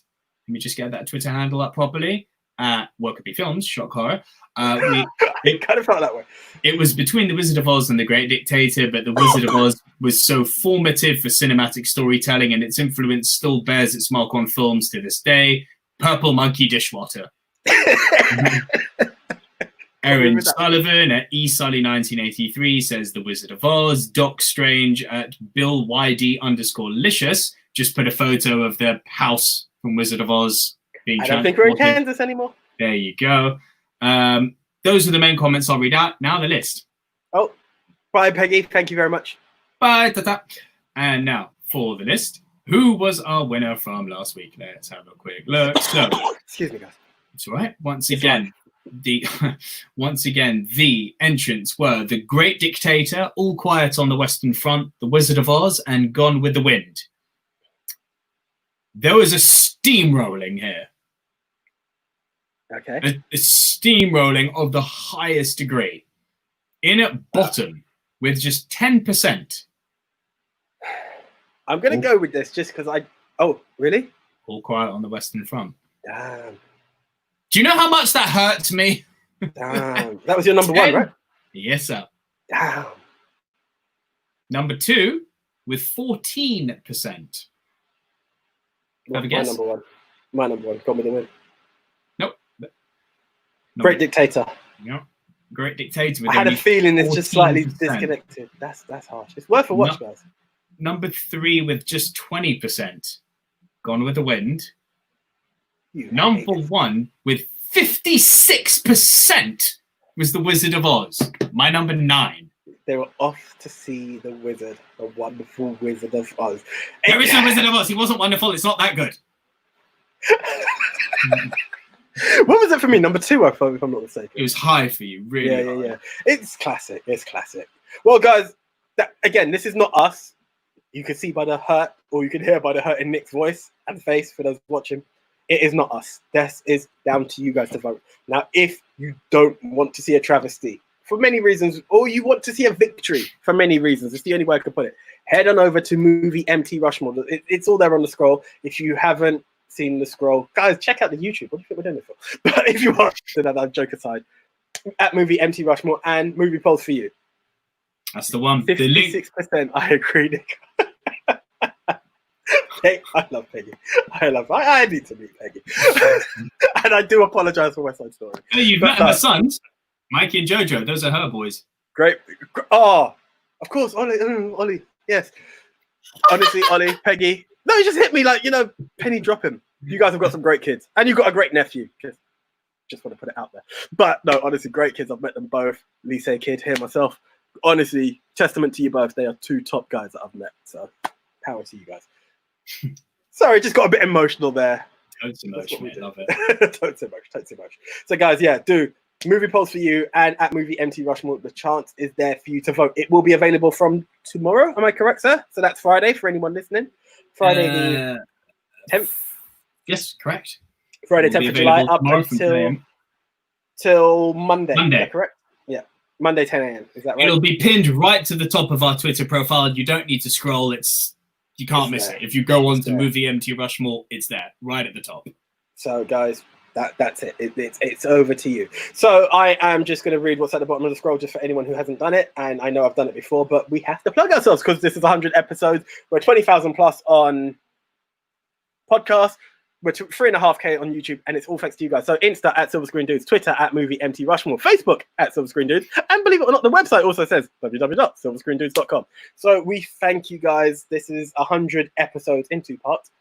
let me just get that Twitter handle up properly, at Worker Bee Films, shock horror. It kind of felt that way. It was between The Wizard of Oz and The Great Dictator, but The Wizard of Oz was so formative for cinematic storytelling, and its influence still bears its mark on films to this day. Purple Monkey Dishwater. Aaron Sullivan at eSully1983 says The Wizard of Oz. Doc Strange at BillYD_Licious just put a photo of the house from Wizard of Oz being I don't think we're in Kansas anymore. There you go. Those are the main comments I'll read out. Now the list. Oh, bye, Peggy. Thank you very much. Bye, Tata. And now for the list. Who was our winner from last week? Let's have a quick look. So, excuse me, guys. It's all right. Once again, the entrants were The Great Dictator, All Quiet on the Western Front, The Wizard of Oz, and Gone with the Wind. There was a steamrolling here. Okay. A steamrolling of the highest degree. In at bottom with just 10%. I'm going to go with this just because I... Oh, really? All Quiet on the Western Front. Damn. Do you know how much that hurts me? Damn. That was your number 1, right? Yes, sir. Damn. Number 2 with 14%. Have a guess? My number 1. Gone with the Wind. Nope. Great Dictator. Yep. Great Dictator. I had a feeling it's just slightly disconnected. That's harsh. It's worth a watch, guys. Number 3 with just 20%. Gone with the Wind. Number 1 with 56% was The Wizard of Oz. My number 9. They were off to see the wizard, the wonderful Wizard of Oz. There is no Wizard of Oz. He wasn't wonderful. It's not that good. What was it for me? Number 2, I thought, if I'm not mistaken. It was high for you, really. Yeah. It's classic. Well, guys, again, this is not us. You can see by the hurt, or you can hear by the hurt in Nick's voice and face for those watching. It is not us. This is down to you guys to vote. Now, if you don't want to see a travesty for many reasons, or you want to see a victory for many reasons, it's the only way I can put it, head on over to Movie MT Rushmore. It's all there on the scroll. If you haven't seen the scroll, guys, check out the YouTube. What do you think we're doing it for? But if you are, that joke aside, at Movie MT Rushmore and Movie Polls for You. That's the one. 56%. I agree, Nick. I love Peggy. I need to meet Peggy. And I do apologize for West Side Story. Oh, you've met her sons, Mikey and Jojo. Those are her boys. Great. Oh, of course, Ollie. Yes. Honestly, Ollie, Peggy. No, he just hit me like, penny drop him. You guys have got some great kids. And you've got a great nephew. Just want to put it out there. But no, honestly, great kids. I've met them both. Lise kid, here myself. Honestly, testament to you both. They are two top guys that I've met. So power to you guys. Sorry, just got a bit emotional there. Don't say much, mate. Love it. Don't say much. So guys, yeah, do movie polls for you and at Movie MT Rushmore. The chance is there for you to vote. It will be available from tomorrow. Am I correct, sir? So that's Friday for anyone listening. Friday the 10th. Yes, correct. Friday 10th of July up till Monday. Is that correct? Yeah. Monday 10 a.m. Is that right? It'll be pinned right to the top of our Twitter profile. You don't need to scroll. You can't miss it. If you go on to Movie MT Rushmore, it's there, right at the top. So, guys, that's it. It's over to you. So, I am just going to read what's at the bottom of the scroll just for anyone who hasn't done it. And I know I've done it before, but we have to plug ourselves because this is 100 episodes. We're 20,000 plus on podcast. We're 3.5K on YouTube, and it's all thanks to you guys. So Insta at Silverscreen Dudes, Twitter at Movie MT Rushmore, Facebook at Silverscreen Dudes, and believe it or not, the website also says www.silverscreendudes.com. So we thank you guys. This is 100 episodes in 2 parts,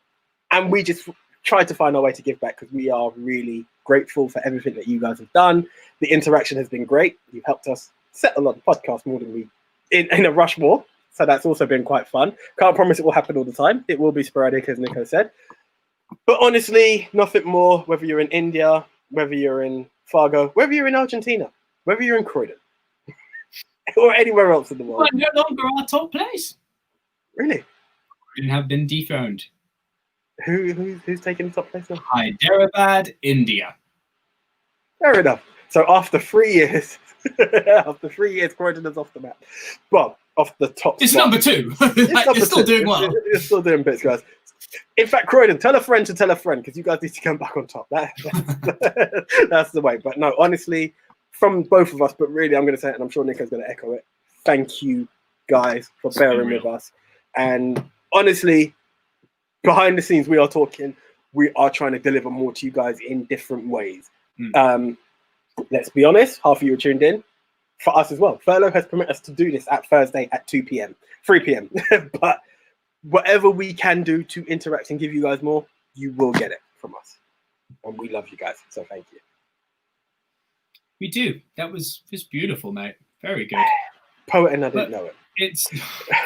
and we just tried to find our way to give back because we are really grateful for everything that you guys have done. The interaction has been great. You've helped us settle on the podcast more than we in a Rushmore, so that's also been quite fun. Can't promise it will happen all the time. It will be sporadic, as Nico said. But honestly, nothing more, whether you're in India, whether you're in Fargo, whether you're in Argentina, whether you're in Croydon, or anywhere else in the world. Well, no longer our top place. Really? Croydon have been dethroned. Who's taking the top place now? Hyderabad, India. Fair enough. So after 3 years, Croydon is off the map. Well, off the top It's spot. number 2. It's still doing well. It's still doing bits, guys. In fact, Croydon, tell a friend to tell a friend because you guys need to come back on top. That's the way. But no, honestly, from both of us, but really, I'm going to say it, and I'm sure Nico's going to echo it. Thank you, guys, for bearing with us. And honestly, behind the scenes, we are trying to deliver more to you guys in different ways. Let's be honest, half of you are tuned in. For us as well. Furlough has permitted us to do this at Thursday at 2 p.m., 3 p.m. But whatever we can do to interact and give you guys more, you will get it from us. And we love you guys, so thank you. We do. That was just beautiful, mate. Very good. Poet and I didn't know it. It's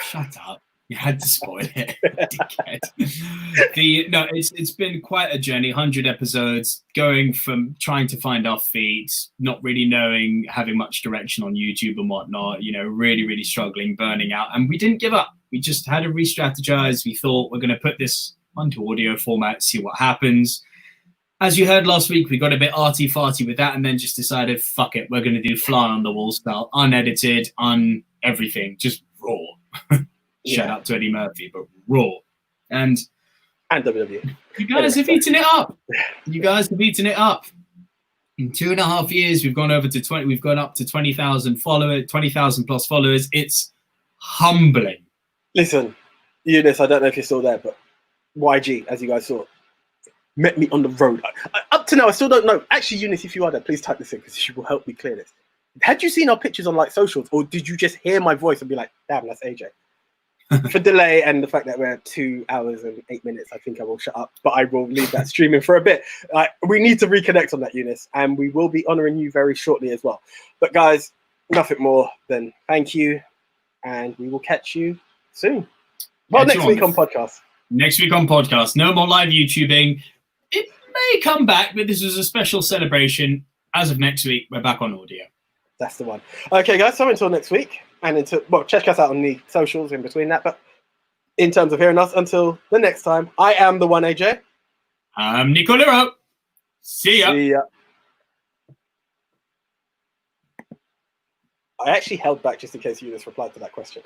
shut up. You had to spoil it, dickhead. It's been quite a journey. 100 episodes, going from trying to find our feet, not really knowing, having much direction on YouTube and whatnot. Really, really struggling, burning out, and we didn't give up. We just had to re-strategize. We thought we're going to put this onto audio format, see what happens. As you heard last week, we got a bit arty-farty with that, and then just decided, fuck it, we're going to do fly on the wall style, unedited, everything, just raw. Shout out to Eddie Murphy, but raw. And WWE. You guys have eaten it up. You guys have eaten it up. In 2.5 years, we've gone over to 20. We've gone up to 20,000 followers, 20,000 plus followers. It's humbling. Listen, Eunice, I don't know if you're still there, but YG, as you guys saw, met me on the road. Up to now, I still don't know. Actually, Eunice, if you are there, please type this in because she will help me clear this. Had you seen our pictures on socials, or did you just hear my voice and be like, damn, that's AJ? For delay and the fact that we're 2 hours and 8 minutes, I think I will shut up, but I will leave that streaming for a bit. We need to reconnect on that, Eunice, and we will be honoring you very shortly as well. But guys, nothing more than thank you, and we will catch you soon. Well, next week on podcast. Next week on podcast. No more live YouTubing. It may come back, but this was a special celebration. As of next week, we're back on audio. That's the one. Okay, guys, so until next week. And check us out on the socials in between that. But in terms of hearing us, until the next time, I am the one AJ. I'm Nico Lero. See ya. See ya. I actually held back just in case Eunice replied to that question.